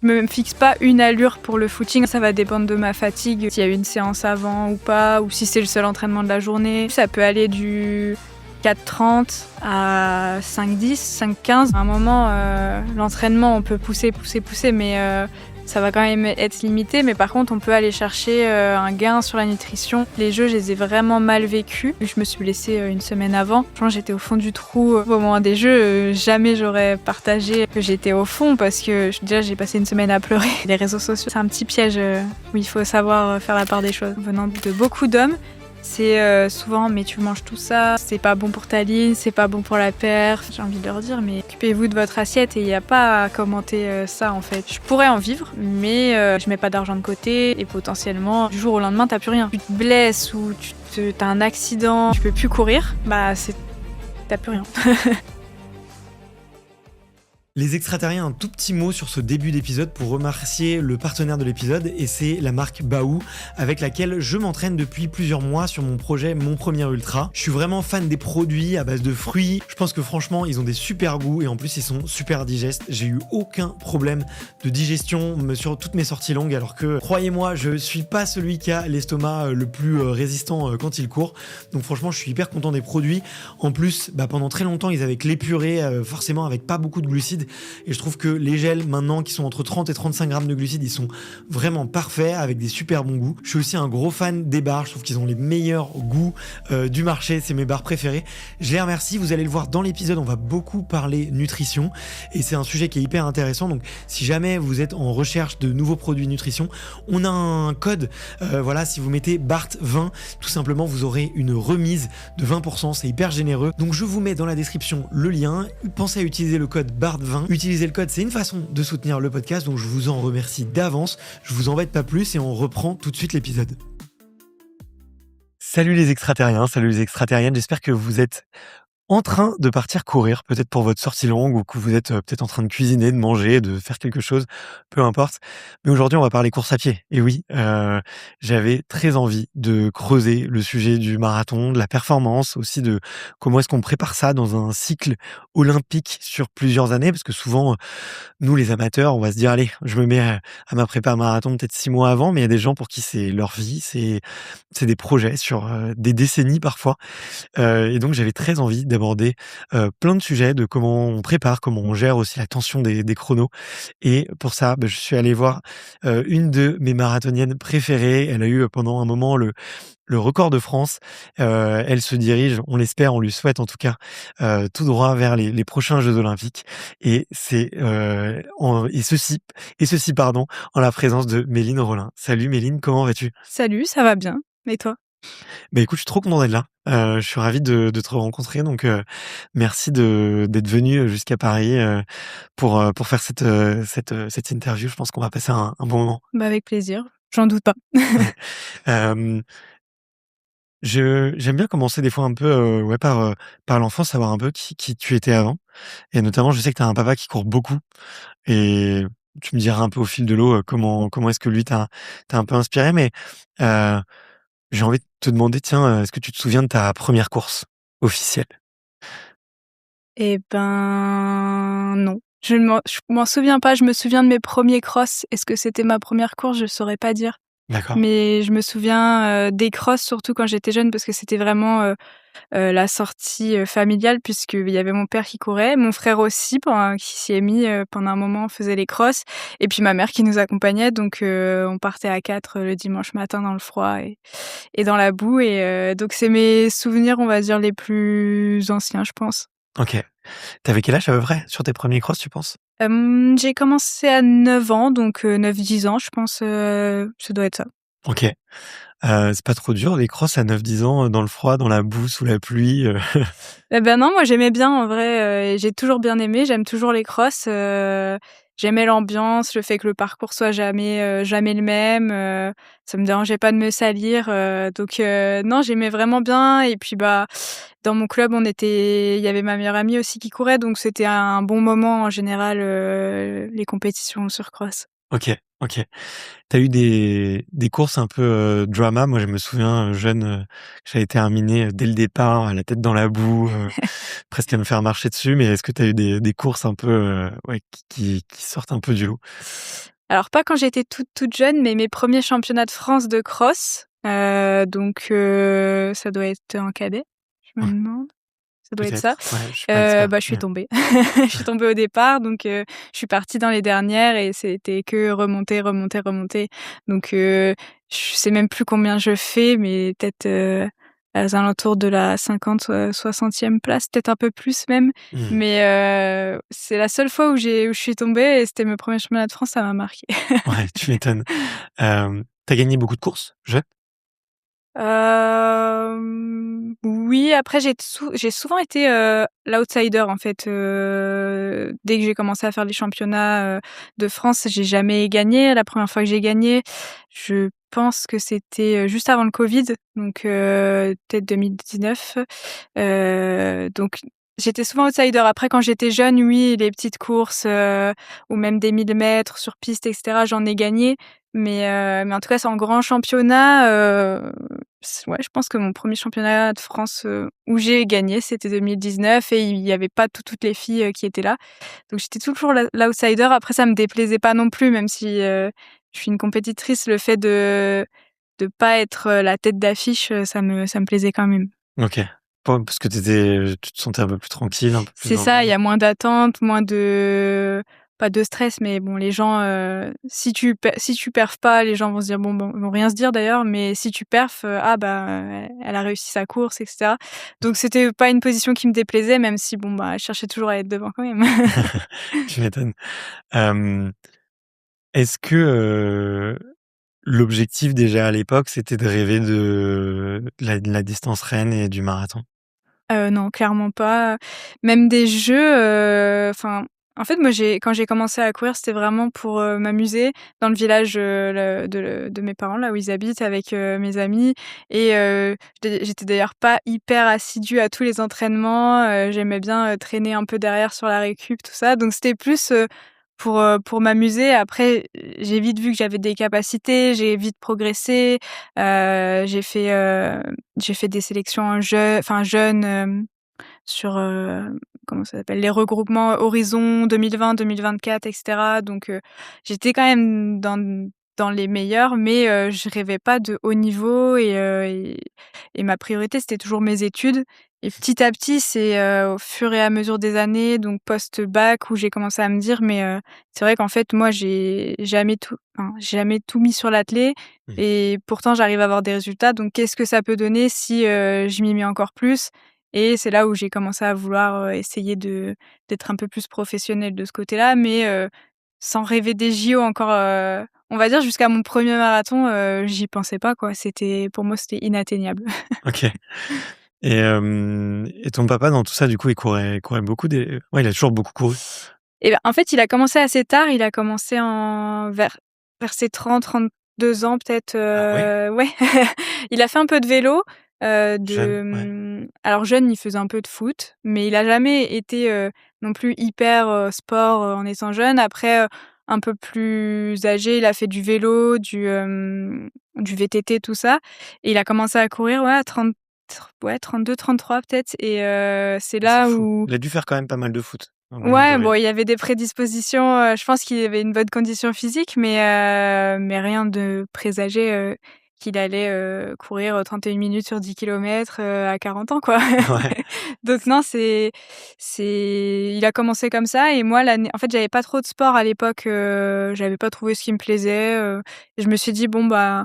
Je me fixe pas une allure pour le footing, ça va dépendre de ma fatigue, s'il y a une séance avant ou pas, ou si c'est le seul entraînement de la journée. Ça peut aller du 4,30 à 5,10, 5,15. À un moment, l'entraînement, on peut pousser, mais ça va quand même être limité. Mais par contre, on peut aller chercher un gain sur la nutrition. Les jeux, je les ai vraiment mal vécus. Je me suis blessée une semaine avant. Franchement, j'étais au fond du trou. Au moment des jeux, jamais j'aurais partagé que j'étais au fond parce que déjà, j'ai passé une semaine à pleurer. Les réseaux sociaux, c'est un petit piège où il faut savoir faire la part des choses. Venant de beaucoup d'hommes, c'est souvent mais tu manges tout ça, c'est pas bon pour ta ligne, c'est pas bon pour la perf. J'ai envie de leur dire mais occupez-vous de votre assiette et il n'y a pas à commenter ça en fait. Je pourrais en vivre mais je mets pas d'argent de côté et potentiellement du jour au lendemain t'as plus rien. Tu te blesses ou t'as un accident, tu peux plus courir, t'as plus rien. Les extraterriens, un tout petit mot sur ce début d'épisode pour remercier le partenaire de l'épisode et c'est la marque Baou avec laquelle je m'entraîne depuis plusieurs mois sur mon projet Mon Premier Ultra. Je suis vraiment fan des produits à base de fruits. Je pense que franchement, ils ont des super goûts et en plus, ils sont super digestes. J'ai eu aucun problème de digestion sur toutes mes sorties longues alors que, croyez-moi, je suis pas celui qui a l'estomac le plus résistant quand il court. Donc franchement, je suis hyper content des produits. En plus, pendant très longtemps, ils avaient que les purées, forcément avec pas beaucoup de glucides. Et je trouve que les gels maintenant qui sont entre 30 et 35 grammes de glucides, ils sont vraiment parfaits avec des super bons goûts. Je suis aussi un gros fan des bars, je trouve qu'ils ont les meilleurs goûts du marché, c'est mes bars préférés. Je les remercie, vous allez le voir dans l'épisode, on va beaucoup parler nutrition et c'est un sujet qui est hyper intéressant. Donc si jamais vous êtes en recherche de nouveaux produits nutrition, on a un code, si vous mettez BART20, tout simplement vous aurez une remise de 20%, c'est hyper généreux. Donc je vous mets dans la description le lien, pensez à utiliser le code BART20. Utiliser le code, c'est une façon de soutenir le podcast, donc je vous en remercie d'avance. Je vous embête pas plus et on reprend tout de suite l'épisode. Salut les extraterriens, salut les extraterriennes, j'espère que vous êtes en train de partir courir, peut-être pour votre sortie longue ou que vous êtes peut-être en train de cuisiner, de manger, de faire quelque chose, peu importe. Mais aujourd'hui, on va parler course à pied. Et oui, j'avais très envie de creuser le sujet du marathon, de la performance, aussi de comment est-ce qu'on prépare ça dans un cycle olympique sur plusieurs années, parce que souvent, nous les amateurs, on va se dire, allez, je me mets à ma prépa marathon peut-être 6 mois avant, mais il y a des gens pour qui c'est leur vie, c'est des projets sur des décennies parfois. Et donc j'avais très envie d'aborder plein de sujets, de comment on prépare, comment on gère aussi la tension des chronos. Et pour ça, je suis allé voir une de mes marathoniennes préférées. Elle a eu pendant un moment le record de France. Elle se dirige, on l'espère, on lui souhaite en tout cas, tout droit vers les prochains Jeux Olympiques. Et ceci, en la présence de Méline Rollin. Salut Méline, comment vas-tu ? Salut, ça va bien. Et toi ? Écoute, je suis trop content d'être là. Je suis ravi de te rencontrer. Donc, merci d'être venu jusqu'à Paris pour faire cette interview. Je pense qu'on va passer un bon moment. Avec plaisir, j'en doute pas. J'aime bien commencer des fois un peu par l'enfance, savoir un peu qui tu étais avant. Et notamment, je sais que tu as un papa qui court beaucoup. Et tu me diras un peu au fil de l'eau comment est-ce que lui t'a un peu inspiré. Mais j'ai envie de te demander, tiens, est-ce que tu te souviens de ta première course officielle ? Non. Je m'en souviens pas. Je me souviens de mes premiers crosses. Est-ce que c'était ma première course ? Je saurais pas dire. D'accord. Mais je me souviens des crosses, surtout quand j'étais jeune, parce que c'était vraiment la sortie familiale, puisqu'il y avait mon père qui courait, mon frère aussi, qui s'y est mis pendant un moment, on faisait les crosses, et puis ma mère qui nous accompagnait, donc on partait à 4 le dimanche matin dans le froid et dans la boue, et donc c'est mes souvenirs, on va dire, les plus anciens, je pense. Ok. T'avais quel âge à peu près sur tes premiers crosses, tu penses ? J'ai commencé à 9 ans, donc 9-10 ans, je pense, ça doit être ça. Ok. C'est pas trop dur, les crosses à 9-10 ans, dans le froid, dans la boue, sous la pluie Non, moi j'aimais bien en vrai, j'ai toujours bien aimé, j'aime toujours les crosses, j'aimais l'ambiance, le fait que le parcours soit jamais le même, ça me dérangeait pas de me salir, donc non, j'aimais vraiment bien, et puis dans mon club, il y avait ma meilleure amie aussi qui courait, donc c'était un bon moment en général, les compétitions sur cross. Ok. T'as eu des courses un peu drama. Moi, je me souviens jeune, que j'avais terminé dès le départ, la tête dans la boue, presque à me faire marcher dessus. Mais est-ce que t'as eu des courses un peu qui sortent un peu du lot ? Alors pas quand j'étais toute jeune, mais mes premiers championnats de France de cross, donc ça doit être en cadet, je me Ouais, demande. Ça doit être ça. peut-être. Ouais, je suis pas expert. Je suis tombée. Je suis tombée au départ, donc je suis partie dans les dernières et c'était que remonter, remonter, remonter. Donc je sais même plus combien je fais, mais peut-être, aux alentours de la 50, 60e place, peut-être un peu plus même. Mmh. Mais c'est la seule fois où je suis tombée et c'était mes premiers championnats de France, ça m'a marquée. Ouais, tu m'étonnes. Tu gagné beaucoup de courses jeune? Oui, après j'ai souvent été, l'outsider en fait, dès que j'ai commencé à faire les championnats, de France, j'ai jamais gagné. La première fois que j'ai gagné, je pense que c'était, juste avant le covid, donc peut-être 2019. Donc j'étais souvent outsider. Après quand j'étais jeune, oui, les petites courses, ou même des 1000 mètres sur piste et cetera, j'en ai gagné. Mais en tout cas, c'est en grand championnat, ouais, je pense que mon premier championnat de France, où j'ai gagné, c'était 2019 et il y avait pas toutes les filles, qui étaient là. Donc j'étais toujours l'outsider. Après ça me déplaisait pas non plus, même si, je suis une compétitrice, le fait de pas être, la tête d'affiche, ça me plaisait quand même. OK. Parce que tu te sentais un peu plus tranquille, un peu plus C'est dans ça, il y le a moins d'attente, moins de pas de stress, mais bon, les gens, si tu perfs pas, les gens vont se dire bon, ils vont rien se dire d'ailleurs, mais si tu perfs, «Ah bah, elle a réussi sa course» et cetera. Donc c'était pas une position qui me déplaisait, même si bon, bah, je cherchais toujours à être devant quand même. tu m'étonnes. Hem, est-ce que, l'objectif déjà à l'époque, c'était de rêver de la distance reine et du marathon? Non, clairement pas. Même des jeux, enfin, en fait, moi, quand j'ai commencé à courir, c'était vraiment pour, m'amuser dans le village, de mes parents, là où ils habitent, avec, mes amis et j'étais d'ailleurs pas hyper assidue à tous les entraînements, j'aimais bien, traîner un peu derrière sur la récup, tout ça. Donc c'était plus, pour m'amuser. Après, j'ai vite vu que j'avais des capacités, j'ai vite progressé, j'ai fait des sélections jeunes, sur, comment ça s'appelle? Les regroupements Horizon 2020-2024 et cetera. Donc j'étais quand même dans les meilleurs, mais je rêvais pas de haut niveau et ma priorité, c'était toujours mes études et petit à petit, c'est, au fur et à mesure des années, donc post-bac, où j'ai commencé à me dire: «Mais c'est vrai qu'en fait, moi, j'ai jamais tout mis sur l'attelé Mmh. et pourtant j'arrive à avoir des résultats, donc qu'est-ce que ça peut donner si, je m'y mets encore plus?» Et c'est là où j'ai commencé à vouloir, essayer d'être un peu plus professionnelle de ce côté-là, mais sans rêver des JO encore, on va dire jusqu'à mon premier marathon, j'y pensais pas quoi. Pour moi, c'était inatteignable. OK. Et ton papa dans tout ça, du coup, il courait beaucoup ouais, il a toujours beaucoup couru? Et bah, en fait, il a commencé assez tard. Il a commencé vers ses 30-32 ans peut-être, Ah ouais? ouais. Il a fait un peu de vélo, Jeune? Ouais. alors jeune, il faisait un peu de foot, mais il a jamais été, non plus hyper, sport, en étant jeune. Après, un peu plus âgé, il a fait du vélo, du VTT, tout ça et il a commencé à courir, ouais, à 32-33 peut-être et c'est Ah, c'est là fou. où Il a dû faire quand même pas mal de foot, mine de ouais, rien. bon, il y avait des prédispositions, je pense qu'il avait une bonne condition physique, mais rien de présager, qu'il allait, courir, 31 minutes sur 10 kilomètres, à 40 ans, quoi. Ouais. Donc non, il a commencé comme ça et moi l'année en fait, j'avais pas trop de sport à l'époque, j'avais pas trouvé ce qui me plaisait, et je me suis dit: «Bon, bah,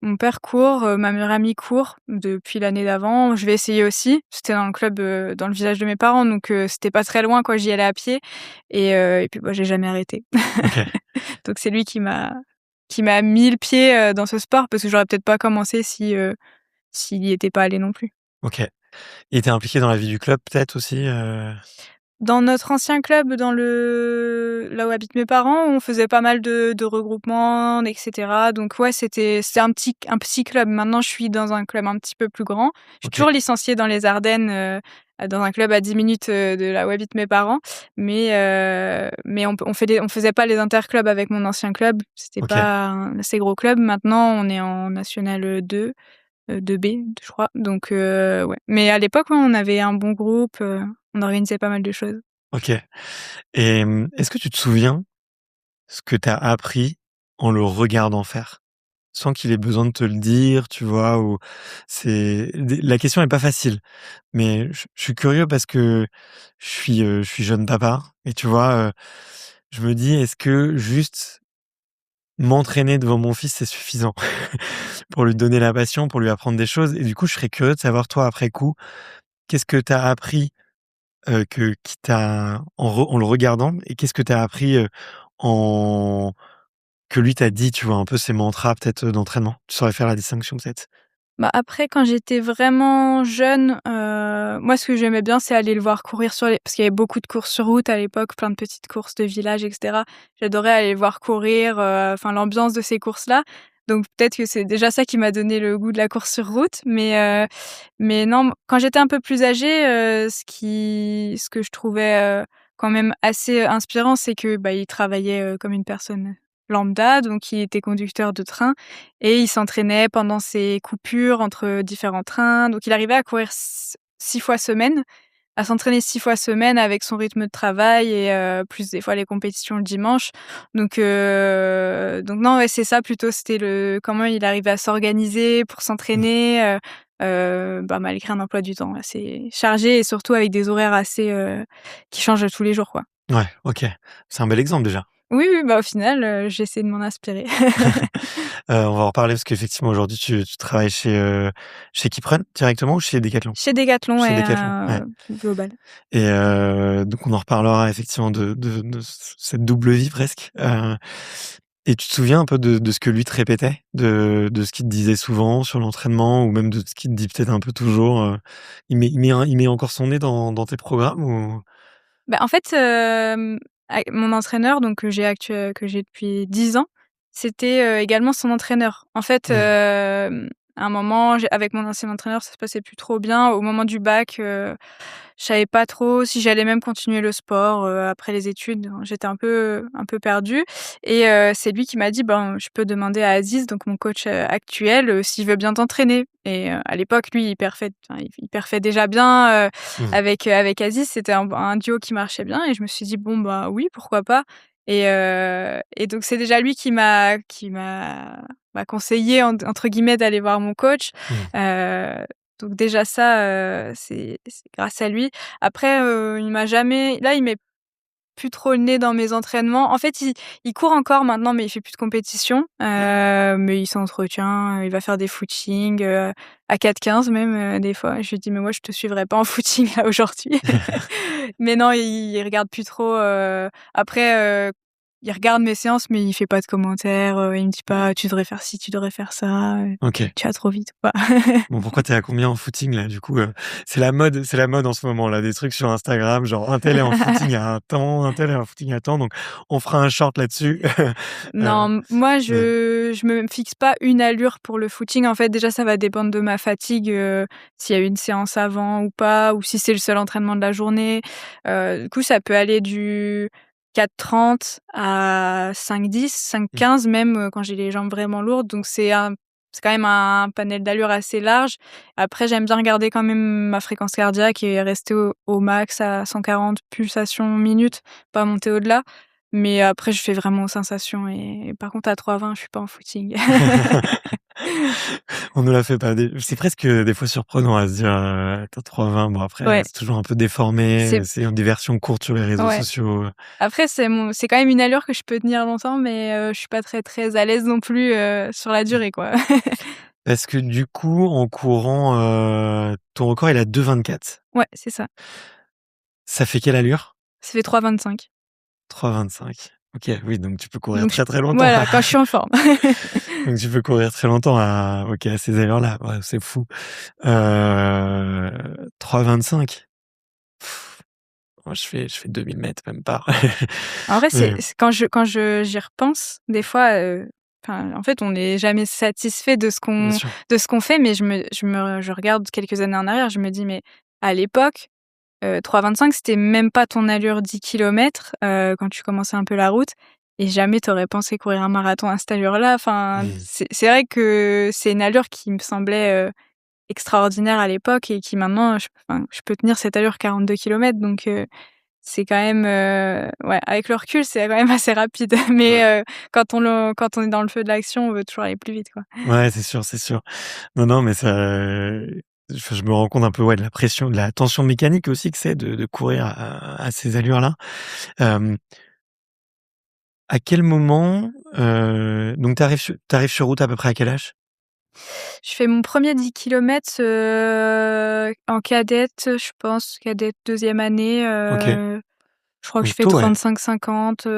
mon père court, ma meilleure amie court depuis l'année d'avant, je vais essayer aussi». C'était dans le club, dans le village de mes parents, donc c'était pas très loin quoi, j'y allais à pied et puis bah, j'ai jamais arrêté. OK. Donc c'est lui qui m'a mis le pied, dans ce sport parce que j'aurais peut-être pas commencé s'il y était pas allé non plus. OK. Il était impliqué dans la vie du club peut-être aussi, Dans notre ancien club, là où habitent mes parents, on faisait pas mal de regroupements et cetera. Donc ouais, c'était un petit club. Maintenant, je suis dans un club un petit peu plus grand. Je suis OK. toujours licenciée dans les Ardennes, dans un club à 10 minutes, de là où habitent mes parents. Mais on faisait pas les interclubs avec mon ancien club. C'était OK. pas un assez gros club. Maintenant, on est en national, 2, 2B, je crois. Donc ouais. Mais à l'époque, ouais, on avait un bon groupe, on organisait pas mal de choses. OK. Et est-ce que tu te souviens ce que tu as appris en le regardant faire? Sans qu'il ait besoin de te le dire, tu vois? Ou la question est pas facile, mais je suis curieux parce que je suis jeune papa et tu vois, je me dis: «Est-ce que juste m'entraîner devant mon fils, c'est suffisant?» Pour lui donner la passion, pour lui apprendre des choses et du coup, je serais curieux de savoir toi, après coup, qu'est-ce que tu as appris, que qui t'a en le regardant et qu'est-ce que tu as appris, en que lui t'a dit, tu vois? Un peu ses mantras peut-être, d'entraînement. Tu saurais faire la distinction peut-être? Bah, après quand j'étais vraiment jeune, moi ce que j'aimais bien c'est aller le voir courir sur les parce qu'il y avait beaucoup de courses sur route à l'époque, plein de petites courses de village et cetera. J'adorais aller le voir courir, enfin l'ambiance de ces courses-là. Donc peut-être que c'est déjà ça qui m'a donné le goût de la course sur route, mais non, quand j'étais un peu plus âgée, ce que je trouvais, quand même assez inspirant, c'est que, bah, il travaillait, comme une personne lambda, donc il était conducteur de train et il s'entraînait pendant ses coupures entre différents trains. Donc il arrivait à courir 6 fois semaine, à s'entraîner 6 fois semaine avec son rythme de travail et plus des fois les compétitions le dimanche. Donc non, ouais, c'est ça plutôt, c'était le comment il arrivait à s'organiser pour Mmh. s'entraîner, bah, malgré un emploi du temps assez chargé et surtout avec des horaires assez, qui changent tous les jours, quoi. Ouais, OK. C'est un bel exemple déjà. Oui, oui, bah, au final, j'essaie de m'en inspirer. On va en reparler parce qu'effectivement aujourd'hui tu travailles chez Kiprun directement ou chez Decathlon? Chez Decathlon, Chez ouais, Decathlon, ouais global. et donc on en reparlera effectivement de cette double vie presque, et tu te souviens un peu de ce que lui te répétait? De ce qu'il te disait souvent sur l'entraînement ou même de ce qu'il te dit peut-être un peu toujours, il met encore son nez dans tes programmes ou? Bah, en fait, avec mon entraîneur donc que j'ai depuis 10 ans, c'était, également son entraîneur. En fait, Mmh. à un moment, avec mon ancien entraîneur, ça se passait plus trop bien. Au moment du bac, je savais pas trop si j'allais même continuer le sport, après les études. J'étais un peu perdue et c'est lui qui m'a dit: «Ben, je peux demander à Aziz, donc mon coach, actuel, s'il veut bien t'entraîner» et à l'époque, lui, il perfait déjà bien, Mmh. avec Aziz. C'était un duo qui marchait bien et je me suis dit: «Bon, bah, oui, pourquoi pas?» et donc c'est déjà lui qui m'a conseillé entre guillemets d'aller voir mon coach. Mmh. Heu donc déjà ça, c'est grâce à lui. Après, il m'a jamais là, il met plus trop le nez dans mes entraînements. En fait, il court encore maintenant, mais il fait plus de compétition. Mais il s'entretient, il va faire des footings, à 4:15 même, des fois. Je lui dis: «Mais moi, je te suivrai pas en footing là aujourd'hui». Mais non, il regarde plus trop, après, il regarde mes séances, mais il fait pas de commentaires, il me dit pas: «Tu devrais faire ci, tu devrais faire ça, OK. tu vas trop vite» ou pas. Bon, pourquoi tu es à combien en footing là, du coup, c'est la mode en ce moment là, des trucs sur Instagram, genre un tel est en footing à un temps, un tel est en footing à temps, donc on fera un short là-dessus. Non, moi Mais je me fixe pas une allure pour le footing. En fait, déjà, ça va dépendre de ma fatigue, s'il y a eu une séance avant ou pas, ou si c'est le seul entraînement de la journée. Du coup, ça peut aller du 4:30 à 5:10, mmh, 5:15 même, quand j'ai les jambes vraiment lourdes. Donc c'est quand même un panel d'allure assez large. Après, j'aime bien regarder quand même ma fréquence cardiaque et rester au max à 140 pulsations minutes, pas monter au-delà. Mais après, je fais vraiment aux sensations et par contre à 3:20, je suis pas en footing. on nous l'a fait pas des c'est presque, des fois surprenant à se dire, attends 3,20 bon après, Ouais, c'est toujours un peu déformé, c'est c'est des versions courtes sur les réseaux ouais. sociaux. Après c'est quand même une allure que je peux tenir longtemps, mais je suis pas très, très à l'aise non plus, sur la durée, quoi. Parce que du coup, en courant, ton record il est à 2,24. Ouais, c'est ça. Ça fait quelle allure? Ça fait 3:25. 3,25. OK, oui, donc tu peux courir Donc très, très longtemps. voilà, quand je suis en forme. Donc tu peux courir très longtemps à OK, à ces allures-là. Ouais, c'est fou. 3,25. Moi, je fais 2000 mètres, même pas. En vrai, Mais c'est quand j'y repense, des fois, enfin, en fait, on n'est jamais satisfait bien sûr. de ce qu'on fait, mais je regarde quelques années en arrière, je me dis: «Mais à l'époque, 3:25, c'était même pas ton allure 10 kilomètres, quand tu commençais un peu la route et jamais tu aurais pensé courir un marathon à cette allure-là». Enfin, Mmh. c'est vrai que c'est une allure qui me semblait, extraordinaire à l'époque et qui maintenant, je peux tenir cette allure 42 kilomètres donc c'est quand même, ouais, avec le recul, c'est quand même assez rapide. Mais Ouais. quand on est dans le feu de l'action, on veut toujours aller plus vite, quoi. Ouais, c'est sûr, c'est sûr. Non, non, mais ça, enfin, je me rends compte un peu, ouais, de la pression, de la tension mécanique aussi que c'est de courir à ces allures-là. Hem, à quel moment, donc tu arrives sur route à peu près à quel âge? Je fais mon premier 10 kilomètres en cadette, je pense, cadette deuxième année, OK, je crois que je donc fais tôt, ouais. 35-50,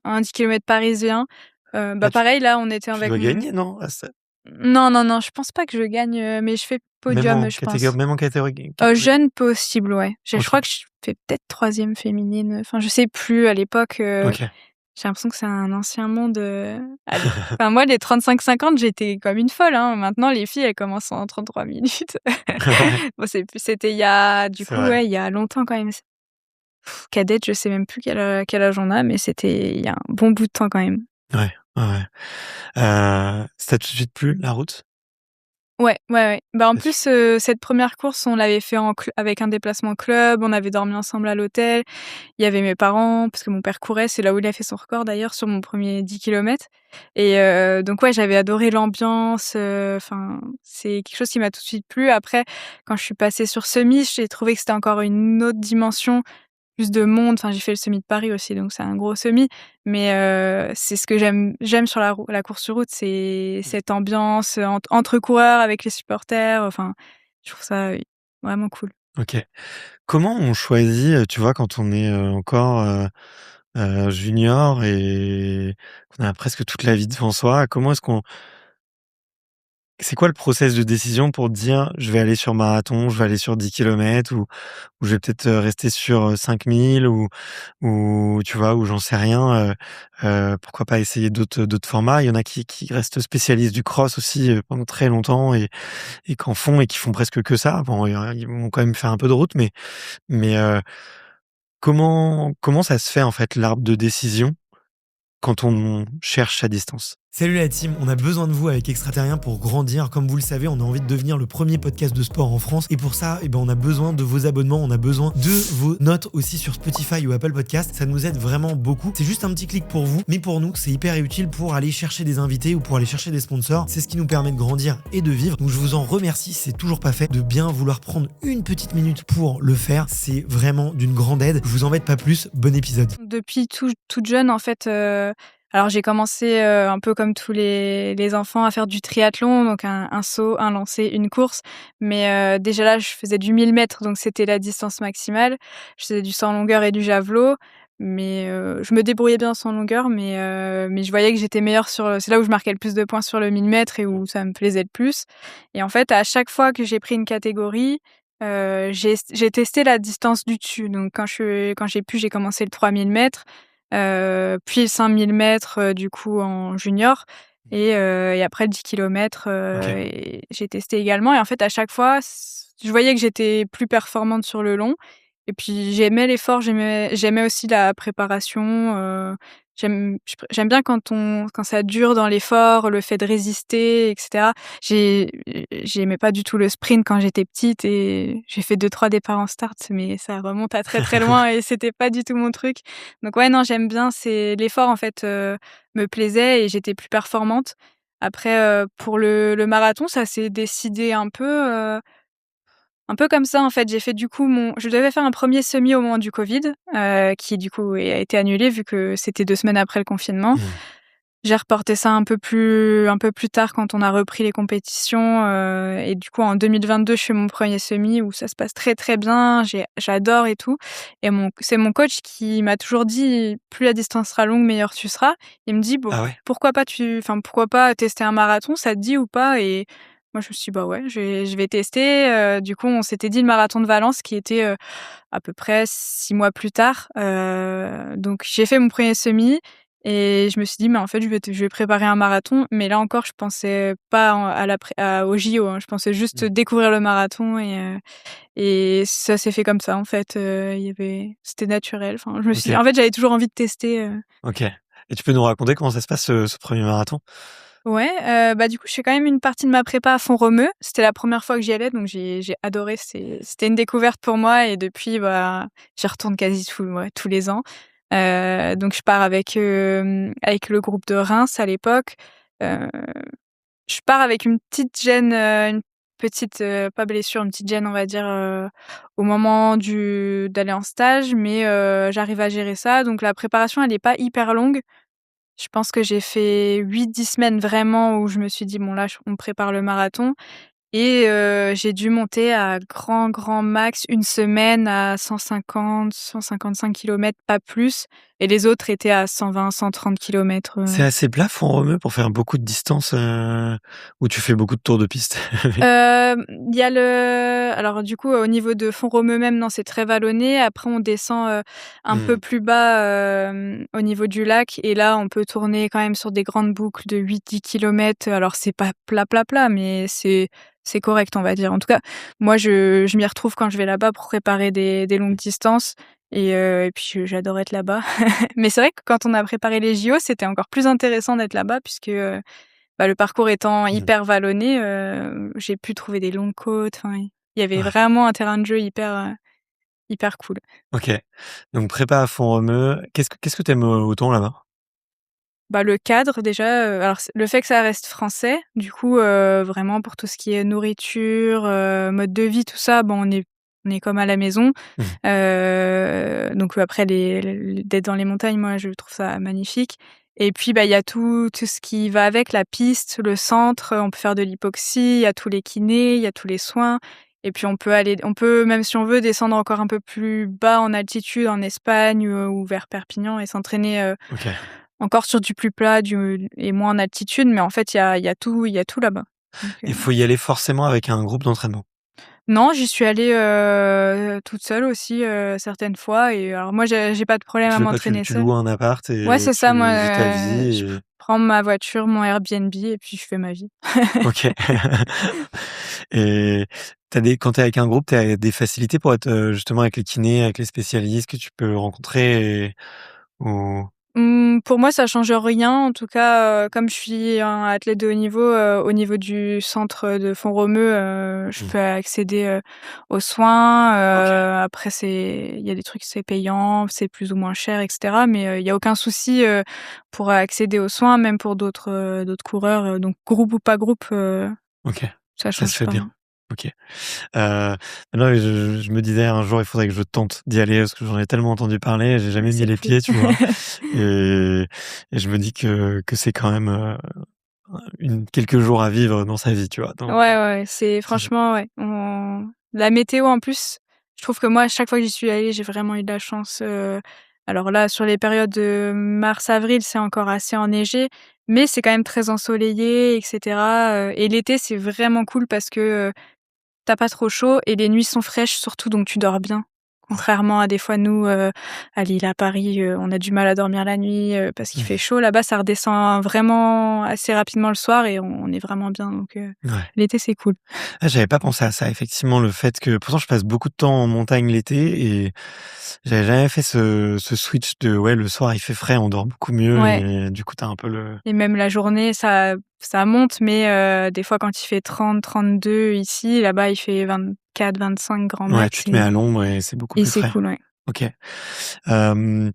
un 10 kilomètres parisien. Ah, Pareil, là, on était tu avec dois mon gagner, non? À ça non, non, non, je pense pas que je gagne, mais je fais podium, je pense. même en catégorie Jeune possible, ouais. Je OK, crois que je fais peut-être troisième féminine, enfin, je sais plus à l'époque, OK. j'ai l'impression que c'est un ancien monde, enfin, moi, les 35-50, j'étais comme une folle, hein. Maintenant, les filles, elles commencent en 33 minutes. Ouais, Bon, c'était il y a du c'est coup, vrai. ouais, il y a longtemps quand même. Cadette, je sais même plus quel âge on a, mais c'était il y a un bon bout de temps quand même. Ouais, ouais, ouais. Ça t'a tout de suite plu, la route? Ouais, ouais, ouais. En C'est plus, super. cette première course, on l'avait fait avec un déplacement club, on avait dormi ensemble à l'hôtel. Il y avait mes parents, parce que mon père courait, c'est là où il a fait son record d'ailleurs sur mon premier 10 kilomètres. Et donc ouais, j'avais adoré l'ambiance, enfin, c'est quelque chose qui m'a tout de suite plu. Après, quand je suis passée sur semi, j'ai trouvé que c'était encore une autre dimension, plus de monde. Enfin, j'ai fait le semi de Paris aussi, donc c'est un gros semi. Mais c'est ce que j'aime sur la course sur route, c'est cette ambiance, entre coureurs avec les supporters, enfin, je trouve ça, vraiment cool. OK. Comment on choisit, tu vois, quand on est, encore, junior et qu'on a presque toute la vie devant soi, comment est-ce qu'on c'est quoi le process de décision pour dire: «Je vais aller sur marathon, je vais aller sur 10 kilomètres ou je vais peut-être, rester sur, 5 000 ou tu vois? Ou j'en sais rien, pourquoi pas essayer d'autres formats?» Il y en a qui restent spécialistes du cross aussi, pendant très longtemps et qu'en font et qui font presque que ça. Bon, ils vont quand même faire un peu de route mais comment ça se fait en fait l'arbre de décision quand on cherche sa distance? Salut la team, on a besoin de vous avec Extraterrien pour grandir. Comme vous le savez, on a envie de devenir le premier podcast de sport en France. Et pour ça, on a besoin de vos abonnements, on a besoin de vos notes aussi sur Spotify ou Apple Podcast. Ça nous aide vraiment beaucoup. C'est juste un petit clic pour vous, mais pour nous, c'est hyper utile pour aller chercher des invités ou pour aller chercher des sponsors. C'est ce qui nous permet de grandir et de vivre. Donc je vous en remercie, si c'est toujours pas fait, de bien vouloir prendre une petite minute pour le faire. C'est vraiment d'une grande aide. Je vous embête pas plus. Bon épisode. Depuis toute jeune, en fait, alors j'ai commencé, un peu comme tous les enfants à faire du triathlon, donc un saut, un lancer, une course. Mais déjà là, je faisais du 1000 mètres, donc c'était la distance maximale. Je faisais du 100 longueur et du javelot, mais je me débrouillais bien sans longueur, mais je voyais que j'étais meilleure c'est là où je marquais le plus de points sur le 1000 mètres et où ça me plaisait le plus. Et en fait, à chaque fois que j'ai pris une catégorie, j'ai testé la distance du dessus. Donc quand j'ai pu, j'ai commencé le 3000 mètres. Puis le 5000 mètres, du coup en junior et après le 10 kilomètres, OK. et j'ai testé également et en fait à chaque fois je voyais que j'étais plus performante sur le long et puis j'aimais l'effort, j'aimais aussi la préparation, j'aime bien quand ça dure dans l'effort, le fait de résister et cetera. J'aimais pas du tout le sprint quand j'étais petite et j'ai fait 2-3 départs en start, mais ça remonte à très, très loin et c'était pas du tout mon truc. Donc ouais, non, j'aime bien, c'est l'effort en fait, me plaisait et j'étais plus performante. Après, pour le marathon, ça s'est décidé un peu comme ça en fait. J'ai fait du coup je devais faire un premier semi au moment du covid, qui du coup a été annulé vu que c'était 2 semaines après le confinement. Mmh. J'ai reporté ça un peu plus tard quand on a repris les compétitions, et du coup en 2022, je fais mon premier semi où ça se passe très, très bien, j'adore et tout et c'est mon coach qui m'a toujours dit: «Plus la distance sera longue, meilleur tu seras». Il me dit: «Bon, Ah ouais? pourquoi pas tester un marathon, ça te dit ou pas?» Et moi je me suis dit: «Bah ouais, je vais tester», du coup on s'était dit le marathon de Valence qui était, à peu près 6 mois plus tard, donc j'ai fait mon premier semi et je me suis dit: «Mais en fait, je vais préparer un marathon», mais là encore, je pensais pas aux JO, hein. Je pensais juste Mmh. découvrir le marathon et ça s'est fait comme ça, en fait, c'était naturel. Enfin, je me suis dit OK, en fait, j'avais toujours envie de tester, OK et tu peux nous raconter comment ça se passe ce 1er marathon? Ouais, du coup, je fais quand même une partie de ma prépa à Font-Romeu. C'était la première fois que j'y allais, donc j'ai adoré. C'était une découverte pour moi et depuis, j'y retourne quasi tous les ans. Donc je pars avec le groupe de Reims à l'époque. Heu, je pars avec une petite gêne, une petite, pas blessure, une petite gêne, on va dire, au moment d'aller en stage, mais j'arrive à gérer ça. Donc la préparation, elle est pas hyper longue. Je pense que j'ai fait 8-10 semaines vraiment où je me suis dit: «Bon là, on prépare le marathon» et j'ai dû monter à grand max une semaine à 150-155 kilomètres, pas plus, et les autres étaient à 120-130 kilomètres. C'est assez plat, Font-Romeu, pour faire beaucoup de distance, ou tu fais beaucoup de tours de piste? Il y a alors du coup, au niveau de Font-Romeu même, non, c'est très vallonné. Après on descend, un peu Mmh. plus bas, au niveau du lac et là, on peut tourner quand même sur des grandes boucles de 8-10 kilomètres. Alors c'est pas plat, mais c'est correct, on va dire. En tout cas, moi je m'y retrouve quand je vais là-bas pour préparer des longues distances et puis j'adore être là-bas. Mais c'est vrai que quand on a préparé les JO, c'était encore plus intéressant d'être là-bas puisque, le parcours étant Mmh. hyper vallonné, j'ai pu trouver des longues côtes, enfin, il y avait Ouais. vraiment un terrain de jeu hyper cool. OK. Donc prépa à Font-Romeu. Qu'est-ce que tu aimes autant là-bas? Le cadre déjà, alors le fait que ça reste français, du coup, vraiment pour tout ce qui est nourriture, mode de vie, tout ça, bon, on est comme à la maison. Mmh. Donc après d'être dans les montagnes, moi, je trouve ça magnifique et puis, il y a tout ce qui va avec, la piste, le centre, on peut faire de l'hypoxie, il y a tous les kinés, il y a tous les soins et puis on peut, même si on veut, descendre encore un peu plus bas en altitude, en Espagne, ou vers Perpignan et s'entraîner, OK. encore sur du plus plat, et moins en altitude, mais en fait, il y a tout là-bas. Donc, Il faut y aller forcément avec un groupe d'entraînement? non, j'y suis allée, toute seule aussi, certaines fois et alors moi, j'ai pas de problème Tu à fais pas m'entraîner tu seule. loues un appart Ouais, et c'est ça, tu vis ta moi, je vie et prends ma voiture, mon Airbnb et puis je fais ma vie. OK. Et quand tu es avec un groupe, tu as des facilités pour être, justement avec les kinés, avec les spécialistes que tu peux rencontrer ou Pour moi, ça change rien. En tout cas, comme je suis un athlète de haut niveau, au niveau du centre de Font-Romeu, je mmh, peux accéder, aux soins. OK, Après il y a des trucs, c'est payant, c'est plus ou moins cher et cetera, mais il y a aucun souci, pour accéder aux soins, même pour d'autres coureurs, donc groupe ou pas groupe, OK, ça ça se change fait pas. bien. OK. Heu, non, mais je me disais un jour, il faudrait que je tente d'y aller parce que j'en ai tellement entendu parler, j'ai jamais mis C'est les cool. pieds, tu vois? Et je me dis que c'est quand même, quelques jours à vivre dans sa vie, tu vois? Ouais, Donc ouais, c'est franchement, ouais, la météo, en plus, je trouve que moi, à chaque fois que j'y suis allée, j'ai vraiment eu de la chance, alors là, sur les périodes de mars-avril, c'est encore assez enneigé, mais c'est quand même très ensoleillé et cetera, et l'été, c'est vraiment cool parce que, tu pas trop chaud et les nuits sont fraîches surtout, donc tu dors bien. ouais. Contrairement à des fois nous, à Lille, à Paris, on a du mal à dormir la nuit, parce qu'il fait Mmh. chaud. Là-bas, ça redescend vraiment assez rapidement le soir et on est vraiment bien, donc Ouais. l'été, c'est cool. Ah, j'avais pas pensé à ça, effectivement, le fait que pourtant je passe beaucoup de temps en montagne l'été et j'avais jamais fait ce switch de ouais, le soir il fait frais, on dort beaucoup mieux Ouais, et du coup tu as un peu le et même la journée, ça monte, mais des fois, quand il fait 30-32 ici, là-bas, il fait 24-25 grand ouais, max tu te mets à l'ombre et c'est beaucoup et plus c'est frais. cool, ouais. OK. Hem,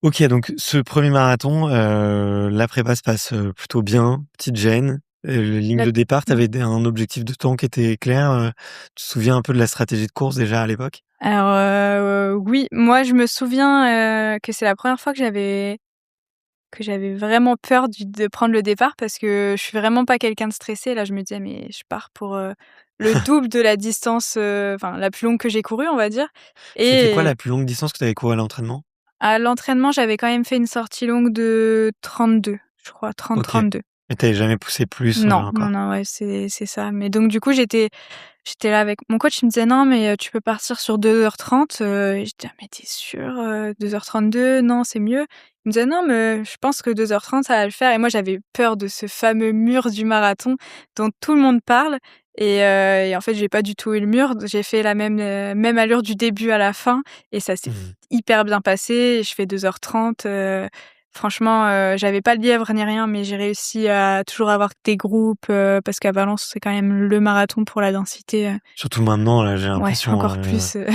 OK, donc ce premier marathon, la prépa se passe, plutôt bien, petite gêne, la ligne La de départ, tu Ouais. avais un objectif de temps qui était clair, tu te souviens un peu de la stratégie de course déjà à l'époque? Alors, oui, moi, je me souviens, que c'est la première fois que j'avais vraiment peur de prendre le départ parce que je suis vraiment pas quelqu'un de stressé. Là, je me disais: «Mais je pars pour, le double de la distance, enfin la plus longue que j'ai courue, on va dire», C'était quoi et la plus longue distance que tu avais couru à l'entraînement? à l'entraînement, j'avais quand même fait une sortie longue de 32, je crois, OK. 30-32. Et tu avais jamais poussé plus, Non, non, encore? non, ouais, c'est ça. Mais donc du coup, j'étais là avec mon coach, il me disait: «Non, mais tu peux partir sur 2h30». Et je dis: «Ah mais tu sûr, 2h32? Non, c'est mieux». Il me disait: «Non, mais je pense que 2h30 ça va le faire», et moi, j'avais peur de ce fameux mur du marathon dont tout le monde parle, et en fait, j'ai pas du tout eu le mur. J'ai fait la même allure du début à la fin et ça s'est Mmh. hyper bien passé. Je fais 2h30, Franchement, j'avais pas de lièvre ni rien, mais j'ai réussi à toujours avoir des groupes, parce qu'à Valence, c'est quand même le marathon pour la densité, Surtout maintenant, là, ouais, encore plus, j'ai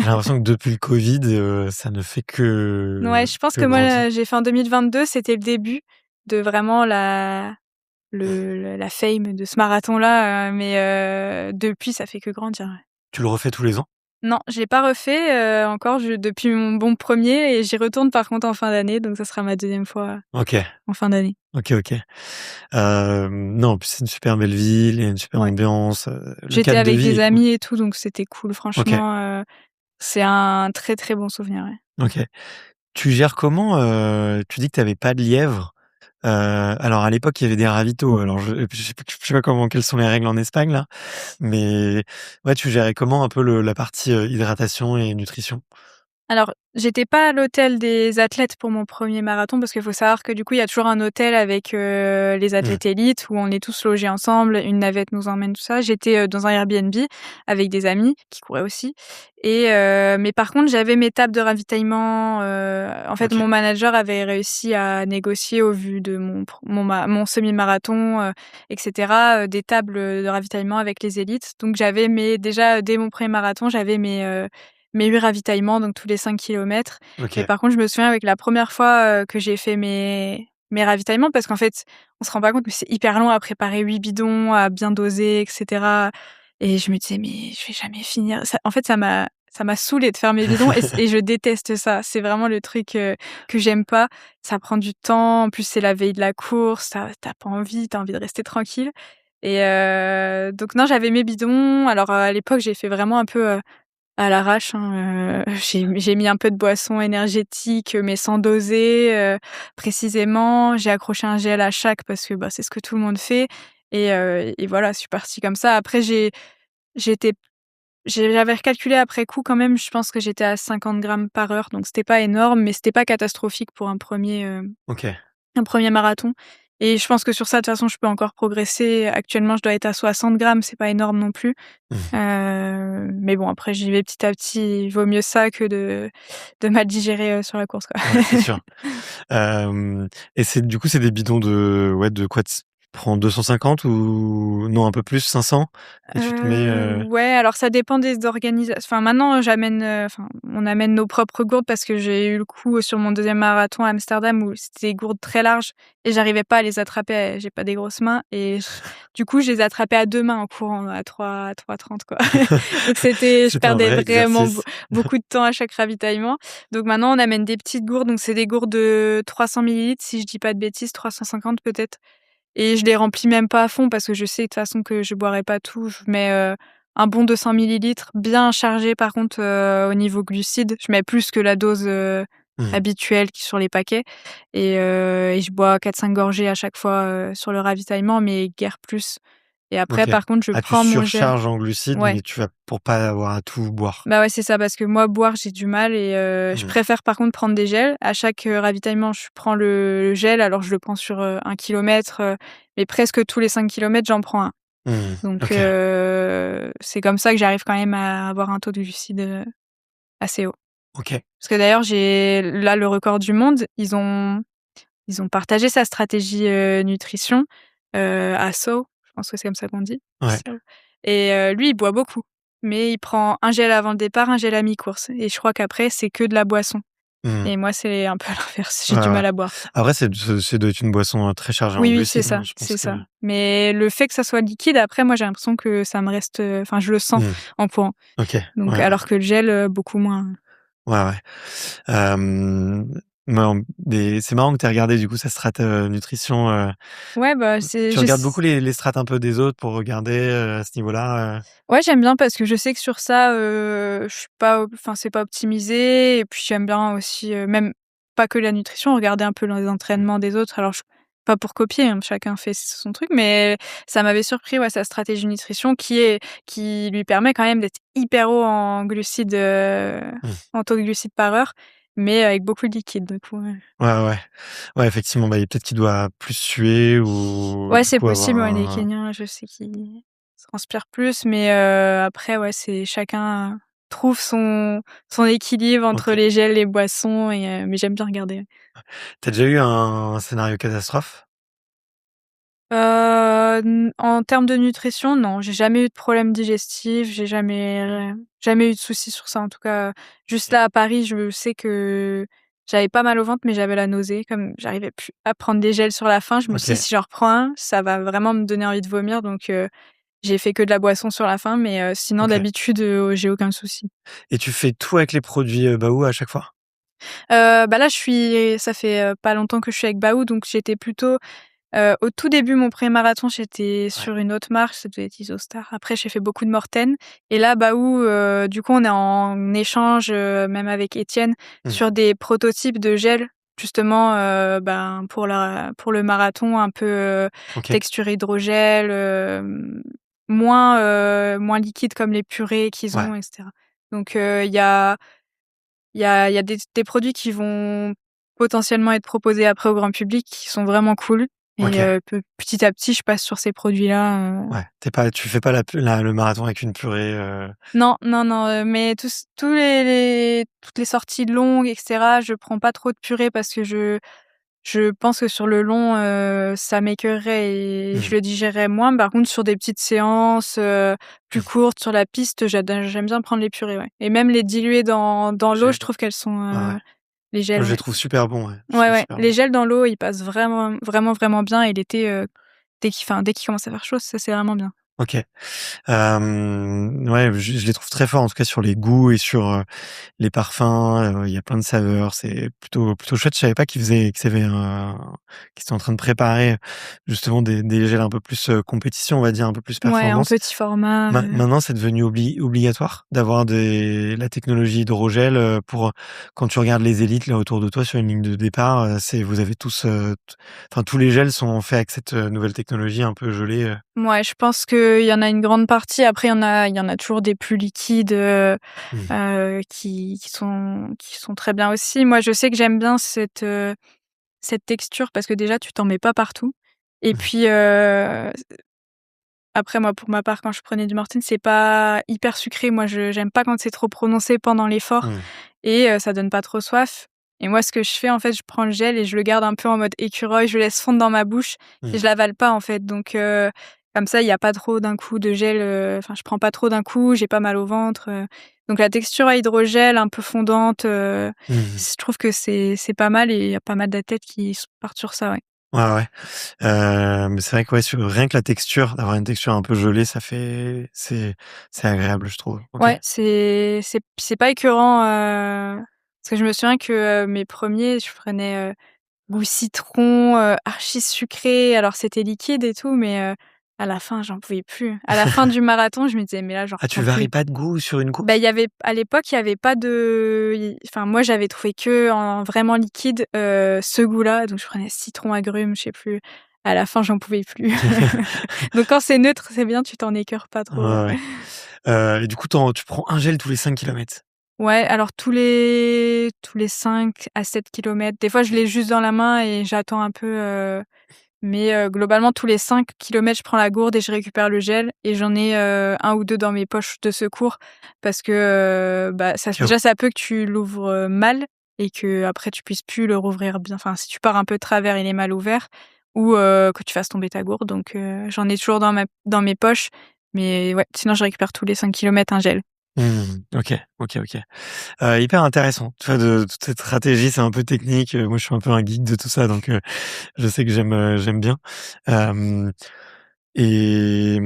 l'impression que depuis le Covid, ça ne fait Ouais, je pense que que moi, grandir. j'ai fait en 2022, c'était le début de vraiment la fame de ce marathon-là, mais depuis, ça fait que grandir, ouais. Tu le refais tous les ans? Non, je l'ai pas refait, encore depuis mon bon premier et j'y retourne par contre en fin d'année, donc ça sera ma deuxième fois OK, en fin d'année. OK. Non, en plus, c'est une super belle ville, il y a une super Ouais. ambiance, le J'étais cadre de avec vie des est cool. amis et tout, donc c'était cool. OK, Franchement, c'est un très, très bon souvenir, ouais. OK. Tu gères comment, tu dis que tu avais pas de lièvre, alors à l'époque, il y avait des ravitaux, alors je sais pas quelles sont les règles en Espagne là, mais ouais, tu gérais comment un peu la partie, hydratation et nutrition? Alors, j'étais pas à l'hôtel des athlètes pour mon premier marathon parce qu'il faut savoir que du coup, il y a toujours un hôtel avec, les Mmh, athlètes élites où on est tous logés ensemble, une navette nous emmène, tout ça. J'étais, dans un Airbnb avec des amis qui couraient aussi et mais par contre, j'avais mes tables de ravitaillement, en fait, OK, mon manager avait réussi à négocier au vu de mon semi-marathon, et cetera, des tables, de ravitaillement avec les élites. Donc j'avais déjà, dès mon premier marathon, j'avais mes 8 ravitaillements, donc tous les 5 kilomètres. Mais OK. par contre, je me souviens avec la première fois, que j'ai fait mes ravitaillements parce qu'en fait, on se rend pas compte, mais c'est hyper long à préparer 8 bidons, à bien doser et cetera et je me disais: «Mais je vais jamais finir». Ça en fait, ça m'a saoulée de faire mes bidons et je déteste ça. C'est vraiment le truc, que j'aime pas. Ça prend du temps, en plus, c'est la veille de la course, tu pas envie, tu as envie de rester tranquille et donc non, j'avais mes bidons. Alors, à l'époque, j'ai fait vraiment un peu, à l'arrache, hein, j'ai mis un peu de boisson énergétique, mais sans doser, précisément. J'ai accroché un gel à chaque parce que, bah, c'est ce que tout le monde fait et voilà, je suis partie comme ça. Après j'étais j'avais recalculé après coup quand même, je pense que j'étais à 50 grammes par heure, donc c'était pas énorme, mais c'était pas catastrophique pour OK. un premier marathon et je pense que sur ça, de toute façon, je peux encore progresser. Actuellement, je dois être à 60 grammes, c'est pas énorme non plus. Mmh. Mais bon, après, j'y vais petit à petit. Il vaut mieux ça que de mal digérer, sur la course, quoi. Ouais, c'est sûr. Hem et du coup, c'est des bidons de quoi? Tu prends 250 ou non, un peu plus, 500 et tu te mets, Ouais, alors ça dépend des enfin maintenant j'amène, enfin on amène nos propres gourdes parce que j'ai eu le coup sur mon deuxième marathon à Amsterdam où c'était des gourdes très larges et j'arrivais pas à les attraper, j'ai pas des grosses mains et du coup je les attrapais à 2 mains en courant à 3:30 quoi. Donc je c'est un perdais vrai vraiment exercice. beaucoup de temps à chaque ravitaillement. Donc maintenant on amène des petites gourdes, donc c'est des gourdes de 300 millilitres si je dis pas de bêtises, 350 peut-être. Et je les remplis même pas à fond parce que je sais de toute façon que je boirai pas tout. Je mets, un bon 200 millilitres bien chargé par contre, au niveau glucides. Je mets plus que la dose, Mmh. habituelle qui est sur les paquets et je bois 4-5 gorgées à chaque fois, sur le ravitaillement, mais guère plus et après OK. par contre je Ah, tu prends mon gel. surcharges en glucides, Ouais. mais tu vas pour pas avoir à tout boire. Bah, ouais, c'est ça, parce que moi, boire, j'ai du mal et je Mmh. préfère par contre prendre des gels. À chaque, ravitaillement, je prends le gel, alors je le prends sur, 1 kilomètre, mais presque tous les 5 kilomètres, j'en prends un. Mmh. Donc OK. c'est comme ça que j'arrive quand même à avoir un taux de glucides, assez haut. OK. Parce que d'ailleurs, j'ai là le record du monde, ils ont partagé sa stratégie, nutrition, à Sceaux, je pense que c'est comme ça qu'on dit, Ouais. Sceaux et lui, il boit beaucoup, mais il prend un gel avant le départ, un gel à mi-course et je crois qu'après, c'est que de la boisson Mmh. et moi, c'est un peu l'inverse, j'ai Ouais, du ouais. mal à boire. Après, ça doit être une boisson, très chargée en Oui, oui, glucides, hein. Je pense c'est que ça. Mais le fait que ça soit liquide, après, moi, j'ai l'impression que ça me reste, enfin, je le sens mmh. en courant. OK. Donc Ouais, ouais. alors que le gel, beaucoup moins. Ouais, ouais. Hem, non, mais c'est marrant que tu aies regardé du coup sa strat, nutrition, Ouais, bah, c'est tu je regardes s beaucoup les strates un peu des autres pour regarder, à ce niveau-là, Ouais, j'aime bien parce que je sais que sur ça, je suis pas enfin, c'est pas optimisé et puis j'aime bien aussi, même pas que la nutrition, regarder un peu les Mmh. entraînements des autres. Alors pas pour copier, hein, chacun fait son truc, mais ça m'avait surpris, ouais, sa stratégie nutrition qui lui permet quand même d'être hyper haut en glucides, Mmh. en taux de glucides par heure, mais avec beaucoup de liquide, du coup, ouais. Ouais, ouais. Ouais, effectivement, bah, peut-être qu'il doit plus suer ou Ouais, du c'est coup avoir possible, ouais, les un Kenyans, je sais qu'ils transpirent plus, mais après, ouais, c'est chacun. trouve son équilibre entre OK. les gels, les boissons mais j'aime bien regarder. Tu déjà eu un scénario catastrophe? N en termes de nutrition, non, j'ai jamais eu de problème digestif, j'ai jamais eu de soucis sur ça en tout cas. Juste OK. là à Paris, je sais que j'avais pas mal au ventre, mais j'avais la nausée. Comme j'arrivais plus à prendre des gels sur la fin, je me suis dit: OK. «Si j'en reprends un, ça va vraiment me donner envie de vomir», donc j'ai fait que de la boisson sur la fin, mais sinon OK. d'habitude, j'ai aucun souci. Et tu fais tout avec les produits, Baou à chaque fois? Bah, là, ça fait, pas longtemps que je suis avec Baou, donc j'étais plutôt, au tout début, mon premier marathon, j'étais Ouais. sur une autre marque, ça devait être Isostar. Après, j'ai fait beaucoup de Morten et là, Baou, du coup, on est en échange, même avec Étienne, Mmh. sur des prototypes de gel, justement, pour le marathon, un peu, OK. texture hydrogel, moins liquide comme les purées qu'ils Ouais. ont et cetera. Donc, il y a des produits qui vont potentiellement être proposés après au grand public qui sont vraiment cool et OK. petit à petit, je passe sur ces produits-là. Ouais. Tu fais pas le marathon avec une purée, Non, non, non, mais toutes les sorties longues et cetera, je prends pas trop de purée parce que je pense que sur le long, ça m'écœurerait et je mmh, le digérerais moins. Par contre, sur des petites séances, plus mmh. courtes sur la piste, j'aime bien prendre les purées, ouais, et même les diluer dans l'eau, je Gel. trouve qu'elles sont, Ouais, ouais. les gels, Moi, je les ouais. trouve super bons, ouais. Je les Ouais, trouve ouais, super les bons. gels dans l'eau, ils passent vraiment, vraiment, vraiment bien et l'été, dès qu'il commence à faire chaud, ça, c'est vraiment bien. OK. Ouais, je les trouve très forts, en tout cas sur les goûts et sur, les parfums, il y a plein de saveurs, c'est plutôt chouette. Je savais pas qu'ils étaient en train de préparer justement des gels un peu plus, compétition, on va dire, un peu plus Ouais, en performance. petit format, Maintenant, c'est devenu obligatoire d'avoir la technologie hydrogel, pour, quand tu regardes les élites là autour de toi sur une ligne de départ, vous avez tous, enfin tous les gels sont faits avec cette, nouvelle technologie un peu gelée. mouais, je pense qu'il y en a une grande partie. Après, il y en a toujours des plus liquides, Mmh. qui sont très bien aussi. Moi, je sais que j'aime bien cette texture parce que déjà, tu t'en mets pas partout et Mmh. puis, après moi, pour ma part, quand je prenais du Mortine, c'est pas hyper sucré. Moi, je j'aime pas quand c'est trop prononcé pendant l'effort Mmh. et ça donne pas trop soif et moi, ce que je fais, en fait, je prends le gel et je le garde un peu en mode écureuil. Je le laisse fondre dans ma bouche et Mmh. je l'avale pas, en fait, donc comme ça, il y a pas trop d'un coup de gel, enfin, je prends pas trop d'un coup, j'ai pas mal au ventre, donc la texture à hydrogel un peu fondante, Mmh. je trouve que c'est pas mal et il y a pas mal d'athlètes qui partent sur ça, ouais. Ouais, ouais. Mais c'est vrai que ouais, rien que la texture, d'avoir une texture un peu gelée, c'est agréable, je trouve. OK. Ouais, c'est pas écœurant, parce que je me souviens que, mes premiers, je prenais, goût citron, archi sucré. Alors c'était liquide et tout, mais à la fin, j'en pouvais plus. À la fin du marathon, je me disais: «Mais là, j'en Ah, tu reprends plus». varies pas de goût sur une Bah, course? à l'époque, il y avait pas enfin, moi, j'avais trouvé que en vraiment liquide, ce goût-là, donc je prenais citron, agrumes, je sais plus. À la fin, j'en pouvais plus. Donc quand c'est neutre, c'est bien, tu t'en écœures pas Ouais, trop, ouais. ouais. Et du coup, tu prends un gel tous les 5 kilomètres? Ouais, alors tous les 5 à 7 kilomètres. Des fois, je l'ai juste dans la main et j'attends un peu, mais globalement, tous les 5 kilomètres, je prends la gourde et je récupère le gel et j'en ai, 1 ou 2 dans mes poches de secours parce que, bah, OK. ça peut que tu l'ouvres, mal et qu'après tu puisses plus le rouvrir bien. Enfin, si tu pars un peu de travers, il est mal ouvert ou que tu fasses tomber ta gourde, donc j'en ai toujours dans mes poches, mais ouais, sinon je récupère tous les 5 kilomètres un gel. Mmh. OK, OK, OK. Hyper intéressant. Tu vois, de toute cette stratégie, c'est un peu technique, moi, je suis un peu un geek de tout ça, donc je sais que j'aime bien. Hem et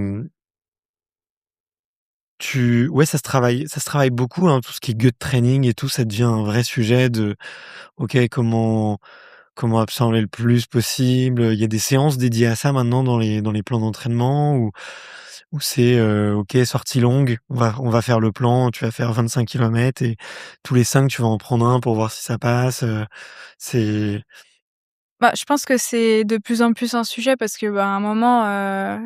ouais, ça se travaille beaucoup, hein, tout ce qui est gut training et tout, ça devient un vrai sujet de OK, comment absorber le plus possible. Il y a des séances dédiées à ça maintenant dans les plans d'entraînement où c'est, OK, sortie longue, on va faire le plan, tu vas faire 25 kilomètres et tous les 5 tu vas en prendre un pour voir si ça passe, c'est Bah, je pense que c'est de plus en plus un sujet parce que, bah, à un moment,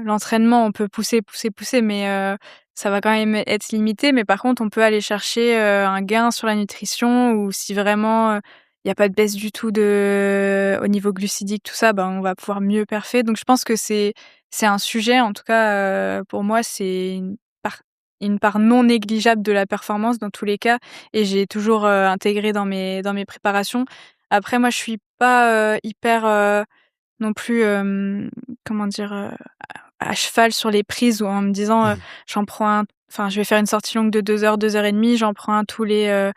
l'entraînement, on peut pousser, pousser, pousser, mais ça va quand même être limité. Mais par contre, on peut aller chercher, un gain sur la nutrition ou si vraiment, il y a pas de baisse du tout au niveau glucidique, tout ça, ben, on va pouvoir mieux perfer. Donc je pense que c'est un sujet, en tout cas, pour moi, c'est une part non négligeable de la performance dans tous les cas et j'ai toujours, intégré dans mes préparations. Après moi, je suis pas, hyper, non plus, comment dire? À cheval sur les prises ou en me disant, Mmh. j'en prends un enfin, je vais faire une sortie longue de 2 heures, 2 heures et demie, j'en prends un tous les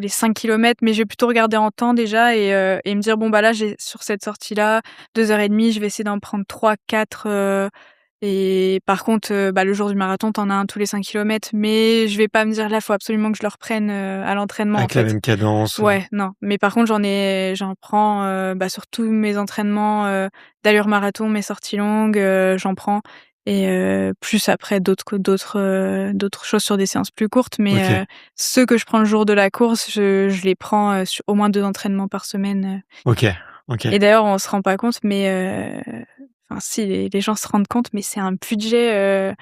5 kilomètres, mais je vais plutôt regarder en temps déjà et me dire: «Bon, bah, là, j'ai sur cette sortie-là, 2 heures et demie, je vais essayer d'en prendre 3-4, et par contre, bah, le jour du marathon, tu en as un tous les 5 kilomètres, mais je vais pas me dire: «Là, faut absolument que je le reprenne, à l'entraînement», en Avec la fait. même cadence, Ouais, non, mais par contre, j'en prends, bah, sur tous mes entraînements, d'allure marathon, mes sorties longues, j'en prends et plus après d'autres choses sur des séances plus courtes, mais OK, ceux que je prends le jour de la course, je les prends, sur au moins 2 entraînements par semaine, OK, OK. et d'ailleurs, on se rend pas compte, mais enfin si, les gens se rendent compte, mais c'est un budget,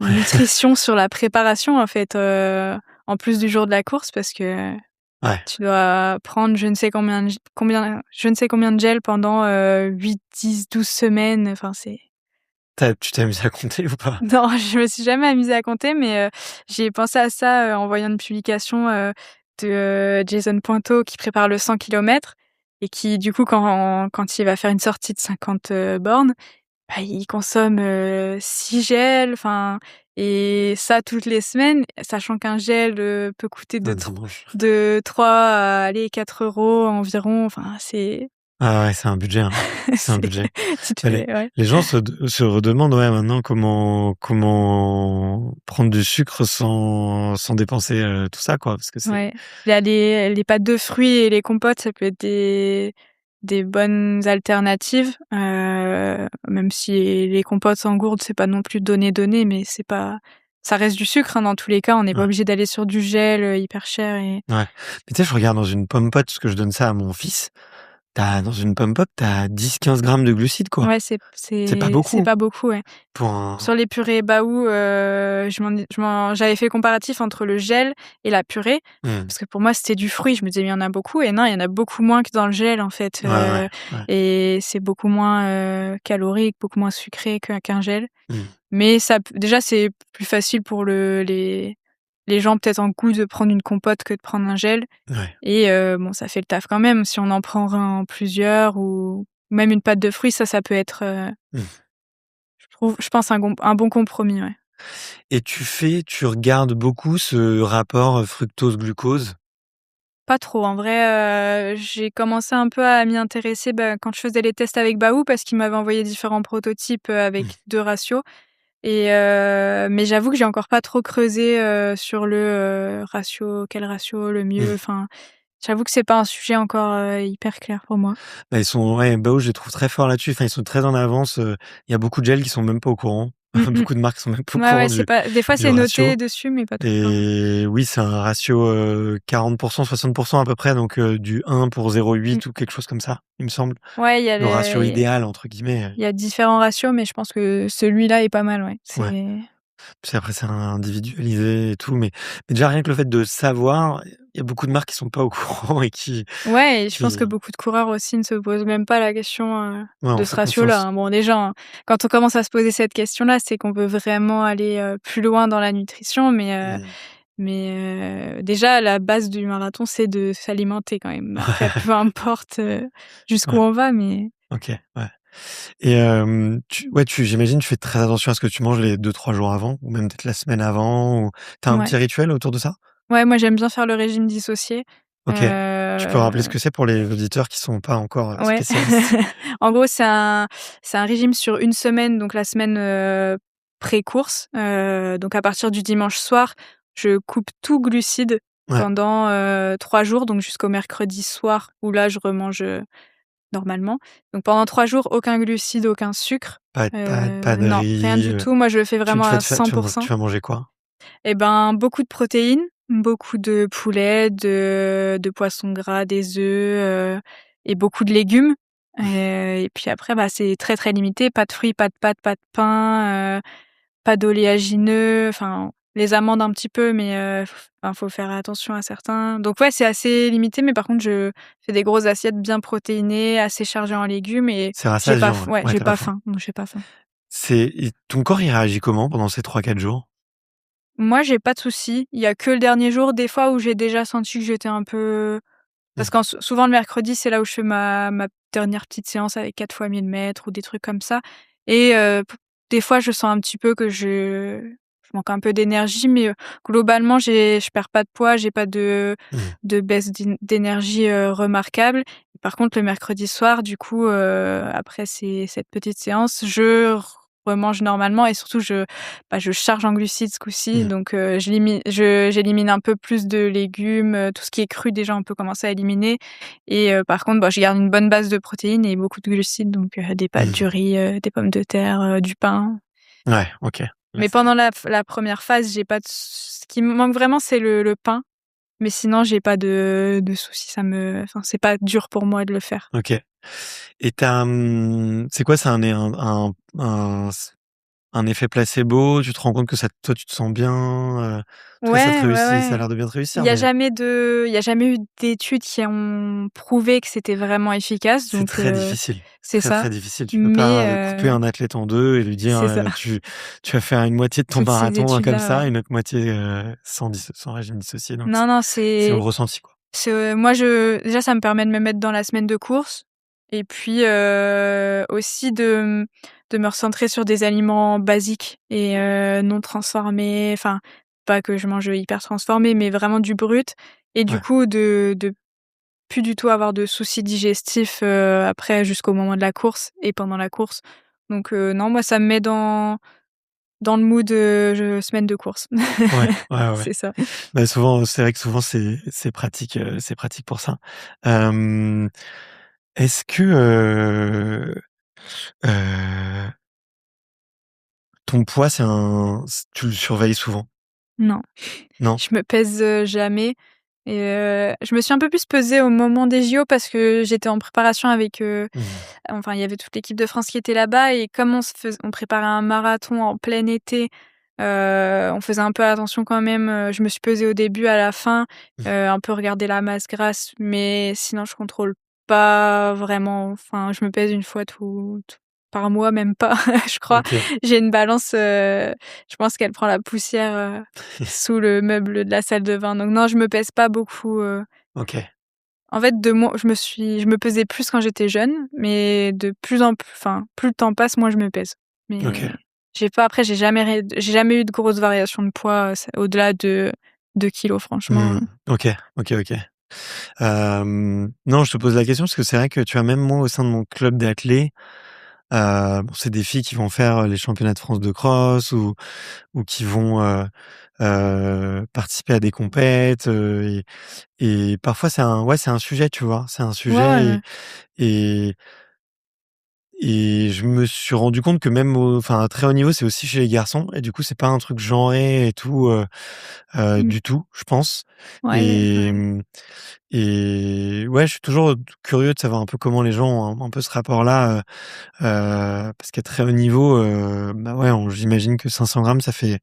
nutrition sur la préparation, en fait, en plus du jour de la course parce que Ouais. tu dois prendre je ne sais combien de gel pendant, 8, 10, 12 semaines, enfin c'est Tu t'es amusé à compter ou pas? non, je me suis jamais amusée à compter, mais j'ai pensé à ça, en voyant une publication, de, Jason Pointeau qui prépare le 100 kilomètres et qui du coup quand il va faire une sortie de 50, bornes, bah, il consomme, 6 gels, enfin et ça toutes les semaines, sachant qu'un gel, peut coûter Un dimanche. de 3 à allez 4 € environ, enfin c'est Ah ouais, c'est un budget, hein. C'est un c'est budget. tu te Bah, fais ouais. les gens se redemandent, ouais, maintenant comment prendre du sucre sans dépenser, tout ça, quoi, parce que c'est Ouais. Il y a les pâtes de fruits et les compotes, ça peut être des bonnes alternatives, même si les compotes en gourde, c'est pas non plus donné, mais c'est pas ça reste du sucre, hein, dans tous les cas, on n'est pas ouais, obligé d'aller sur du gel, hyper cher et ouais. Mais tu sais, je regarde dans une pomme pote, parce que je donne ça à mon fils, dans une pomme pote, tu as 10-15 grammes de glucides, quoi. ouais, C'est pas c'est beaucoup pas beaucoup, ouais. pour un Sur les purées Baou, j'avais fait comparatif entre le gel et la purée, mmh. parce que pour moi, c'était du fruit. Je me disais: «Mais il y en a beaucoup» et non, il y en a beaucoup moins que dans le gel, en fait, Ouais, ouais, ouais. et c'est beaucoup moins, calorique, beaucoup moins sucré qu'un gel. Mmh. Mais ça p déjà, c'est plus facile pour les gens peut-être en goût de prendre une compote que de prendre un gel Ouais. et bon, ça fait le taf quand même. Si on en prend en plusieurs ou même une pâte de fruits, ça peut être, Mmh. je pense un bon compromis, ouais. Et tu regardes beaucoup ce rapport, fructose-glucose? Pas trop, en vrai, j'ai commencé un peu à m'y intéresser, bah, quand je faisais les tests avec Baou parce qu'il m'avait envoyé différents prototypes, Mmh. avec 2 ratios et mais j'avoue que j'ai encore pas trop creusé, sur ratio quel ratio le mieux, Mmh. enfin, j'avoue que c'est pas un sujet encore, hyper clair pour moi. Bah, ils sont ouais, Bao, je les trouve très forts là-dessus. Enfin, ils sont très en avance, il y a beaucoup de gels qui sont même pas au courant. Mmh mh. Beaucoup de marques sont même pas au Ouais, ouais, courant c'est du pas des fois du c'est noté ratio dessus mais pas tout le temps, ouais. et oui, c'est un ratio, 40 60 à peu près, donc du 1 pour Mmh. 0,8 ou quelque chose comme ça, il me semble. Ouais, Le ratio «idéal» entre guillemets, il y a différents ratios mais je pense que celui-là est pas mal, ouais. ouais. C'est Puis après c'est individualisé et tout, mais déjà rien que le fait de savoir, il y a beaucoup de marques qui sont pas au courant et Ouais et je pense que qui beaucoup de coureurs aussi ne se posent même pas la question, ouais, on de fait ce ratio-là, confiance. hein. Bon déjà, hein, quand on commence à se poser cette question-là, c'est qu'on veut vraiment aller, plus loin dans la nutrition, Mmh. déjà la base du marathon, c'est de s'alimenter quand même. Après peu importe, jusqu'où Ouais, on va, mais OK, ouais. Et j'imagine, tu fais très attention à ce que tu manges les 2-3 jours avant ou même peut-être la semaine avant ou tu as un ouais. petit rituel autour de ça? Ouais, moi j'aime bien faire le régime dissocié, OK. Tu peux rappeler ce heu que c'est pour les auditeurs qui sont pas encore, ouais. spécialistes? En gros, c'est un régime sur une semaine, donc la semaine, pré-course. Donc à partir du dimanche soir, je coupe tout glucides Ouais, pendant, 3 jours, donc jusqu'au mercredi soir où là je remange, normalement. Donc pendant 3 jours, aucun glucide, aucun sucre. pas de Non, rien riz, du tout. Moi, je le fais tu vraiment tu vas à te faire 100. tu vas manger quoi? Et ben, beaucoup de protéines, beaucoup de poulet, de poissons gras, des œufs, et beaucoup de légumes. Et puis après, bah, c'est très, très limité. Pas de fruits, pas de pâtes, pas de pain, pas d'oléagineux, enfin, les amandes un petit peu, mais faut faire attention à certains. Donc ouais, c'est assez limité, mais par contre, je fais des grosses assiettes bien protéinées, assez chargées en légumes et C'est rassasiant, ouais. Ouais, j'ai tu pas pas faim. faim, donc j'ai pas faim. Ton corps, il réagit comment pendant ces 3-4 jours? Moi, j'ai pas de soucis. Il y a que le dernier jour, des fois, où j'ai déjà senti que j'étais un peu parce Mmh. qu'en souvent le mercredi, c'est là où je fais ma dernière petite séance avec 4 fois 1000 mètres ou des trucs comme ça et p des fois, je sens un petit peu que je manque un peu d'énergie mais globalement, je perds pas de poids, j'ai pas Mmh. de baisse d'énergie, remarquable. Par contre, le mercredi soir, du coup, après cette petite séance, je remange normalement et surtout je charge en glucides ce coup-ci, Mmh. donc j'élimine un peu plus de légumes, tout ce qui est cru déjà on peut commencer à éliminer et par contre, je garde une bonne base de protéines et beaucoup de glucides donc des pâtes, du Mmh. riz, des pommes de terre, du pain. Ouais, OK. Ouais, Mais pendant la 1re phase, j'ai pas de ce qui me manque vraiment, c'est le pain, mais sinon j'ai pas de soucis, c'est pas dur pour moi de le faire. OK. Et c'est quoi? C'est un effet placebo? Tu te rends compte que toi, tu te sens bien, toi, ça te Ouais, ouais, réussit, ça a ouais. l'air de bien te Il réussir, y a mais jamais eu d'études qui ont prouvé que c'était vraiment efficace, c'est donc très difficile, c'est très, ça. très difficile. Tu peux Mais pas, couper un athlète en 2 et lui dire, c'est ça, «Tu vas faire une moitié de ton toutes ces marathon, comme études-là, ça, ouais. une autre moitié, sans régime dissocié», donc Non, non, c'est au ressenti, quoi. moi déjà ça me permet de me mettre dans la semaine de course et puis, aussi de me recentrer sur des aliments basiques et non transformés, enfin, pas que je mange hyper transformé, mais vraiment du brut et du Ouais. coup de plus du tout avoir de soucis digestifs, après jusqu'au moment de la course et pendant la course. Donc non, moi ça me met dans le mood, semaine de course. Ouais, ouais, ouais, ouais. C'est ça. Bah, souvent, c'est vrai que souvent c'est pratique pour ça. Hem, est-ce que, heu, ton poids, tu le surveilles souvent? Non, Non? je me pèse, jamais et je me suis un peu plus pesée au moment des JO parce que j'étais en préparation avec, Mmh. enfin, il y avait toute l'équipe de France qui était là-bas et comme on préparait un marathon en plein été, on faisait un peu attention quand même, je me suis pesée au début, à la fin, Mmh. un peu regarder la masse grasse, mais sinon je contrôle pas vraiment. Enfin, je me pèse une fois tout par mois, même pas, je crois. OK. J'ai une balance, je pense qu'elle prend la poussière, sous le meuble de la salle de bain, donc non, je me pèse pas beaucoup, OK. en fait, je me pesais plus quand j'étais jeune, mais de plus en plus enfin, plus le temps passe, moins je me pèse. OK. Mais j'ai jamais eu de grosses variations de poids, au-delà de 2 kilogrammes franchement, Mmh. OK. OK, OK. Non, je te pose la question parce que c'est vrai que, tu vois, même moi, au sein de mon club d'athlé, bon, c'est des filles qui vont faire les championnats de France de cross ou qui vont, participer à des compètes, et parfois c'est un sujet, tu vois? C'est un ouais, ouais, sujet ouais. et je me suis rendu compte que même à très haut niveau, c'est aussi chez les garçons et du coup, c'est pas un truc genré et tout, Mmh. du tout, je pense. Ouais, et ouais. mmh et ouais, je suis toujours curieux de savoir un peu comment les gens ont un peu ce rapport-là, parce qu'à très haut niveau, bah, ouais, j'imagine que 500 grammes, ça fait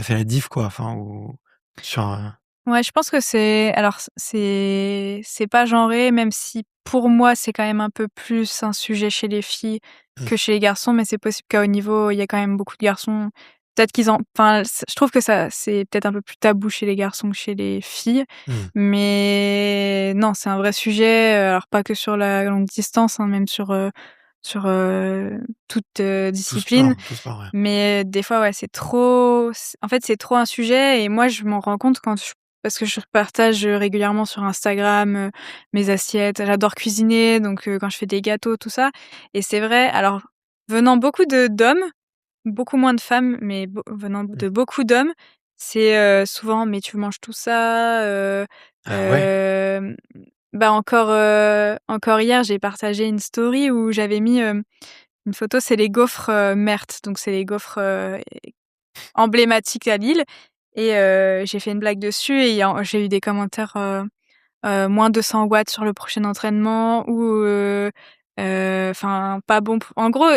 la diff, quoi, enfin, ou sur, Ouais, je pense que c'est pas genré, même si pour moi, c'est quand même un peu plus un sujet chez les filles mmh, que chez les garçons, mais c'est possible qu'à haut niveau, il y a quand même beaucoup de garçons. Peut-être qu'ils en enfin, je trouve que ça c'est peut-être un peu plus tabou chez les garçons que chez les filles, mmh, mais non, c'est un vrai sujet, alors pas que sur la longue distance, hein, même sur, toute, discipline. tout sport, ouais. Mais des fois, ouais, c'est trop un sujet et moi, je m'en rends compte parce que je partage, régulièrement sur Instagram, mes assiettes. J'adore cuisiner, donc quand je fais des gâteaux, tout ça et c'est vrai, alors venant beaucoup de d'hommes, beaucoup moins de femmes, mais venant Mmh. de beaucoup d'hommes, c'est, souvent: «Mais tu manges tout ça?» Ah ouais? hem, encore hier, j'ai partagé une story où j'avais mis, une photo, c'est les gaufres, Merthe, donc c'est les gaufres, emblématiques à Lille et j'ai fait une blague dessus et j'ai eu des commentaires, moins 200 watts sur le prochain entraînement ou enfin pas bon p en gros,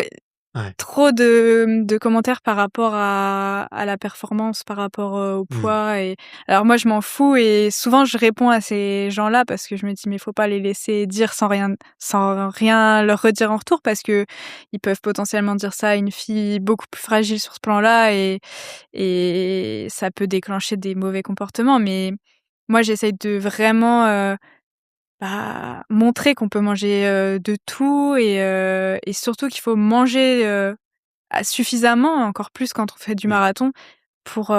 Ouais. trop de commentaires par rapport à la performance, par rapport, au Mmh. poids et alors moi je m'en fous et souvent je réponds à ces gens-là parce que je me dis: «Mais faut pas les laisser dire sans rien leur redire en retour» parce qu'ils peuvent potentiellement dire ça à une fille beaucoup plus fragile sur ce plan-là et ça peut déclencher des mauvais comportements. Mais moi j'essaye de vraiment, montrer qu'on peut manger, de tout et surtout qu'il faut manger, suffisamment, encore plus quand on fait du Mmh. marathon pour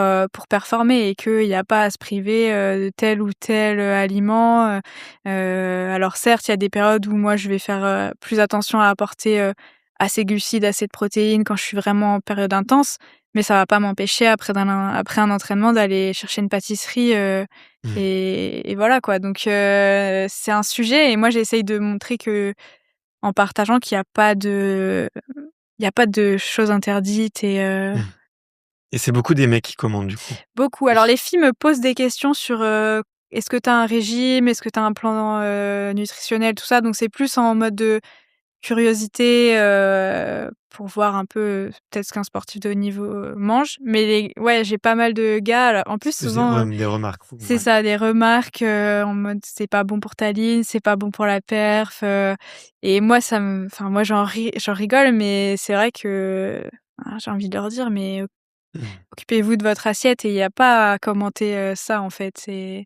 performer et qu'il y a pas à se priver, de tel ou tel, aliment, alors certes, il y a des périodes où moi je vais faire, plus attention à apporter, assez de glucides, assez de protéines quand je suis vraiment en période intense, mais ça va pas m'empêcher après un entraînement d'aller chercher une pâtisserie, Mmh. et voilà quoi. Donc c'est un sujet et moi j'essaye de montrer que en partageant qu'il y a pas de choses interdites et Mmh. Et c'est beaucoup des mecs qui commandent, du coup? beaucoup. Alors les filles me posent des questions sur, est-ce que tu as un régime? Est-ce que tu as un plan, nutritionnel? Tout ça, donc c'est plus en mode de curiosité, pour voir un peu, peut-être ce qu'un sportif de haut niveau, mange. Mais ouais, j'ai pas mal de gars alors en plus C'est souvent, ouais, des remarques, c'est ouais. ça, des remarques, en mode: «C'est pas bon pour ta ligne, c'est pas bon pour la perf», et moi moi j'en rigole, mais c'est vrai que, j'ai envie de leur dire: «Mais Mmh. occupez-vous de votre assiette et il y a pas à commenter, ça en fait». Mmh.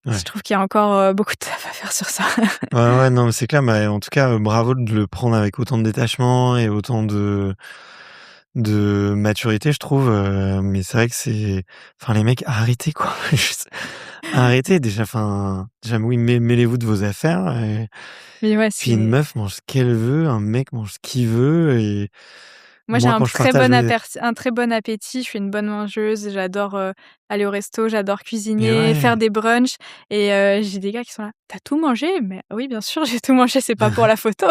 Je Ouais. trouve qu'il y a encore, beaucoup de taf à faire sur ça. Ouais, ouais, non, mais c'est clair, mais en tout cas, bravo de le prendre avec autant de détachement et autant de maturité, je trouve, mais c'est vrai que enfin, les mecs, arrêtez, quoi. Juste arrêtez déjà, enfin, déjà, oui, mêlez-vous de vos affaires et Mais ouais, puis une c'est meuf mange ce qu'elle veut, un mec mange ce qu'il veut et moi j'ai moi, quand je partage mes un très bon appétit, je suis une bonne mangeuse, j'adore, aller au resto, j'adore mais cuisiner, ouais. faire des brunchs et j'ai des gars qui sont là: «Tu as tout mangé?» «Mais oui, bien sûr, j'ai tout mangé, c'est pas pour la photo».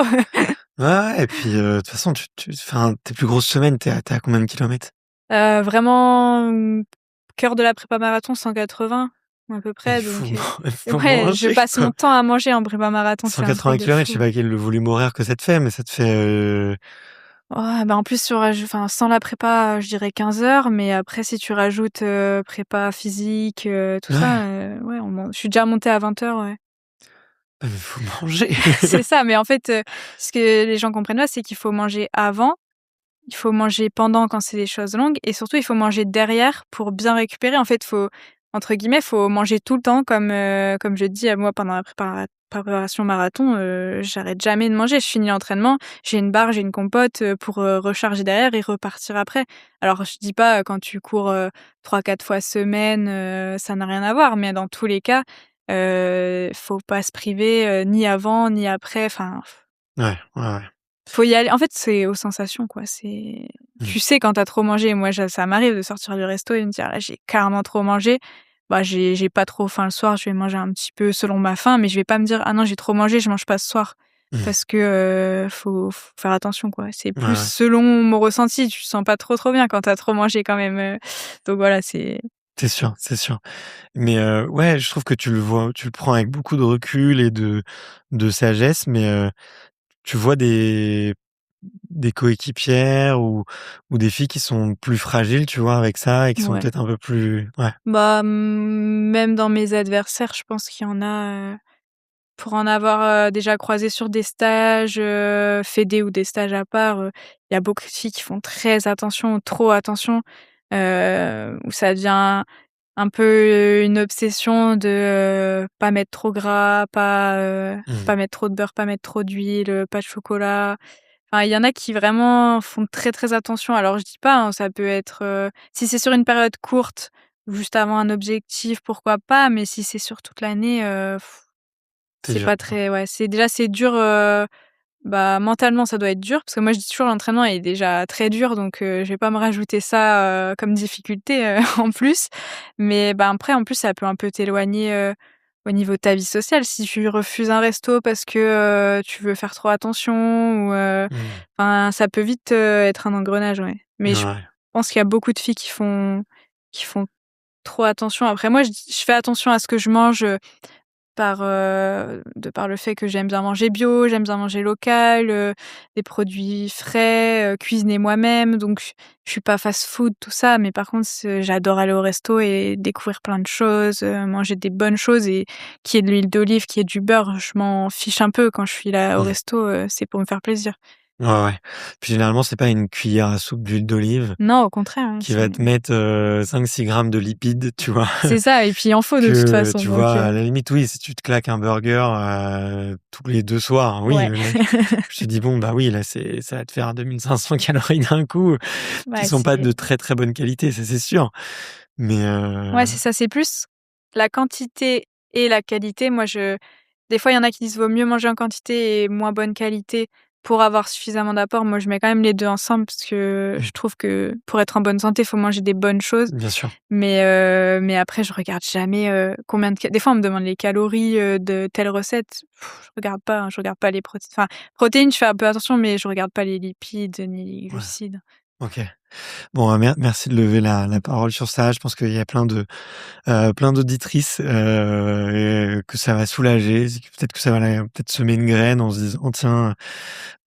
Ouais, ouais et puis, de toute façon, enfin, tes plus grosses semaines, tu es à combien de kilomètres? Vraiment, cœur de la prépa marathon 180 à peu Il près faut donc il faut ouais, je manger, passe quoi. mon temps à manger en prépa marathon, c'est un truc 180 de kilomètres, je sais fou. pas quel le volume horaire que ça te fait, mais ça te fait, Ouais, bah, en plus sans la prépa, je dirais 15 heures, mais après si tu rajoutes, prépa physique, tout ça, ouais, ouais, je suis déjà montée à 20 heures, ouais. il faut manger. C'est ça, mais en fait, ce que les gens comprennent pas, c'est qu'il faut manger avant, il faut manger pendant quand c'est des choses longues et surtout il faut manger derrière pour bien récupérer. En fait, faut entre guillemets, faut manger tout le temps comme je dis, moi pendant la préparation marathon, j'arrête jamais de manger. Je finis l'entraînement, j'ai une barre, j'ai une compote, pour, recharger derrière et repartir après. Alors je dis pas, quand tu cours, 3-4 fois semaine, ça n'a rien à voir, mais dans tous les cas, faut pas se priver, ni avant ni après, enfin Ouais, ouais, ouais. faut y aller en fait, c'est aux sensations, quoi. Mmh. Tu sais quand tu as trop mangé. Moi, ça m'arrive de sortir du resto et de me dire: «Là, j'ai carrément trop mangé». Bah, j'ai pas trop faim le soir, je vais manger un petit peu selon ma faim, mais je vais pas me dire: «Ah non, j'ai trop mangé, je mange pas ce soir». Mmh. Parce que, faut faire attention, quoi. C'est Ouais, plus ouais. selon mon ressenti. Tu te sens pas trop bien quand tu as trop mangé quand même, donc voilà, c'est C'est sûr, c'est sûr. Mais, ouais, je trouve que tu le prends avec beaucoup de recul et de sagesse, mais, tu vois des coéquipières ou des filles qui sont plus fragiles, tu vois, avec ça et qui sont ouais. peut-être un peu plus ouais. Bah, même dans mes adversaires, je pense qu'il y en a, pour en avoir, déjà croisé sur des stages, fédés ou des stages à part, il y a beaucoup de filles qui font très attention, trop attention, où ça devient un peu une obsession de, pas mettre trop gras, Mmh. pas mettre trop de beurre, pas mettre trop d'huile, pas de chocolat. Enfin, il y en a qui vraiment font très, très attention. Alors je dis pas, hein, ça peut être, si c'est sur une période courte, juste avant un objectif, pourquoi pas, mais si c'est sur toute l'année, C'est c'est dur, pas quoi. très ouais, c'est dur, bah, mentalement, ça doit être dur parce que moi, je dis toujours l'entraînement est déjà très dur donc je vais pas me rajouter ça, comme difficulté, en plus. Mais bah, après, en plus, ça peut un peu t'éloigner, au niveau de ta vie sociale. Si tu refuses un resto parce que, tu veux faire trop attention ou Mmh. enfin, ça peut vite, être un engrenage, ouais. Mais je Ouais. pense qu'il y a beaucoup de filles qui font trop attention. Après moi, je fais attention à ce que je mange, de par le fait que j'aime bien manger bio, j'aime bien manger local, des produits frais, cuisinés moi-même. Donc je suis pas fast-food, tout ça, mais par contre, j'adore aller au resto et découvrir plein de choses, manger des bonnes choses et qu'il y ait de l'huile d'olive, qu'il y ait du beurre, je m'en fiche un peu quand je suis là au Mmh. resto, c'est pour me faire plaisir. Ouais, ouais. Puis généralement, c'est pas une cuillère à soupe d'huile d'olive Non, au contraire, hein, qui va te mettre 5-6 grammes de lipides, tu vois. c'est ça et puis il en faut de toute Que façon, tu donc vois, à la limite, oui, si tu te claques un burger tous les 2 soirs, oui, ouais. je te dis bon, bah oui, là, ça va te faire 2500 calories d'un coup, qui Ouais, sont pas de très très bonne qualité, ça c'est sûr. Mais ouais, c'est ça, c'est plus la quantité et la qualité. Des fois, il y en a qui disent: «Vaut mieux manger en quantité et moins bonne qualité pour avoir suffisamment d'apport». Moi, je mets quand même les 2 ensemble parce que mmh, je trouve que pour être en bonne santé, il faut manger des bonnes choses. bien sûr. Mais après, je regarde jamais, combien de ca des fois, on me demande les calories, de telle recette. Je regarde pas, hein, je regarde pas les protéines, je fais un peu attention, mais je regarde pas les lipides ni les Ouais, glucides. OK. Bon, merci de lever la parole sur ça. Je pense qu'il y a plein d'auditrices, que ça va soulager. C'est que peut-être que ça va peut-être semer une graine en se disant: «Tiens,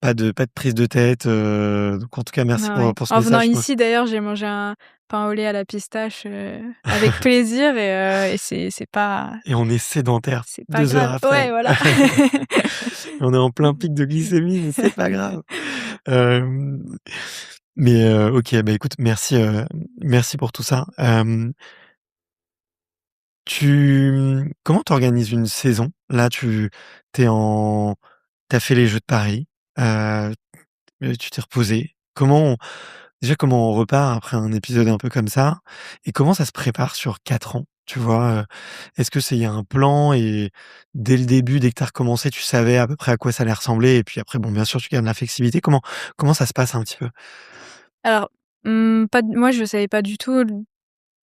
pas de prise de tête», donc en tout cas, merci Ah ouais. pour ce En venant message. Je pense ici, d'ailleurs, j'ai mangé un pain au lait à la pistache, avec plaisir et et on est sédentaire c'est pas 2 heures grave. Ouais, après. voilà. On est en plein pic de glycémie, mais c'est pas grave. Hem, mais OK, bah, écoute, merci pour tout ça. Comment t'organises une saison? Là, tu en tu fait les Jeux de Paris, heu, tu t'es reposé. Comment on repart après un épisode un peu comme ça? Et comment ça se prépare sur 4 ans? Tu vois, est-ce que il y a un plan et dès le début, dès que tu as recommencé, tu savais à peu près à quoi ça allait ressembler et puis après, bon, bien sûr, tu gardes la flexibilité. Comment ça se passe un petit peu? Alors, pas d moi, je savais pas du tout,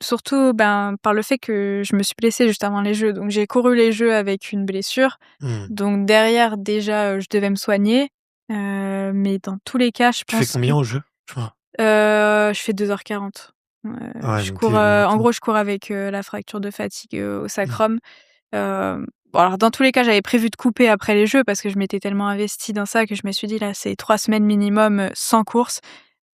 surtout, ben, par le fait que je me suis blessée juste avant les Jeux. Donc j'ai couru les Jeux avec une blessure. Mmh. Donc derrière, déjà, je devais me soigner. Mais dans tous les cas, je Tu fais pense que combien au jeu? Je vois. je fais 2h40. Ouais, Je donc cours, tu en marathon. gros, je cours avec, la fracture de fatigue, au Mmh. sacrum. Bon, alors dans tous les cas, j'avais prévu de couper après les Jeux parce que je m'étais tellement investie dans ça que je me suis dit: «Là, c'est 3 semaines minimum, sans course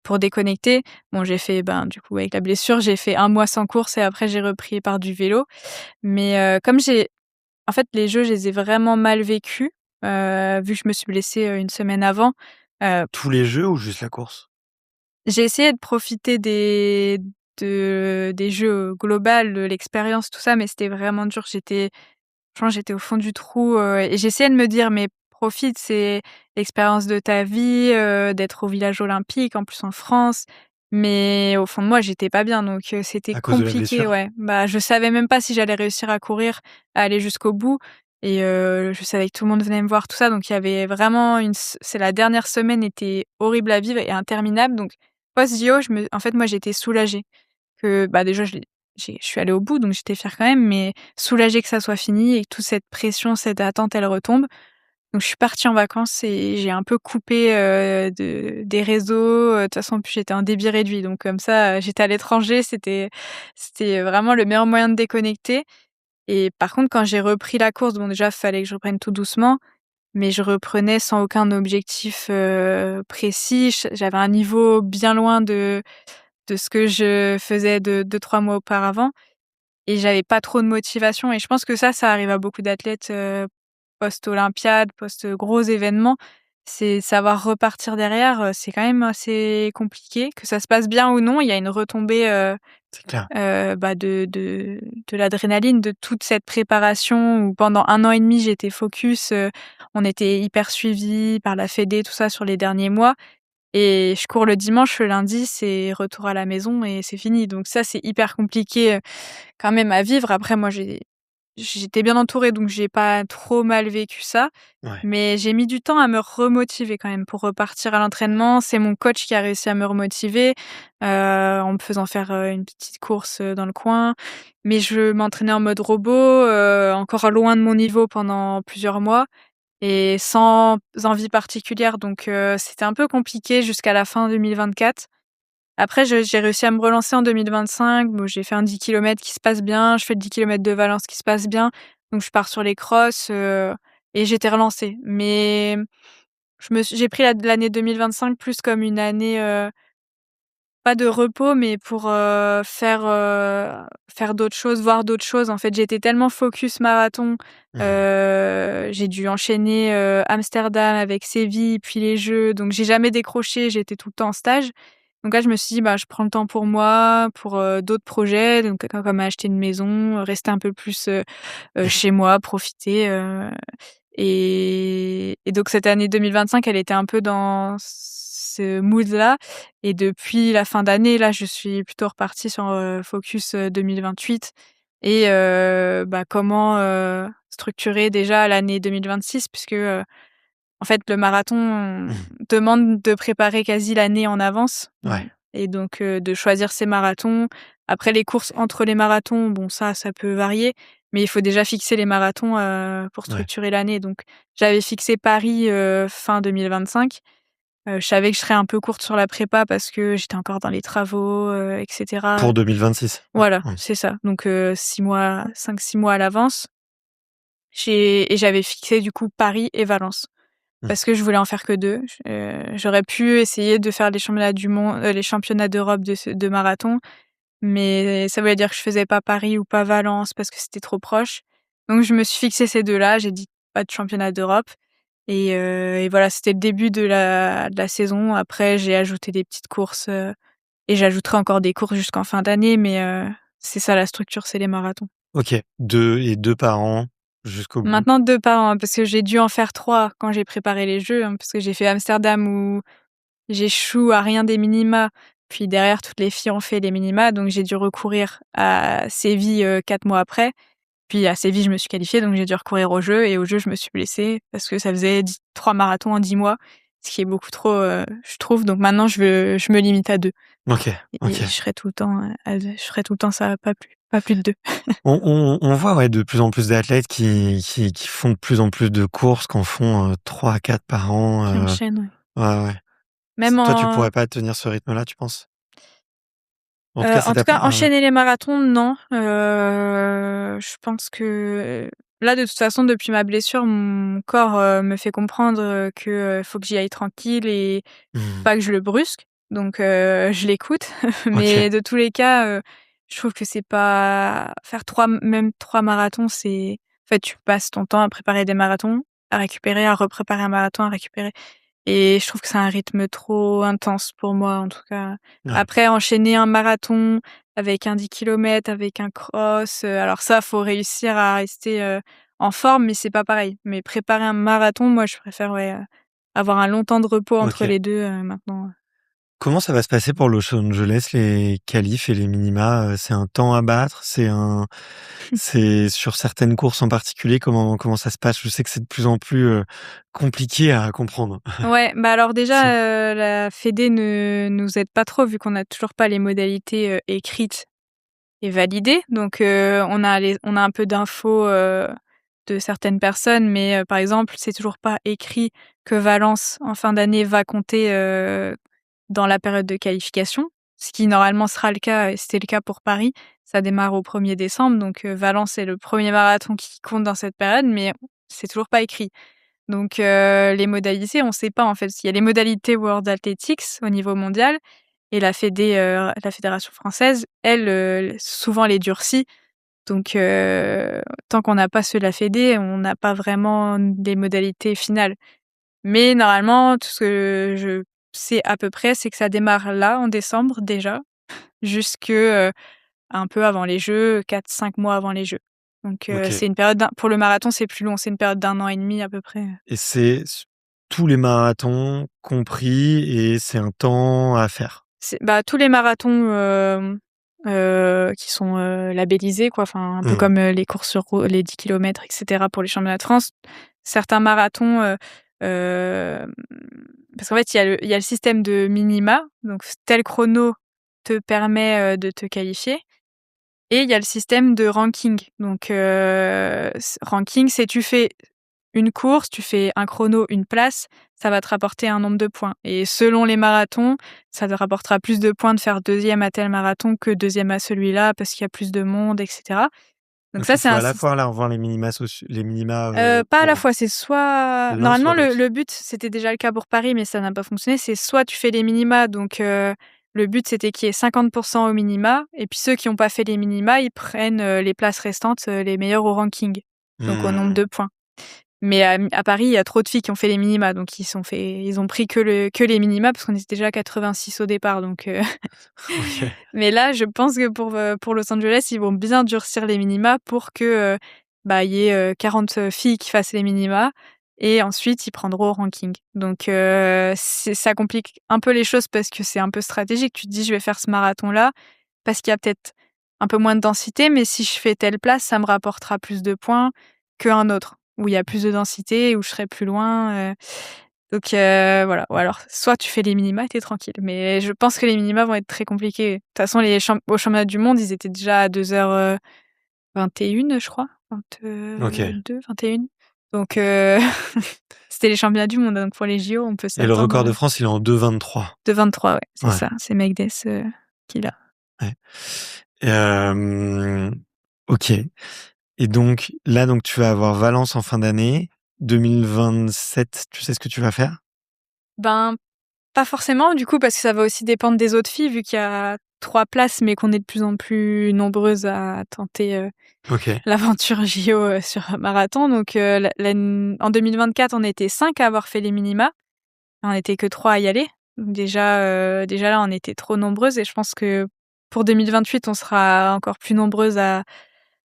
pour déconnecter». Bon, j'ai fait, ben, du coup, avec la blessure, j'ai fait 1 mois sans course et après j'ai repris par du vélo. Mais, comme en fait, les Jeux, je les ai vraiment mal vécus, vu que je me suis blessée, 1 semaine avant. Heu, Tous les jeux ou juste la course? j'ai essayé de profiter des Jeux, global, de l'expérience, tout ça, mais c'était vraiment dur. Franchement, j'étais au fond du trou, et j'essayais de me dire: «Mais profite, c'est l'expérience de ta vie, d'être au village olympique, en plus en France». Mais au fond de moi, j'étais pas bien, donc c'était À cause de la compliqué, blessure? ouais. Bah, je savais même pas si j'allais réussir à courir, à aller jusqu'au bout et je savais que tout le monde venait me voir, tout ça, donc il y avait vraiment c'est la dernière semaine était horrible à vivre et interminable, donc post-JO, en fait, moi, j'étais soulagée que, bah, déjà je suis allée au bout, donc j'étais fière quand même, mais soulagée que ça soit fini et que toute cette pression, cette attente, elle retombe. Donc je suis partie en vacances et j'ai un peu coupé, des réseaux, de toute façon, puis j'étais en débit réduit, donc comme ça, j'étais à l'étranger, c'était vraiment le meilleur moyen de déconnecter et par contre, quand j'ai repris la course, bon, déjà, fallait que je reprenne tout doucement, mais je reprenais sans aucun objectif, précis. J'avais un niveau bien loin de ce que je faisais de 2-3 mois auparavant et j'avais pas trop de motivation et je pense que ça arrive à beaucoup d'athlètes, post-olympiade, post-gros événements. C'est savoir repartir derrière, c'est quand même assez compliqué. Que ça se passe bien ou non, il y a une retombée, C'est clair. bah, de l'adrénaline, de toute cette préparation où pendant 1 an et demi j'étais focus, on était hyper suivis par la fédé, tout ça sur les derniers mois et je cours le dimanche, le lundi, c'est retour à la maison et c'est fini. Donc ça, c'est hyper compliqué, quand même à vivre. Après moi, j'étais bien entourée, donc j'ai pas trop mal vécu ça. Ouais. Mais j'ai mis du temps à me remotiver quand même pour repartir à l'entraînement. C'est mon coach qui a réussi à me remotiver, en me faisant faire, une petite course, dans le coin. Mais je m'entraînais en mode robot, encore loin de mon niveau pendant plusieurs mois et sans envie particulière. Donc c'était un peu compliqué jusqu'à la fin 2024. Après j'ai réussi à me relancer en 2025. Bon, j'ai fait un 10 kilomètres qui se passe bien, je fais le 10 kilomètres de Valence qui se passe bien. Donc je pars sur les crosses, et j'étais relancée. Mais j'ai pris l'année 2025 plus comme une année, pas de repos, mais pour, faire d'autres choses, voir d'autres choses. En fait, j'étais tellement focus marathon, Mmh. j'ai dû enchaîner, Amsterdam avec Séville, puis les Jeux, donc j'ai jamais décroché, j'étais tout le temps en stage. Donc là, je me suis dit: «Bah, je prends le temps pour moi, pour, d'autres projets», donc comme acheter une maison, rester un peu plus, chez moi, profiter, et donc cette année 2025, elle était un peu dans ce mood-là, et depuis la fin d'année, là, je suis plutôt repartie sur, focus, 2028, et bah, comment, structurer déjà l'année 2026 puisque, en fait, le marathon Mmh. demande de préparer quasi l'année en avance, Ouais. et donc de choisir ses marathons. Après les courses entre les marathons, bon ça peut varier, mais il faut déjà fixer les marathons, pour Ouais. structurer l'année. Donc j'avais fixé Paris, fin 2025. Je savais que je serais un peu courte sur la prépa parce que j'étais encore dans les travaux, et cetera. Pour 2026? Voilà, Mmh. c'est ça. Donc 6 mois, 5-6 mois à l'avance. J'avais fixé du coup Paris et Valence. Mmh. Parce que je voulais en faire que 2. J'aurais pu essayer de faire les championnats du monde, les championnats d'Europe de marathon, mais ça voulait dire que je faisais pas Paris ou pas Valence parce que c'était trop proche. Donc je me suis fixé ces 2 là, j'ai dit: «Pas de championnat d'Europe», et voilà, c'était le début de la saison. Après j'ai ajouté des petites courses, et j'ajouterai encore des courses jusqu'en fin d'année, mais c'est ça la structure, c'est les marathons. OK, 2 par an jusqu'au bout. Maintenant 2 par an, parce que j'ai dû en faire 3 quand j'ai préparé les Jeux, hein, parce que j'ai fait Amsterdam où j'échoue à rien des minima, puis derrière toutes les filles ont fait les minima, donc j'ai dû recourir à Séville, 4 mois après. Puis à Séville, je me suis qualifiée, donc j'ai dû recourir aux Jeux, et aux Jeux, je me suis blessée parce que ça faisait 3 marathons en 10 mois, ce qui est beaucoup trop, je trouve. Donc maintenant je me limite à 2, OK, et OK. je ferai tout le temps, je ferai tout le temps ça, pas plus de 2. On voit, ouais, de plus en plus d'athlètes qui font de plus en plus de courses, qu'en font, 3 à 4 par an, Qui enchaînent, ouais. ouais, ouais. Même Toi, tu en pourrais pas tenir ce rythme-là, tu penses? En tout cas, ça En tout t'a cas, pas enchaîner les marathons, non. Je pense que là, de toute façon, depuis ma blessure, mon corps, me fait comprendre, que, faut que j'y aille tranquille et mmh, pas que je le brusque. Donc je l'écoute. OK, Mais de tous les cas, je trouve que c'est pas faire 3 marathons, c'est en fait, tu passes ton temps à préparer des marathons, à récupérer, à repréparer un marathon, à récupérer. Et je trouve que c'est un rythme trop intense pour moi, en tout cas. ouais, Après, enchaîner un marathon avec un 10 kilomètres, avec un cross, alors ça, faut réussir à rester, en forme, mais c'est pas pareil. Mais préparer un marathon, moi, je préfère, ouais, avoir un long temps de repos entre OK. les 2 maintenant. Comment ça va se passer pour Los Angeles, les qualifs et les minima? C'est un temps à battre? C'est sur certaines courses en particulier? Comment ça se passe? Je sais que c'est de plus en plus, compliqué à comprendre. Ouais, bah, alors C'est déjà, la fédé ne nous aide pas trop vu qu'on a toujours pas les modalités, écrites et validées. Donc on a un peu d'infos, de certaines personnes, mais par exemple, c'est toujours pas écrit que Valence, en fin d'année, va compter, dans la période de qualification. Ce qui normalement sera le cas, et c'était le cas pour Paris. Ça démarre au 1er décembre, donc Valence est le premier marathon qui compte dans cette période, mais c'est toujours pas écrit. Donc les modalités, on sait pas en fait. Il y a les modalités World Athletics au niveau mondial, et la fédération française, elle, souvent les durcit. Donc tant qu'on n'a pas ceux de la fédé, on n'a pas vraiment les modalités finales. Mais normalement, tout ce que je sais à peu près, c'est que ça démarre là, en décembre déjà, jusque, un peu avant les Jeux, 4-5 mois avant les Jeux. Donc OK, c'est une période pour le marathon, c'est plus long, c'est une période d'1 an et demi à peu près. et c'est tous les marathons compris et c'est un temps à faire? Bah, tous les marathons, qui sont, labellisés quoi, enfin un peu Mmh. comme, les courses sur les 10 kilomètres et cetera pour les championnats de France. Certains marathons, hem, parce qu'en fait il y a le système de minima, donc tel chrono te permet, de te qualifier, et il y a le système de ranking. Donc ranking, c'est tu fais une course, tu fais un chrono, une place, ça va te rapporter un nombre de points, et selon les marathons, ça te rapportera plus de points de faire 2e à tel marathon que 2e à celui-là parce qu'il y a plus de monde et cetera. Donc Donc ça, il c'est faut un à la syst fois là voir les minima pas à la pour fois, c'est soit l'un, normalement soit l'autre. le but, c'était déjà le cas pour Paris, mais ça n'a pas fonctionné, c'est soit tu fais les minima, donc le but c'était qu'il y ait 50 aux minima et puis ceux qui ont pas fait les minima, ils prennent, les places restantes, les meilleurs au ranking, donc au nombre Mmh. de points. Mais à Paris, il y a trop de filles qui ont fait les minima, donc ils ont pris que les minima parce qu'on était déjà 86 au départ, donc OK. mais là, je pense que pour Los Angeles, ils vont bien durcir les minima pour que, il y ait, 40, filles qui fassent les minima et ensuite ils prendront au ranking. Donc ça complique un peu les choses parce que c'est un peu stratégique. Tu te dis: «Je vais faire ce marathon-là parce qu'il y a peut-être un peu moins de densité, mais si je fais telle place, ça me rapportera plus de points qu'un autre où il y a plus de densité, où je serai plus loin», donc voilà. Ou alors soit tu fais les minima et tu es tranquille, mais je pense que les minima vont être très compliqués. De toute façon, aux championnats du monde, ils étaient déjà à 2h, 21, je crois, OK. 22-21. Donc c'était les championnats du monde, donc pour les JO, on peut Et le s'attendre, record de France, il est en 2:23. de 23, ouais, c'est Ouais, ça, c'est Megdes, qui l'a. ouais. Hem, OK. Et donc là, donc tu vas avoir Valence en fin d'année. 2027, tu sais ce que tu vas faire? Ben, pas forcément du coup, parce que ça va aussi dépendre des autres filles vu qu'il y a 3 places, mais qu'on est de plus en plus nombreuses à tenter, OK. l'aventure JO, sur un marathon. Donc en 2024, on était 5 à avoir fait les minima. On était que 3 à y aller. Donc déjà là, on était trop nombreuses et je pense que pour 2028, on sera encore plus nombreuses à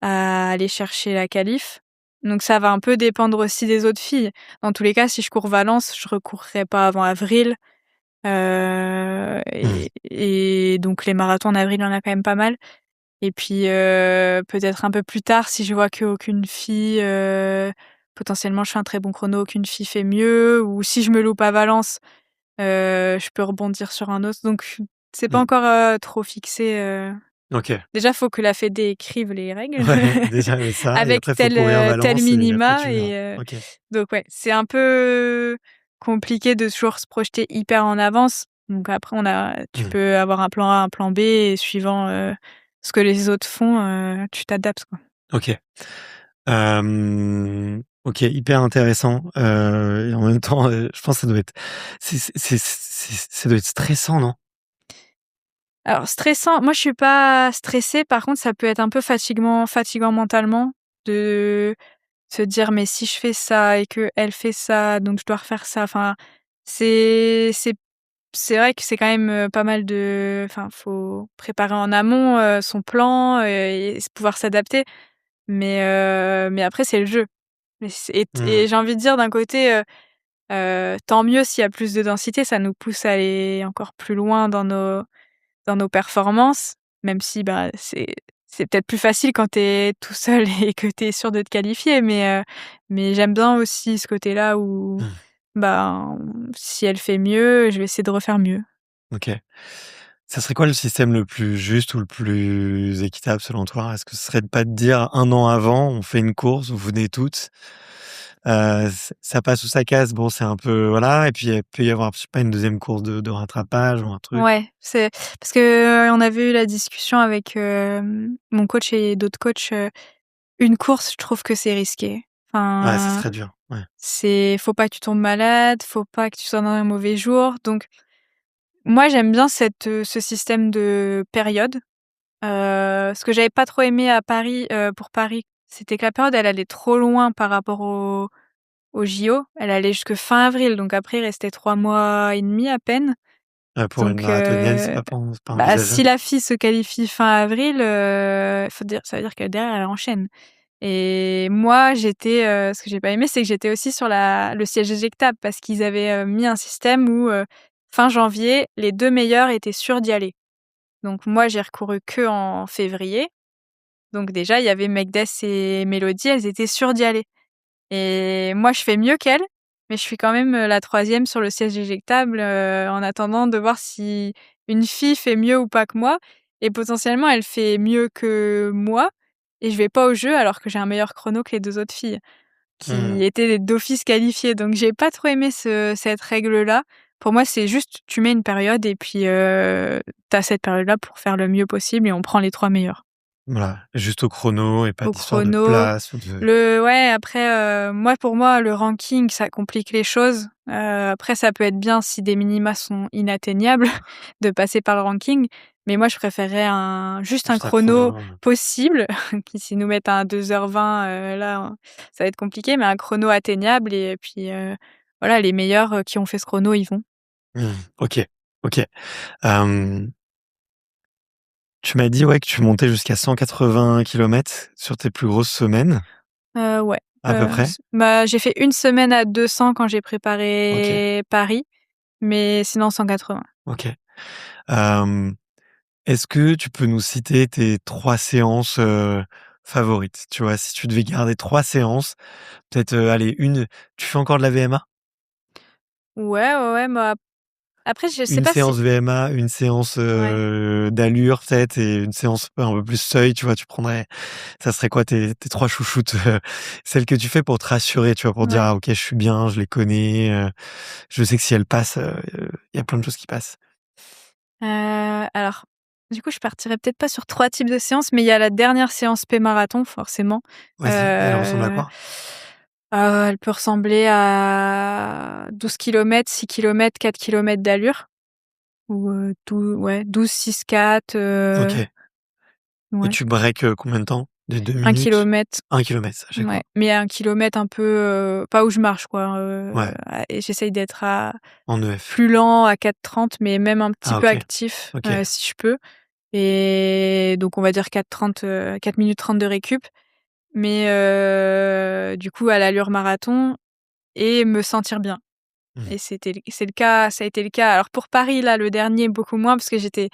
aller chercher la qualif. Donc ça va un peu dépendre aussi des autres filles. Dans tous les cas, si je cours Valence, je recourrai pas avant avril. Mmh. Et donc les marathons en avril, il y en a quand même pas mal. Et puis, peut-être un peu plus tard, si je vois qu'aucune fille, potentiellement je fais un très bon chrono, aucune fille fait mieux ou si je me loupe à Valence, je peux rebondir sur un autre. Donc c'est pas Mmh. encore, trop fixé. OK. Déjà, faut que la fédé écrive les règles Ouais, déjà ça et avec après faut courir tel Valence et après tu minima verras. et OK. donc ouais, c'est un peu compliqué de toujours se projeter hyper en avance. Donc après tu Mmh. peux avoir un plan A, un plan B et suivant, ce que les autres font, tu t'adaptes, quoi. OK. OK, hyper intéressant, et en même temps, je pense que ça doit être ça doit être stressant, non? Alors stressant, moi je suis pas stressée, par contre ça peut être un peu fatigant mentalement de se dire: «Mais si je fais ça et qu'elle fait ça, donc je dois refaire ça». Enfin, c'est c'est c'est vrai que c'est quand même, pas mal faut préparer en amont, son plan, et pouvoir s'adapter. Mais après c'est le jeu. Mmh. Et j'ai envie de dire d'un côté, tant mieux s'il y a plus de densité, ça nous pousse à aller encore plus loin dans nos performances, même si, c'est peut-être plus facile quand tu es tout seul et que tu es sûr de te qualifier, mais j'aime bien aussi ce côté-là où, Mmh. ben, si elle fait mieux, je vais essayer de refaire mieux. OK. Ça serait quoi le système le plus juste ou le plus équitable selon toi? Est-ce que ce serait de pas te dire 1 an avant, on fait une course, vous venez toutes, ça passe ou ça casse, bon c'est un peu voilà et puis il peut y avoir, je sais pas, une deuxième course de rattrapage ou un truc? Ouais, c'est parce que, on avait eu la discussion avec, mon coach et d'autres coachs, une course, je trouve que c'est risqué. Ouais, ça Enfin, serait dur, ouais. faut pas que tu tombes malade, faut pas que tu sois dans un mauvais jour, donc moi, j'aime bien ce système de période. Ce que j'avais pas trop aimé à Paris, pour Paris, c'était que la période, elle allait trop loin par rapport aux JO. Elle allait jusque fin avril, donc après il restait 3 mois et demi à peine. Pour une Donc marathonienne, c'est pas si envisageable? la fille se qualifie fin avril, ça veut dire que derrière elle enchaîne. Et moi, ce que j'ai pas aimé, c'est que j'étais aussi sur le siège éjectable parce qu'ils avaient, mis un système où, fin janvier, les 2 meilleurs étaient sûrs d'y aller. Donc moi, j'ai recouru qu'en février. Donc déjà, il y avait Megdes et Mélodie, elles étaient sûres d'y aller. Et moi, je fais mieux qu'elles, mais je suis quand même, la 3e sur le siège éjectable, en attendant de voir si une fille fait mieux ou pas que moi et potentiellement elle fait mieux que moi et je vais pas au jeu alors que j'ai un meilleur chrono que les 2 autres filles Mmh. qui étaient d'office qualifiées. Donc j'ai pas trop aimé cette règle-là. Pour moi, c'est juste tu mets une période et puis, tu as cette période-là pour faire le mieux possible et on prend les 3 meilleurs. Voilà, juste au chrono et pas au d'histoire de chrono. place ou de Ouais, après, pour moi, le ranking, ça complique les choses. Après, ça peut être bien si des minima sont inatteignables de passer par le ranking, mais moi, je préférerais juste un juste un chrono chrono, possible, qui s'ils nous mettent un 2h20, là, ça va être compliqué, mais un chrono atteignable et puis, voilà, les meilleurs, qui ont fait ce chrono, ils vont. OK, OK. Hem, Tu m'as dit, ouais, que tu montais jusqu'à 180 kilomètres sur tes plus grosses semaines, Ouais, à peu près? j'ai fait une semaine à 200 quand j'ai OK, préparé Paris, mais sinon 180. OK. Hem, Est-ce que tu peux nous citer tes 3 séances, favorites? Tu vois, si tu devais garder 3 séances, peut-être, allez, une tu fais encore de la VMA? Ouais, ouais, ouais, bah, après je sais Une pas si séance VMA, une séance, ouais. d'allure peut-être et une séance un peu plus seuil, tu vois? Tu prendrais ça serait quoi tes 3 chouchoutes, celles que tu fais pour te rassurer, tu vois? Pour dire: Ouais. «Ah OK, je suis bien, je les connais, je sais que si elles passent, il y a plein de choses qui passent». Alors, du coup, je partirais peut-être pas sur 3 types de séances, mais il y a la dernière séance P-marathon forcément. Vas-y, elle ressemble à Heu, quoi? Elle peut ressembler à 12 kilomètres, 6 kilomètres, 4 kilomètres d'allure ou, ouais 12-6-4, OK et ouais, tu breaks, combien de temps? De 2 1 minutes? kilomètre, 1 kilomètre à chaque ouais, fois? mais 1 kilomètre un peu, pas où je marche quoi, Ouais, et j'essaye d'être à en EF. plus lent à 4,30 mais même un petit Ah peu OK, actif, OK. si je peux. Et donc on va dire 4,30, 4 minutes 30 de récup, mais du coup à l'allure marathon et me sentir bien Mmh. et c'est le cas, ça a été le cas. Alors pour Paris, là, le dernier, beaucoup moins parce que j'étais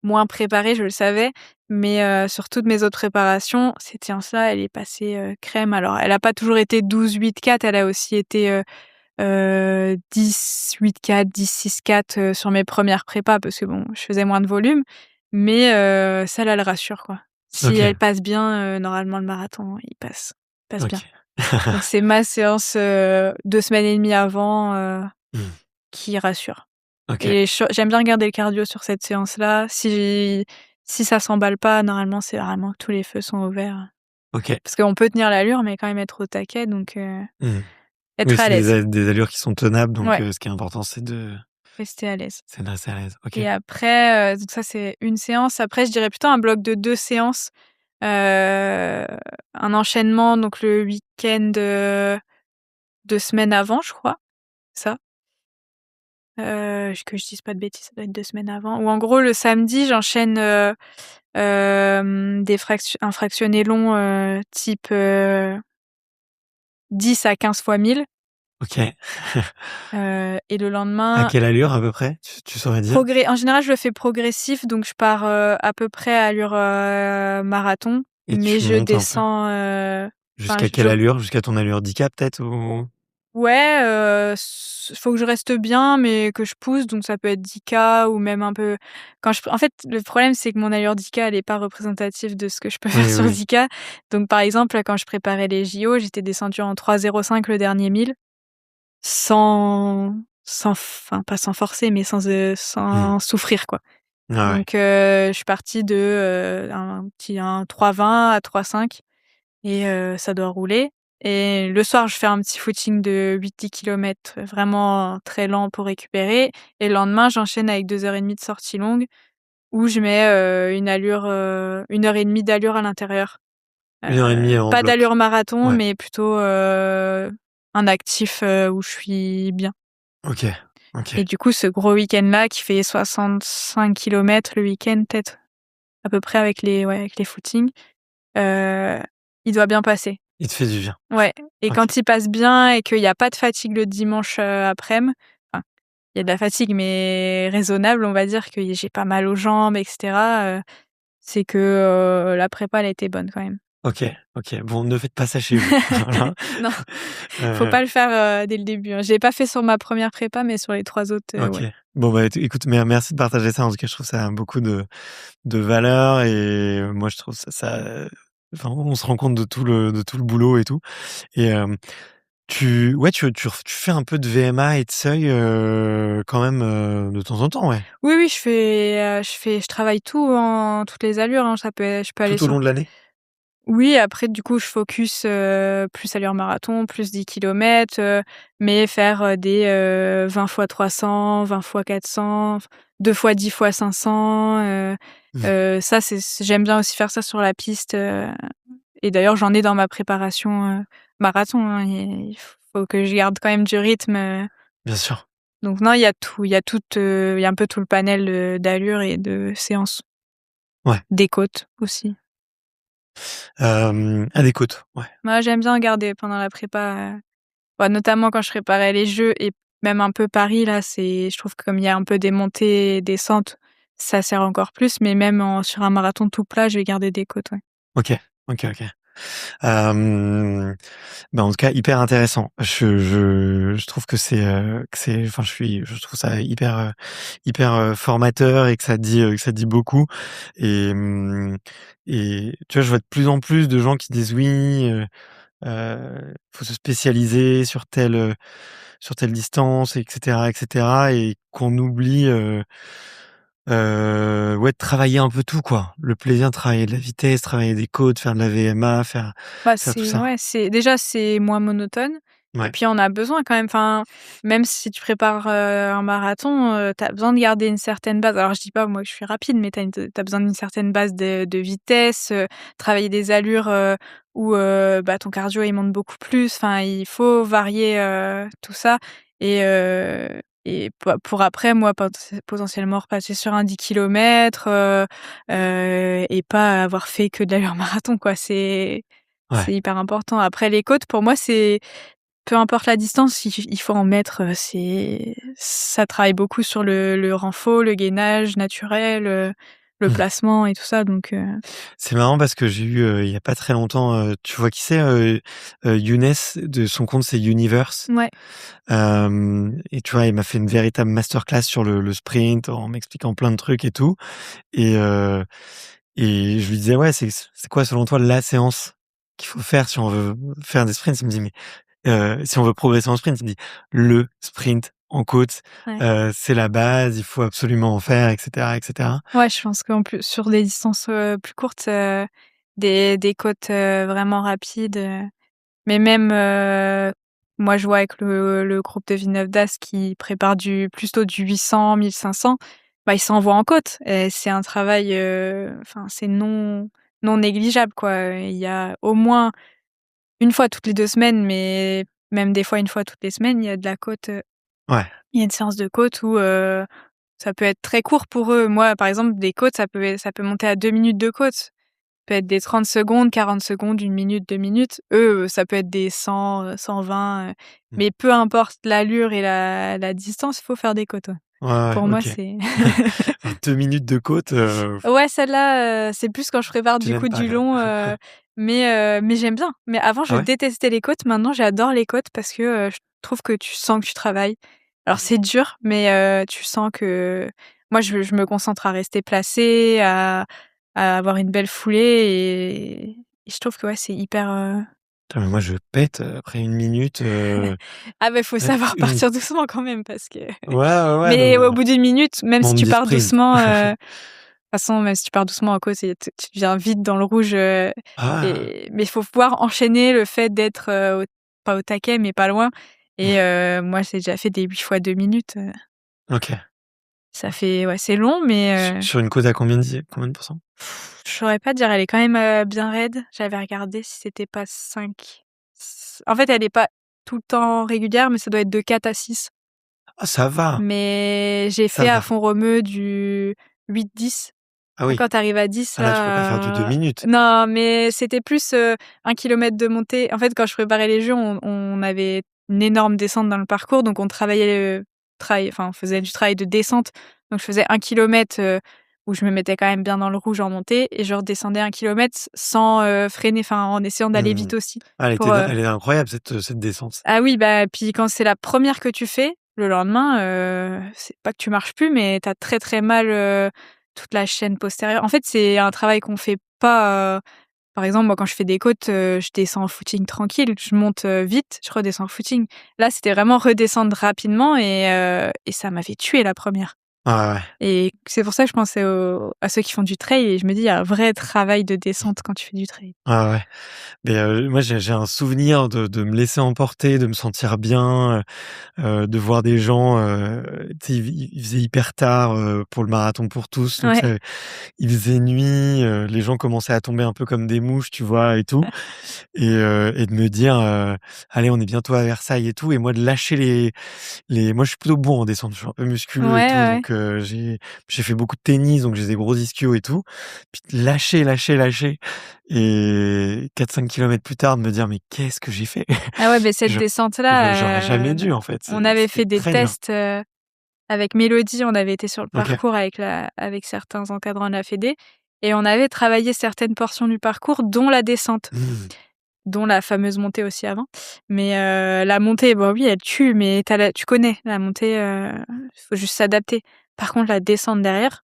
moins préparée, je le savais, mais sur toutes mes autres préparations, cette séance-là, elle est passée, crème. Alors elle a pas toujours été 12-8-4, elle a aussi été, 10-8-4, 10-6-4, sur mes premières prépas parce que bon, je faisais moins de volume, mais celle-là, elle rassure, quoi. Si OK, elle passe bien, normalement le marathon, il passe bien. OK. Donc c'est ma séance, 2 semaines et demie avant, Mmh. qui rassure OK, et j'aime bien garder le cardio sur cette séance-là. Si ça s'emballe pas, normalement, c'est vraiment que tous les feux sont ouverts, OK. parce qu'on peut tenir l'allure, mais quand même être au taquet, donc Mmh. Oui, être à c'est l'aise. des allures qui sont tenables donc Ouais, ce qui est important, rester à l'aise. c'est de rester à l'aise. OK. Et après, donc ça, c'est une séance. Après, je dirais plutôt un bloc de 2 séances, un enchaînement, donc le week-end, 2 semaines avant, je crois, ça. Que je dise pas de bêtises, ça doit être 2 semaines avant. Ou en gros, le samedi, j'enchaîne, un fractionné long, type, 10 à 15 fois 1000, OK. et le À lendemain, quelle allure à peu près? Tu saurais dire? en général, je le fais progressif, donc je pars, à peu près à allure, marathon, Et mais tu je montes un peu? descends, enfin Jusqu'à quelle allure? Jusqu'à ton allure 10K peut-être ou? ouais, faut que je reste bien, mais que je pousse, donc ça peut être 10K ou même un peu en fait, le problème, c'est que mon allure 10K, elle est pas représentative de ce que je peux faire Oui, sur oui. 10K. Donc par exemple, quand je préparais les JO, j'étais descendue en 3,05 le dernier 1000, enfin pas sans forcer, mais Mmh. sans souffrir, quoi. Ah ouais. Donc je suis partie de, un 3,20 à 3,5 et ça doit rouler et le soir, je fais un petit footing de 8-10 kilomètres, vraiment très lent pour récupérer et le lendemain, j'enchaîne avec 2 heures et demie de sortie longue où je mets, une allure, 1 heure et demie d'allure à l'intérieur. 1 heure et demie en Pas bloc? d'allure marathon, Ouais. mais plutôt, un actif, où je suis bien. OK. OK. Et du coup, ce gros week-end-là qui fait 65 kilomètres le week-end, peut-être à peu près avec les footings, heu, il doit bien passer. Il te fait du bien. Ouais, et OK. quand il passe bien et qu'il y a pas de fatigue le dimanche, après-midi, enfin, il y a de la fatigue mais raisonnable, on va dire, que j'ai pas mal aux jambes et cetera, c'est que, la prépa, elle a été bonne quand même. OK. OK. Bon, ne faites pas ça chez vous. Voilà. Non, faut Heu, pas le faire, dès le début, hein. Je l'ai pas fait sur ma première prépa, mais sur les 3 autres, OK. ouais. Bon, bah, écoute, merci de partager ça. En tout cas, je trouve ça a beaucoup de valeur et moi, je trouve ça enfin, on se rend compte de tout le boulot et tout et Tu fais un peu de VMA et de seuil quand même de temps en temps, ouais. Oui, je travaille tout en toutes les allures, hein. Je peux aller Tout au sur long de l'année? oui, après du coup, je focus, plus allure marathon, plus 10 kilomètres, mais faire, des, 20 fois 300, 20 fois 400, 2 fois 10 fois 500, Mmh. ça j'aime bien aussi faire ça sur la piste, et d'ailleurs j'en ai dans ma préparation, marathon, hein. Il faut que je garde quand même du rythme, Bien sûr. donc non, il y a tout, il y a un peu tout le panel, d'allure et de séances. Ouais. Des côtes aussi. À des côtes, ouais. Moi, j'aime bien regarder pendant la prépa, bah, notamment quand je préparais les Jeux et même un peu Paris là, je trouve que comme il y a un peu des montées et descentes, ça sert encore plus, mais même sur un marathon tout plat, je vais garder des côtes, ouais. OK. OK, OK. En tout cas, hyper intéressant. Je trouve enfin, je trouve ça hyper formateur et que ça dit beaucoup. Et, et tu vois, je vois de plus en plus de gens qui disent oui, faut se spécialiser sur telle distance, etc., etc., et qu'on oublie, ouais, de travailler un peu tout, quoi. Le plaisir de travailler de la vitesse, travailler des côtes, faire de la VMA, Bah, faire tout ça. c'est moins monotone et Ouais. puis on a besoin quand même, enfin, même si tu prépares, un marathon, tu as besoin de garder une certaine base. Alors je dis pas moi que je suis rapide, mais tu as besoin d'une certaine base de vitesse, travailler des allures, où, bah, ton cardio il monte beaucoup plus. Enfin, il faut varier, tout ça et pour après moi potentiellement repasser sur un 10 kilomètres, et pas avoir fait que de l'allure marathon, quoi. C'est Ouais. hyper important. Après les côtes, pour moi, c'est peu importe la distance, il faut en mettre, ça travaille beaucoup sur le renfort, le gainage naturel, le Mmh. placement et tout ça, donc C'est marrant parce que j'ai eu, il y a pas très longtemps, tu vois qui c'est, Younes, de son compte c'est Universe. ouais. Et tu vois, il m'a fait une véritable masterclass sur le sprint en m'expliquant plein de trucs et tout. Et et je lui disais: «Ouais, c'est quoi selon toi la séance qu'il faut faire si on veut faire des sprints?» Il me dit: «Mais si on veut progresser en sprint», il me dit: «Le sprint en côte, Ouais. c'est la base, il faut absolument en faire, et cetera, et cetera». Ouais, je pense qu'en plus sur des distances, plus courtes, des côtes, vraiment rapides, mais même, moi je vois avec le groupe de Villeneuve d'Ascq qui prépare plutôt du 800-1500, bah, ils s'envoient en côte et c'est un travail, enfin c'est non négligeable quoi. Il y a au moins une fois toutes les 2 semaines, mais même des fois une fois toutes les semaines, il y a de la côte, Ouais, il y a une séance de côte où, ça peut être très court pour eux. Moi par exemple des côtes, ça peut monter à 2 minutes de côte. Peut être des 30 secondes, 40 secondes, 1 minute, 2 minutes. Eux, ça peut être des 100, 120, mmh, mais peu importe l'allure et la distance, il faut faire des côtes, ouais. ouais, ouais, Pour moi, OK. c'est 2 minutes de côte, ouais, celle-là, c'est plus quand je prépare tu du n'aimes coup pas, du quoi. long, mais j'aime bien. Mais avant, Ah je ouais? détestais les côtes. Maintenant, j'adore les côtes parce que, je trouve que tu sens que tu travailles. Alors Mmh. c'est dur, mais tu sens que moi, je me concentre à rester placée, à avoir une belle foulée et je trouve que, ouais, c'est hyper, Putain, mais moi je pète, après 1 minute, ah bah, faut savoir une partir doucement quand même parce que ouais, ouais, ouais, non, mais mais au bout d'une minute, même si on me tu dit pars sprint. doucement, toute façon, même si tu pars doucement en cause, tu deviens vite dans le rouge, Ah! mais il faut pouvoir enchaîner le fait d'être, pas au taquet, mais pas loin et moi, j'ai déjà fait des 8 fois 2 minutes, OK. ça fait ouais, c'est long, mais Sur une côte à combien de pourcents? je saurais pas dire, elle est quand même, bien raide. J'avais regardé si c'était pas 5. En fait, elle est pas tout le temps régulière, mais ça doit être de 4 à 6. Ah ça va, Mais j'ai ça fait à va. fond ремeux du 8-10. Ah Ah, oui. quand tu arrives à 10 Ah là, tu peux pas faire du 2 là, minutes. non, mais c'était plus, 1 kilomètre de montée. En fait, quand je préparais les Jeux, on avait une énorme descente dans le parcours, donc on travaillait, on faisait du travail de descente. Donc je faisais 1 kilomètre, où je me mettais quand même bien dans le rouge en montée et je redescendais 1 kilomètre sans, freiner, enfin en essayant d'aller Mmh. vite aussi Ah pour, elle est incroyable cette descente. ah oui, bah, puis quand c'est la première que tu fais, le lendemain, c'est pas que tu marches plus, mais tu as très, très mal, toute la chaîne postérieure. En fait, c'est un travail qu'on fait pas, Par exemple, moi, quand je fais des côtes, je descends en footing tranquille, je monte, vite, je redescends en footing. Là, c'était vraiment redescendre rapidement et ça m'avait tué la première. Ah ouais. Et c'est pour ça que je pensais à ceux qui font du trail et je me dis: «Il y a un vrai travail de descente quand tu fais du trail». Ah ouais. Mais moi, j'ai un souvenir de me laisser emporter, de me sentir bien, de voir des gens, tu sais, il faisait hyper tard, pour le marathon pour tous, donc Ouais. il faisait nuit, les gens commençaient à tomber un peu comme des mouches, tu vois? Et tout et de me dire, «Allez, on est bientôt à Versailles» et tout, et moi de lâcher moi je suis plutôt bon en descente, je suis un peu Ouais, musculeux et ouais, tout, ouais. donc j'ai fait beaucoup de tennis, donc j'ai des gros ischios et tout. Puis de lâcher et 4-5 kilomètres plus tard de me dire: «Mais qu'est-ce que j'ai fait?» Ah ouais, beh, cette Je J'aurais descente-là, jamais dû en fait, on avait c'était fait des très dur. tests, avec Mélodie, on avait été sur le OK. parcours avec certains encadrants de la fédé et on avait travaillé certaines portions du parcours, dont la descente, Mmh. dont la fameuse montée aussi avant. Mais la montée, bah, oui, elle tue, mais tu connais la montée, faut juste s'adapter. Par contre, la descente derrière,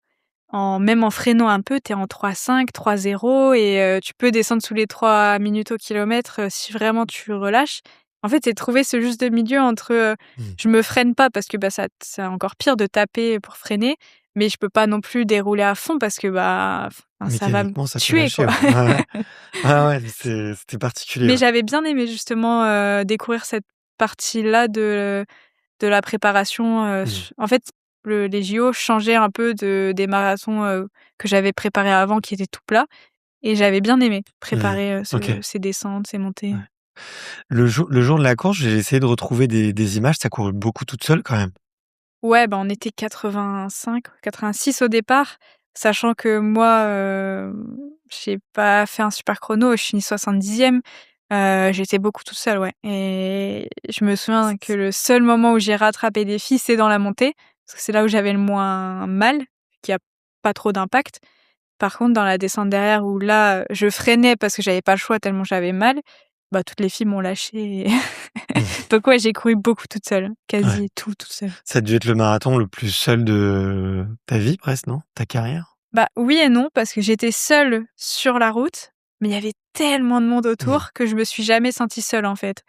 même en freinant un peu, tu es en 3,5, 3,0 et tu peux descendre sous les 3 minutes au kilomètre, si vraiment tu relâches. En fait, c'est trouver ce juste milieu entre, Mmh. je me freine pas parce que, bah, ça c'est encore pire de taper pour freiner, mais je peux pas non plus dérouler à fond parce que, bah, enfin, ça va me Mécaniquement, ça peut tuer, lâcher, quoi. ouais. Ouais, ouais. Ah ouais, c'était particulier, Mais ouais. j'avais bien aimé justement, découvrir cette partie-là de la préparation, Mmh. en fait, les JO changeaient un peu des marathons, que j'avais préparés avant qui étaient tout plats et j'avais bien aimé Mmh. préparer, OK. ces descentes, ces montées. Ouais. Le jour de la course, j'ai essayé de retrouver des images, tu as couru beaucoup toute seule quand même? Ouais, bah, on était 85, 86 au départ, sachant que moi, j'ai pas fait un super chrono, je finis 70e. J'étais beaucoup toute seule, ouais et je me souviens que le seul moment où j'ai rattrapé des filles, c'est dans la montée, parce que c'est là où j'avais le moins mal, qu'il y a pas trop d'impact. Par contre, dans la descente derrière où là, je freinais parce que j'avais pas le choix tellement j'avais mal, bah, toutes les filles m'ont lâchée et Mmh. donc ouais, j'ai couru beaucoup toute seule, Ouais. quasi tout toute seule. Ça a dû être le marathon le plus seul de ta vie presque, non? Ta carrière? Bah, oui et non, parce que j'étais seule sur la route, mais il y avait tellement de monde Mmh. autour que je me suis jamais sentie seule, en fait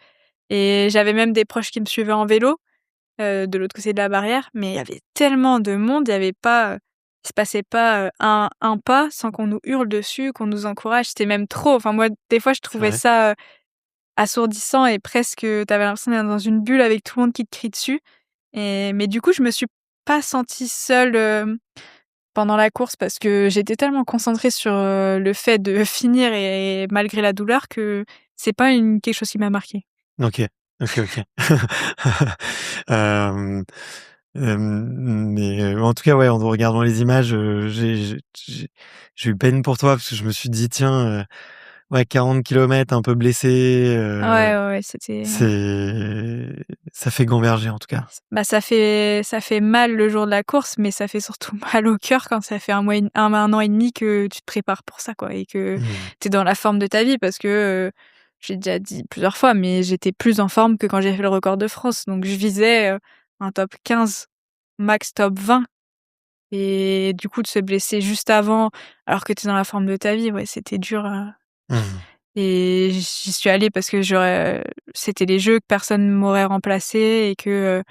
et j'avais même des proches qui me suivaient en vélo, de l'autre côté de la barrière, mais il y avait tellement de monde, il y avait pas, il se passait pas, un pas sans qu'on nous hurle dessus, qu'on nous encourage. C'était même trop. Enfin moi, des fois, je C'est trouvais vrai? ça, assourdissant et presque, t'avais l'impression d'être dans une bulle avec tout le monde qui te crie dessus mais du coup, je me suis pas sentie seule, pendant la course parce que j'étais tellement concentrée sur, le fait de finir et malgré la douleur que c'est pas quelque chose qui m'a marquée. OK. OK. Hem, mais en tout cas, ouais, en regardant les images, j'ai eu peine pour toi parce que je me suis dit: «Tiens, ouais, 40 kilomètres un peu blessé, Ouais, ouais, ouais, c'était c'est ça fait gamberger en tout cas». bah, ça fait mal le jour de la course, mais ça fait surtout mal au cœur quand ça fait 1 an et demi que tu te prépares pour ça, quoi et que Mmh. tu es dans la forme de ta vie parce que, j'ai déjà dit plusieurs fois, mais j'étais plus en forme que quand j'ai fait le record de France, donc je visais, un top 15, max top 20 et du coup de se blesser juste avant, alors que tu es dans la forme de ta vie, ouais, c'était dur, Mmh. et j'y suis allée parce que c'était les jeux, que personne m'aurait remplacée et que,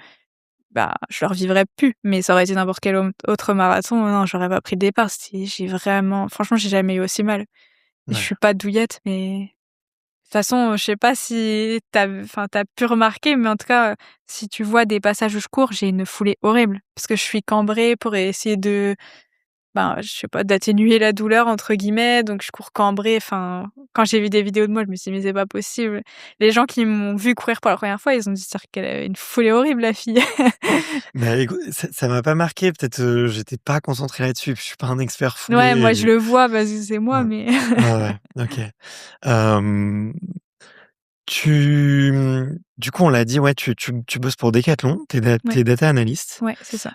bah, je le revivrais plus. Mais ça aurait été n'importe quel autre marathon, non, j'aurais pas pris le départ. J'ai vraiment franchement, j'ai jamais eu aussi mal. Et je Ouais. suis pas douillette, mais de toute façon, je sais pas si tu pu remarquer, mais en tout cas, si tu vois des passages où je cours, j'ai une foulée horrible parce que je suis cambrée pour essayer de ben, je sais pas, «d'atténuer la douleur» entre guillemets, donc je cours cambrée, enfin, quand j'ai vu des vidéos de moi, je me suis dit: «Mais c'est pas possible». Les gens qui m'ont vue courir pour la première fois, ils ont dit: «C'est qu'elle avait une foulée horrible la fille». Bah, écoute, ça m'a pas marqué, peut-être, j'étais pas concentré là-dessus, puis je suis pas un expert Ouais, moi je foulée le vois parce que c'est moi, ouais. mais Ouais, ouais, OK. Hem, du coup, on l'a dit, ouais, tu bosses pour Decathlon, ouais, tu data analyst, ouais, c'est ça.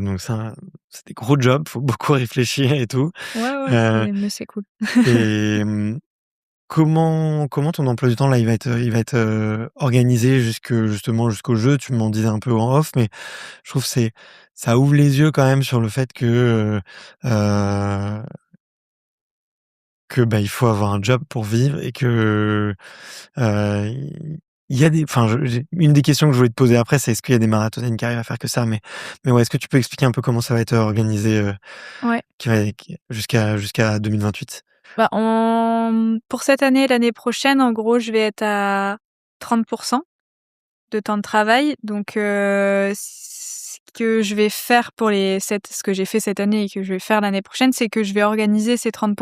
donc c'est des gros jobs, faut beaucoup réfléchir et tout, Ouais, ouais, heu c'est cool. et comment ton emploi du temps, là, il va être, organisé justement jusqu'au jeu? Tu m'en disais un peu en off, mais je trouve que ça ouvre les yeux quand même sur le fait que il faut avoir un job pour vivre et que il y a des, enfin, une des questions que je voulais te poser après, c'est est-ce qu'il y a des marathoniennes qui arrivent à faire que ça, mais ouais, est-ce que tu peux expliquer un peu comment ça va être organisé, Ouais. jusqu'à 2028? Bah, pour cette année, l'année prochaine, en gros, je vais être à 30 de temps de travail. Donc, ce que je vais faire ce que j'ai fait cette année et que je vais faire l'année prochaine, c'est que je vais organiser ces 30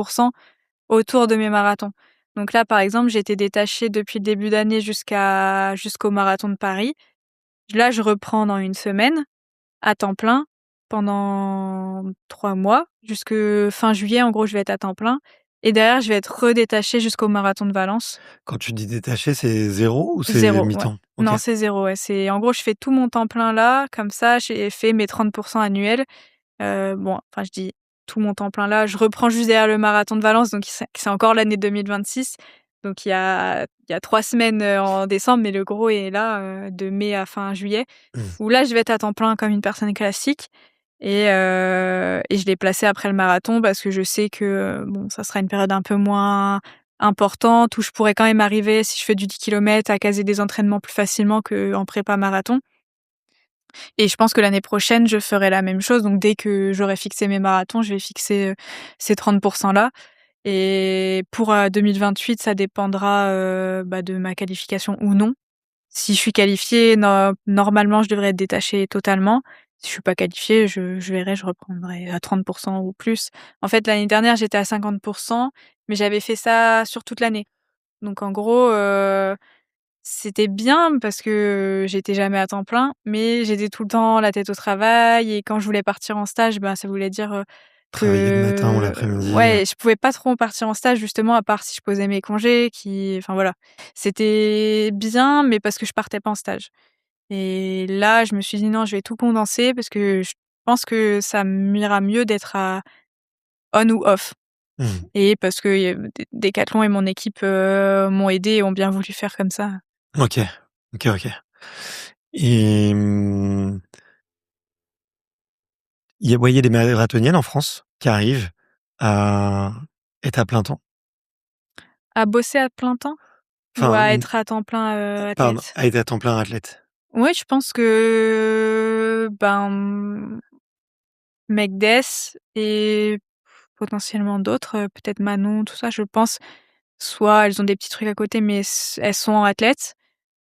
autour de mes marathons. Donc là, par exemple, j'ai été détachée depuis le début d'année jusqu'au marathon de Paris. Là, je reprends dans une semaine à temps plein pendant 3 mois. Jusque fin juillet, en gros, je vais être à temps plein et derrière, je vais être redétachée jusqu'au marathon de Valence. Quand tu dis détaché, c'est 0 ou c'est 0, ouais. mi-temps? OK. Non, c'est 0, ouais. C'est en gros, je fais tout mon temps plein là, comme ça, j'ai fait mes 30 annuels. Bon, enfin, je dis tout mon temps plein là, je reprends juste derrière le marathon de Valence, donc c'est encore l'année 2026. Donc il y a 3 semaines, en décembre, mais le gros est là, de mai à fin juillet, Mmh. où là, je vais être à temps plein comme une personne classique et je l'ai placé après le marathon parce que je sais que, bon, ça sera une période un peu moins importante où je pourrais quand même arriver, si je fais du 10 kilomètres, à caser des entraînements plus facilement qu'en prépa marathon. Et je pense que l'année prochaine, je ferai la même chose. Donc dès que j'aurai fixé mes marathons, je vais fixer, ces 30 là. Et pour, 2028, ça dépendra, de ma qualification ou non. Si je suis qualifiée, normalement, je devrais être détachée totalement. Si je suis pas qualifiée, je verrai, je reprendrai à 30 ou plus. En fait, l'année dernière, j'étais à 50 mais j'avais fait ça sur toute l'année. Donc en gros, c'était bien parce que j'étais jamais à temps plein, mais j'étais tout le temps la tête au travail et quand je voulais partir en stage, ça voulait dire, Travailler le matin ou que l'après-midi, ouais, je pouvais pas trop partir en stage justement à part si je posais mes congés enfin voilà. C'était bien, mais parce que je partais pas en stage et là, je me suis dit: «Non, je vais tout condenser» parce que je pense que ça m'ira mieux d'être à on ou off Mmh. et parce que Decathlon et mon équipe, m'ont aidée et ont bien voulu faire comme ça. OK. OK, OK. Et il y a des marathoniennes en France qui arrivent à être à plein temps? À bosser à plein temps? Ou Enfin, à être à temps plein, pardon, athlète? à être à temps plein athlète? Ouais, je pense que, Mekdes et potentiellement d'autres, peut-être Manon, tout ça, je pense. Soit elles ont des petits trucs à côté, mais elles sont athlètes,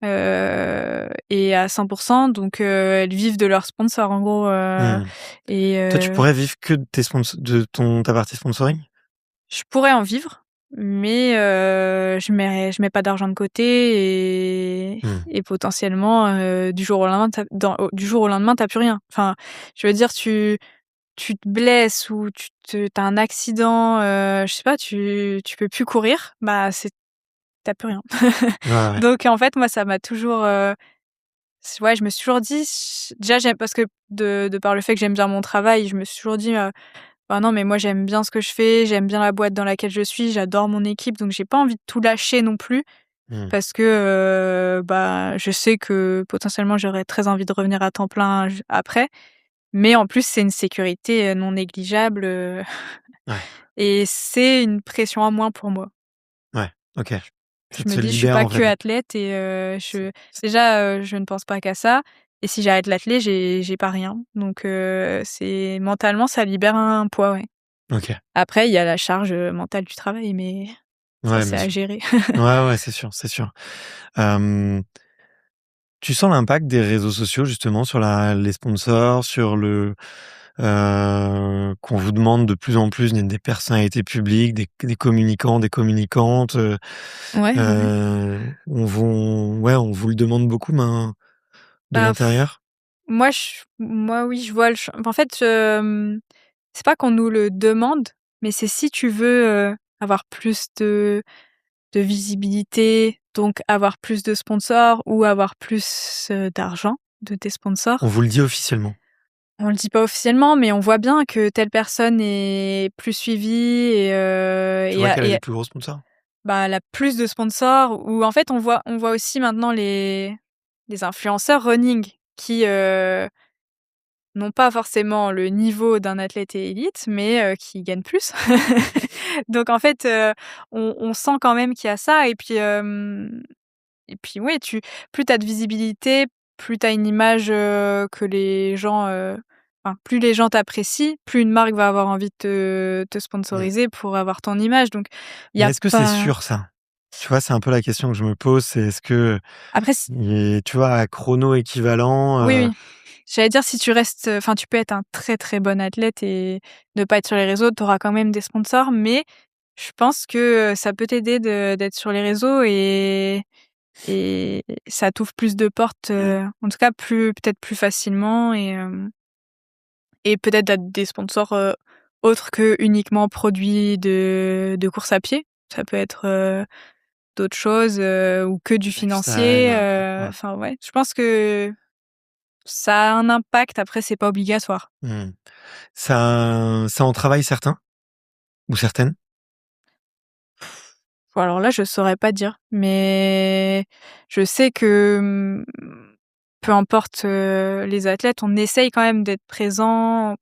et à 100 donc elles vivent de leurs sponsors en gros, Mmh. et Toi, tu pourrais vivre que de tes de ta partie sponsoring? je pourrais en vivre, mais je mets pas d'argent de côté Mmh. et potentiellement, du jour au lendemain, du jour au lendemain, tu plus rien. Enfin, je veux dire, tu te blesses ou tu as un accident, je sais pas, tu peux plus courir, tu plus rien. Ouais, ouais. Donc en fait, moi, ça m'a toujours, ouais, je me suis toujours dit déjà, j'aime parce que de par le fait que j'aime bien mon travail, je me suis toujours dit, «Bah, non, mais moi, j'aime bien ce que je fais, j'aime bien la boîte dans laquelle je suis, j'adore mon équipe», donc j'ai pas envie de tout lâcher non plus Mmh. parce que, je sais que potentiellement, j'aurais très envie de revenir à temps plein après. Mais en plus, c'est une sécurité, non négligeable, Ouais, et c'est une pression en moins pour moi. ouais, OK. Ça Je me te dis: «Je suis libère pas en que fait. athlète et C'est je ne pense pas qu'à ça et si j'arrête l'athlé, j'ai pas rien». Donc c'est mentalement, ça libère un poids, ouais. OK. Après, il y a la charge, mentale du travail, mais ça, Ouais, c'est bien à sûr. gérer. Ouais, ouais, c'est sûr, c'est sûr. Hem, Tu sens l'impact des réseaux sociaux justement sur les sponsors, sur qu'on vous demande de plus en plus des personnalités publiques, des communicants, des communicantes, Ouais, ouais, ouais. on vous le demande beaucoup de Bah, l'intérieur? moi, oui, je vois en fait, c'est pas qu'on nous le demande, mais c'est si tu veux, avoir plus de visibilité, donc avoir plus de sponsors ou avoir plus, d'argent de tes On sponsors. vous le dit officiellement? On le dit pas officiellement, mais on voit bien que telle personne est plus suivie Tu vois quel est les plus gros sponsors? elle a plus de sponsors ou en fait on voit aussi maintenant les influenceurs running qui, n'ont pas forcément le niveau d'un athlète élite, mais qui gagnent plus. Donc en fait, on sent quand même qu'il y a ça et puis oui, plus tu as de visibilité, plus tu as une image, que les gens, enfin, plus les gens t'apprécient, plus une marque va avoir envie de te Mmh. sponsoriser pour avoir ton image. Donc il y Mais a est-ce que c'est pas sûr ça? Tu vois, c'est un peu la question que je me pose, c'est est-ce que après s tu vois, à chrono équivalent, oui, oui. J'allais dire si tu restes, enfin tu peux être un très, très bon athlète et ne pas être sur les réseaux, tu auras quand même des sponsors, mais je pense que, ça peut t'aider d'être sur les réseaux et ça t'ouvre plus de portes, en tout cas peut-être plus facilement et peut-être des sponsors, autres que uniquement produits de course à pied. Ça peut être, d'autres choses, ou que du lifestyle, financier, ouais. enfin ouais, je pense que ça a un impact, après c'est pas obligatoire. Mmh. Ça en travaille certains ou certaines? Bon alors là, je saurais pas dire, mais je sais que, peu importe, les athlètes, on essaye quand même d'être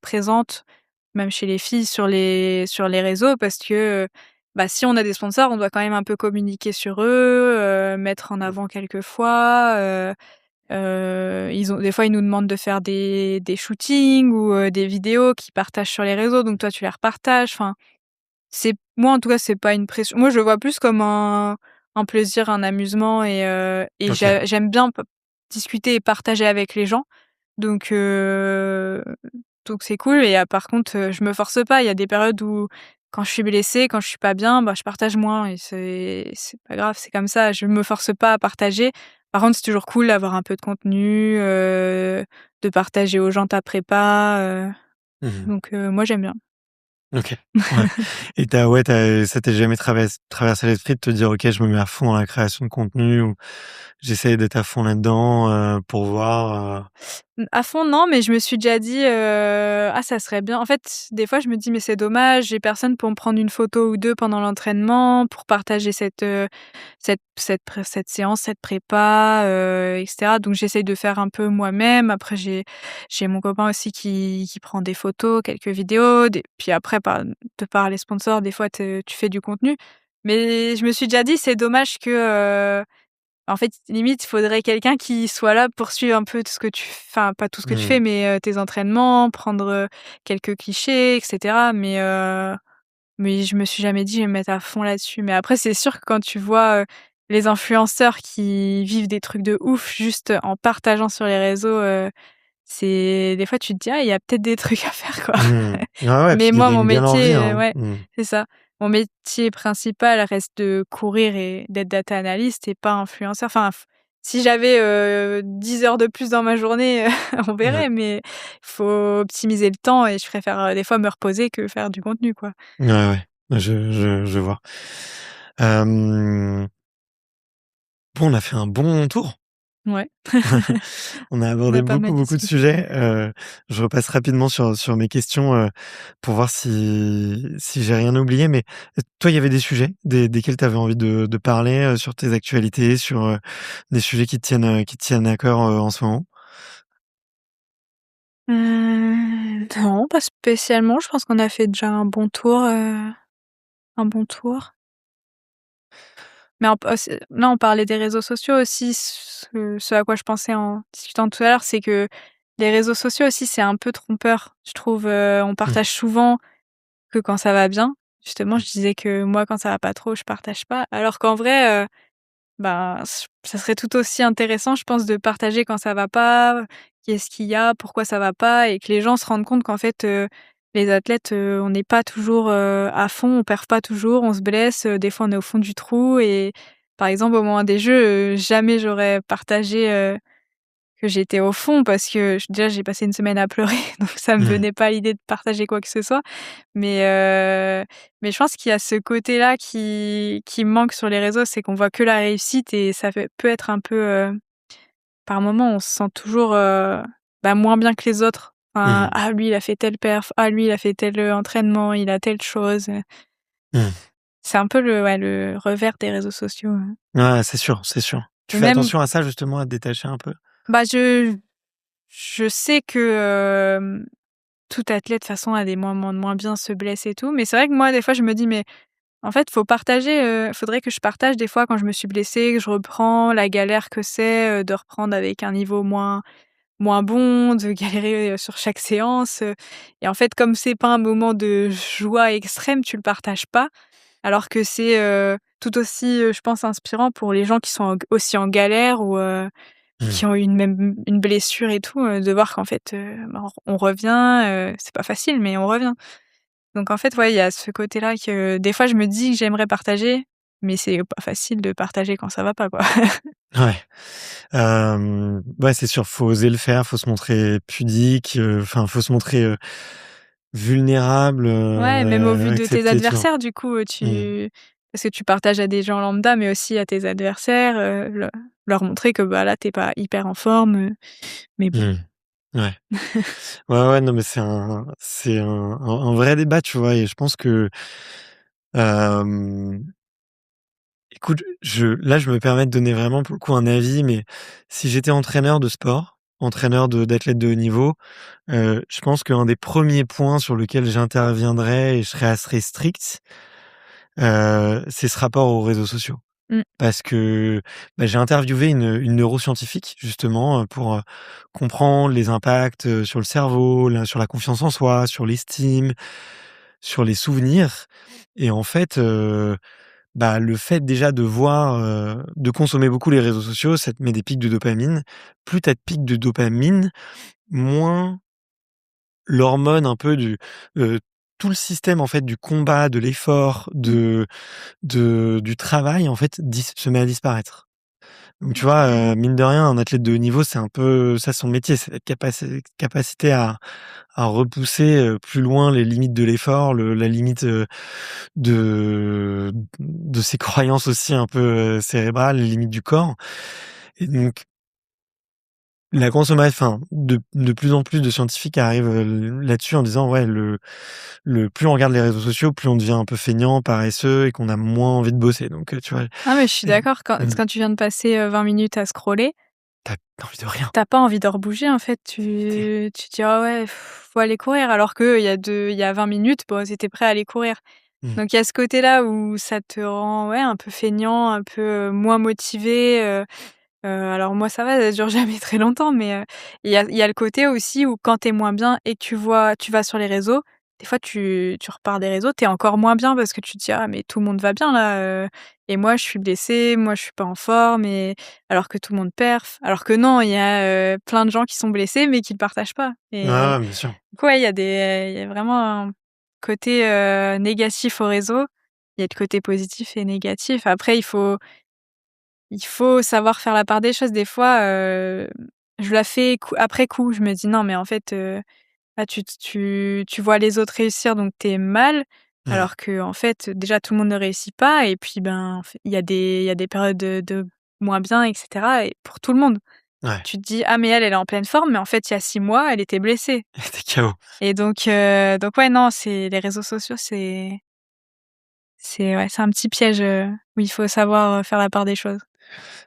présente, même chez les filles sur les réseaux parce que, bah, si on a des sponsors, on doit quand même un peu communiquer sur eux, mettre en avant quelquefois, des fois, ils nous demandent de faire des shootings ou, des vidéos qu'ils partagent sur les réseaux, donc toi tu les repartages, enfin c'est moi, en tout cas, c'est pas une pression. Moi, je le vois plus comme un plaisir, un amusement et OK. j'aime bien discuter et partager avec les gens. Donc heu, donc c'est cool et par contre, je me force pas. Il y a des périodes où quand je suis blessée, quand je suis pas bien, bah, je partage moins et c'est pas grave, c'est comme ça. Je me force pas à partager. Par contre, c'est toujours cool d'avoir un peu de contenu, de partager aux gens ta prépa, Mmh. donc moi, j'aime bien. OK. Ouais et ça t'est jamais traversé l'esprit de te dire: «OK, je me mets à fond dans la création de contenu» ou «J'essaye d'être à fond là-dedans, pour voir», À fond, non, mais je me suis déjà dit, «Ah, ça serait bien». En fait, des fois, je me dis: «Mais c'est dommage, j'ai personne pour me prendre une photo ou 2 pendant l'entraînement, pour partager cette séance, cette prépa, et cetera». Donc j'essaye de faire un peu moi-même. Après, j'ai mon copain aussi qui prend des photos, quelques vidéos, puis après par les sponsors, des fois, tu fais du contenu. Mais je me suis déjà dit: «C'est dommage que, en fait, limite, il faudrait quelqu'un qui soit là pour suivre un peu tout ce que enfin, pas tout ce que tu fais, mmh. mais tes entraînements, prendre, quelques clichés et cetera. Mais je me suis jamais dit: «Je vais me mettre à fond là-dessus». Mais après, c'est sûr que quand tu vois, les influenceurs qui vivent des trucs de ouf juste en partageant sur les réseaux, c'est des fois, tu te dis: «Ah, il y a peut-être des trucs à faire, quoi». Mmh. Ouais, ouais, puis Mais ils moi, mon gagnent bien leur vie, métier, hein. ouais, Mmh. c'est ça. Mon métier principal reste de courir et d'être data analyst et pas influenceur. Enfin, si j'avais, 10 heures de plus dans ma journée, on Ouais. verrait, mais il faut optimiser le temps et je préfère, des fois me reposer que faire du contenu, quoi. Ouais, ouais. Je vois. Hem, bon, on a fait un bon tour. Ouais, On a on abordé a pas beaucoup, mal beaucoup de discuté. sujets. Je repasse rapidement sur mes questions, pour voir si j'ai rien oublié. Mais, toi, il y avait des sujets desquels tu avais envie de parler, sur tes actualités, sur, des sujets qui te tiennent à cœur, en ce moment? Non, pas spécialement. Je pense qu'on a fait déjà un bon tour. Mais là, on parlait des réseaux sociaux aussi. Ce à quoi je pensais en discutant tout à l'heure, c'est que les réseaux sociaux aussi, c'est un peu trompeur. Je trouve, on Mmh. partage souvent que quand ça va bien. Justement, Mmh. je disais que moi, quand ça va pas trop, je partage pas. Alors qu'en vrai, bah, ça serait tout aussi intéressant, je pense, de partager quand ça va pas, qu'est-ce qu'il y a, pourquoi ça va pas et que les gens se rendent compte qu'en fait, les athlètes, on n'est pas toujours, à fond, on perd pas toujours, on se blesse, des fois on est au fond du trou et par exemple, au moment des Jeux, jamais j'aurais partagé, que j'étais au fond parce que déjà j'ai passé une semaine à pleurer donc ça me Mmh. venait pas l'idée de partager quoi que ce soit. Mais mais je pense qu'il y a ce côté-là qui me manque sur les réseaux, c'est qu'on voit que la réussite et peut être un peu, par moments on se sent toujours, bah, moins bien que les autres. Enfin: Mmh. «Ah lui il a fait telle perf, ah lui il a fait tel, entraînement, il a telle chose», Mmh. c'est un peu le revers des réseaux sociaux, Ouais, c'est sûr, c'est sûr. Tu ou fais même attention à ça justement, à te détacher un peu? bah, je sais que, tout athlète de toute façon a des moments de moins bien, se blesse et tout, mais c'est vrai que moi des fois je me dis: «Mais en fait faut partager, faudrait que je partage des fois quand je me suis blessée, que je reprends, la galère que c'est, de reprendre avec un niveau moins bon, de galérer, sur chaque séance, et en fait comme c'est pas un moment de joie extrême, tu le partages pas. Alors que c'est, tout aussi, je pense inspirant pour les gens qui sont aussi en galère ou, Mmh. qui ont eu une blessure et tout, de voir qu'en fait, bah, on revient, c'est pas facile mais on revient. Donc en fait, ouais, il y a ce côté-là que des fois je me dis que j'aimerais partager, mais c'est pas facile de partager quand ça va pas, quoi. Ouais. Ouais, c'est sûr, faut oser le faire, faut se montrer pudique, enfin, faut se montrer, vulnérable, Ouais, même au vu de tes accepter, tu vois? adversaires du coup, Mmh. tu parce que tu partages à des gens lambda, mais aussi à tes adversaires, leur montrer que, bah, là, tu es pas hyper en forme, mais bon. Mmh. Ouais. Ouais, ouais, non, mais c'est un vrai débat, tu vois? Et je pense que, hem, écoute, je me permets de donner vraiment pour le coup un avis, mais si j'étais entraîneur de sport, entraîneur d'athlètes de haut niveau, je pense qu'un des premiers points sur lequel j'interviendrais et je serais assez strict, c'est ce rapport aux réseaux sociaux. Mmh. Parce que, bah, j'ai interviewé une neuroscientifique justement, pour, comprendre les impacts, sur le cerveau, sur la confiance en soi, sur l'estime, sur les souvenirs. Et en fait, bah, le fait déjà de voir, de consommer beaucoup les réseaux sociaux, ça te met des pics de dopamine. Plus tu as de pics de dopamine, moins l'hormone un peu heu, tout le système en fait du combat, de l'effort, Mmh. du travail en fait se met à disparaître. Donc tu vois, Carrément. mine de rien, un athlète de haut niveau, c'est un peu ça son métier, c'est être capacité à repousser, plus loin les limites de l'effort, la limite, de ses croyances aussi un peu, cérébrales, les limites du corps. Et donc la consommation, enfin, de plus en plus de scientifiques arrivent, là-dessus en disant: «Ouais, le plus on regarde les réseaux sociaux, plus on devient un peu feignant, paresseux et qu'on a moins envie de bosser». Donc tu vois? Ah mais je suis Et d'accord, mmh, quand tu viens de passer, 20 minutes à scroller, tu envie de rien. tu pas envie de rebouger en fait. Arrêter. Tu te dis: «Ah ouais, faut aller courir», alors qu'il y a 20 minutes, bon, tu étais prêt à aller courir. Mmh. Donc il y a ce côté-là où ça te rend, ouais, un peu feignant, un peu, moins motivé, alors moi ça va, ça dure jamais très longtemps, mais il y a le côté aussi où quand tu es moins bien et que tu vas sur les réseaux, des fois tu repars des réseaux, tu es encore moins bien parce que tu te dis: «Ah mais tout le monde va bien là, et moi je suis blessée, moi je suis pas en forme», et alors que tout le monde perf. Alors que non, il y a, plein de gens qui sont blessés mais qui le partagent pas, Ouais, et ouais, bien sûr. donc ouais, il y a vraiment un côté, négatif aux réseaux. Il y a le côté positif et négatif. Après il faut savoir faire la part des choses. Des fois, je la fais après coup. Je me dis: «Non, mais en fait, là, tu vois les autres réussir, donc tu es mal». Mmh. Alors qu'en fait, déjà, tout le monde ne réussit pas et puis, ben, il y a des périodes de moins bien et cetera, et pour tout le monde. Ouais. Tu te dis: «Ah, mais elle est en pleine forme», mais en fait, il y a 6 mois, elle était blessée, Tu KO. et donc ouais, non, c'est les réseaux sociaux, c'est ouais, c'est un petit piège, où il faut savoir, faire la part des choses.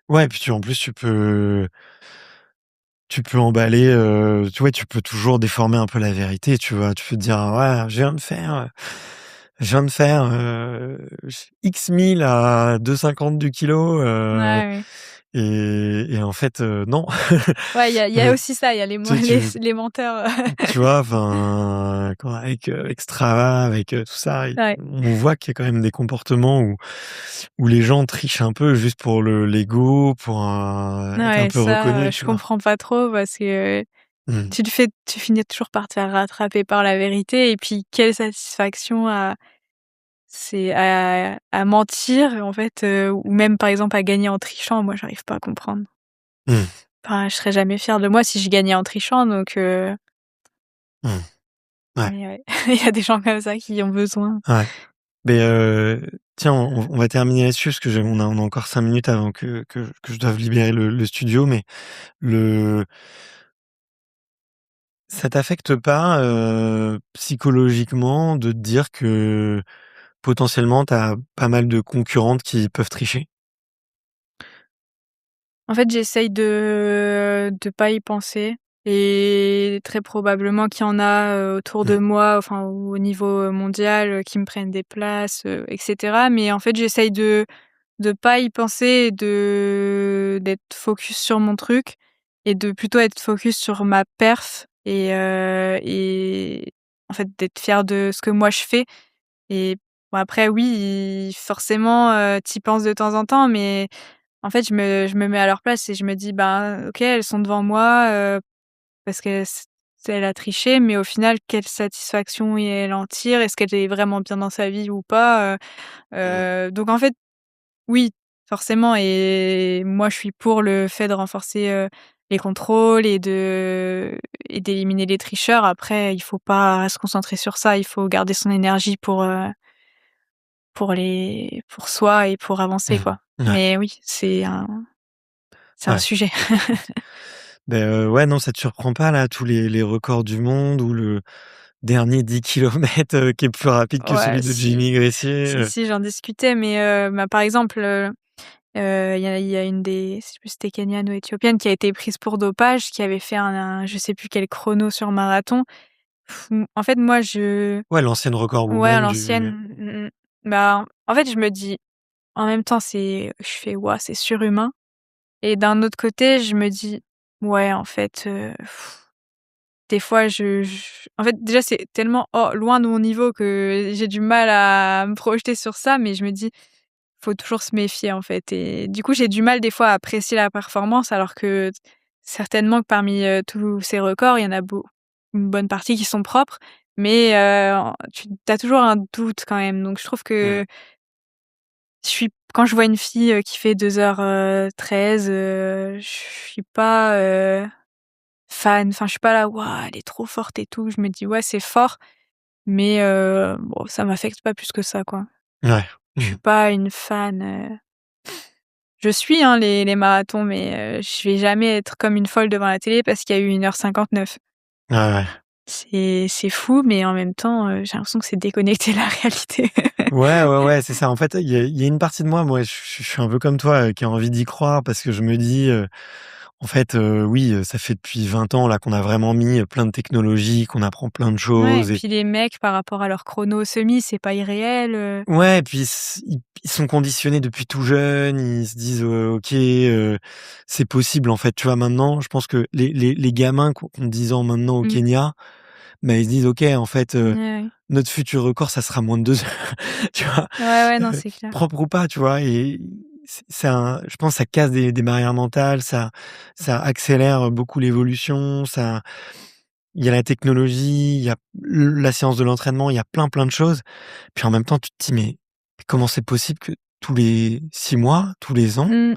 Ouais, et puis en plus, tu peux emballer, tu vois, tu peux toujours déformer un peu la vérité, tu vois? Tu peux te dire: «Ouais, je viens de faire, X 1000 à 2,50 du kilo, Ouais, ouais. et en fait, non». Ouais, il y a Heu, aussi ça, il y a tu tu les menteurs, tu vois? Enfin, quand avec Strava, avec, tout ça, et ouais. on voit qu'il y a quand même des comportements où les gens trichent un peu juste pour l'ego, pour, être un Ouais, peu ça, reconnu, je tu vois? comprends pas trop parce que Mmh. tu finis toujours par te faire rattraper par la vérité, et puis quelle satisfaction à mentir en fait, ou même par exemple à gagner en trichant. Moi, j'arrive pas à comprendre. Mmh. Enfin, je serais jamais fière de moi si je gagnais en trichant, donc Mmh. Ouais, mais ouais, il y a des gens comme ça qui ont besoin. ouais. Mais, tiens, on va terminer là-dessus parce que on a encore 5 minutes avant que je doive libérer le studio, mais le ça t'affecte pas, psychologiquement de te dire que potentiellement tu as pas mal de concurrentes qui peuvent tricher? En fait, j'essaye de pas y penser. Et très probablement qu'il y en a, autour de Mmh. moi, enfin au niveau, mondial, qui me prennent des places, et cetera. Mais en fait, j'essaye de pas y penser et d'être focus sur mon truc et de plutôt être focus sur ma perf et en fait, d'être fière de ce que moi je fais et bon après oui, forcément, tu penses de temps en temps, mais en fait, je me mets à leur place et je me dis: «Ben, OK, elles sont devant moi, parce que elle a triché, mais au final, quelle satisfaction elle en tire? Est-ce qu'elle est vraiment bien dans sa vie ou pas?» Mmh. Donc en fait, oui, forcément et moi, je suis pour le fait de renforcer, les contrôles et d'éliminer les tricheurs. Après, il faut pas se concentrer sur ça, il faut garder son énergie pour soi et pour avancer, Mmh. quoi. Ouais, Mais oui, c'est un ouais. sujet. Ouais, non, ça te surprend pas là, tous les records du monde ou le dernier 10 kilomètres, qui est plus rapide que Ouais, celui de si. Jimmy Gressier, Si, j'en discutais, mais bah, par exemple, il y a une des je sais plus si c'était kenyane ou éthiopienne qui a été prise pour dopage, qui avait fait un je sais plus quel chrono sur marathon. En fait, moi, Ouais, l'ancienne record ouais, à woman du l'ancienne, bah, en fait, je me dis en même temps, je fais: «Waouh, c'est surhumain» et d'un autre côté, je me dis: «Ouais, en fait, des fois, en fait, déjà, c'est tellement loin de mon niveau que j'ai du mal à me projeter sur ça, mais je me dis: «Faut toujours se méfier», en fait et du coup, j'ai du mal des fois à apprécier la performance alors que certainement que parmi, tous ces records, il y en a une bonne partie qui sont propres, mais tu as toujours un doute quand même. Donc je trouve mmh. que quand je vois une fille, qui fait 2 h 13, je suis pas, fan. Enfin, je suis pas là: «Waouh, elle est trop forte et tout». Je me dis: «Ouais, c'est fort», mais bon, ça m'affecte pas plus que ça, quoi. Ouais. Je Mmh. suis pas une fan, je suis, hein, les marathons, mais je vais jamais être comme une folle devant la télé parce qu'il y a eu 1 h 59. Ouais, ouais. C'est fou, mais en même temps, j'ai l'impression que c'est déconnecté de la réalité. Ouais, ouais, ouais, c'est ça. En fait, il y a une partie de moi, je suis un peu comme toi, qui a envie d'y croire parce que je me dis, en fait, oui, ça fait depuis 20 ans là qu'on a vraiment mis, plein de technologies, qu'on apprend plein de Ouais et choses et puis les mecs par rapport à leur chrono semi, c'est pas irréel. ouais, et puis ils sont conditionnés depuis tout jeunes, ils se disent, «OK, c'est possible», en fait. Tu vois, maintenant, je pense que les gamins qui ont 10 ans maintenant au Mmh. Kenya, bah, ils se disent: «OK, en fait, Ouais, ouais. notre futur record, ça sera moins de 2 heures», tu vois? Ouais, ouais, non, c'est clair. Propre ou pas, tu vois? Et c'est un je pense que ça casse des barrières mentales, ça accélère beaucoup l'évolution, ça il y a la technologie, il y a la séance de l'entraînement, il y a plein de choses. Puis en même temps, tu te dis: «Mais comment c'est possible que tous les 6 mois, tous les ans, Mmh.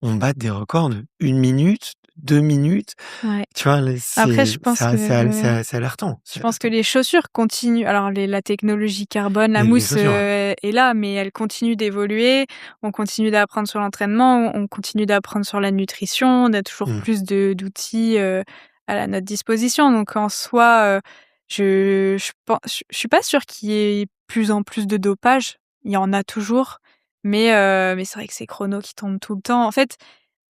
on batte des records de 1 minute, 2 minutes?» Ouais. Tu vois? Là, Après je pense que c'est alertant, je c'est pense que alertant. les chaussures continuent. Alors la technologie carbone, la Les mousse, chaussures, ouais. est là, mais elle continue d'évoluer. On continue d'apprendre sur l'entraînement, on continue d'apprendre sur la nutrition. On a toujours Mmh. plus d'outils, notre disposition. Donc en soi, je suis pas sûre qu'il y ait plus en plus de dopage. Il y en a toujours, mais c'est vrai que ces chronos qui tombent tout le temps. En fait,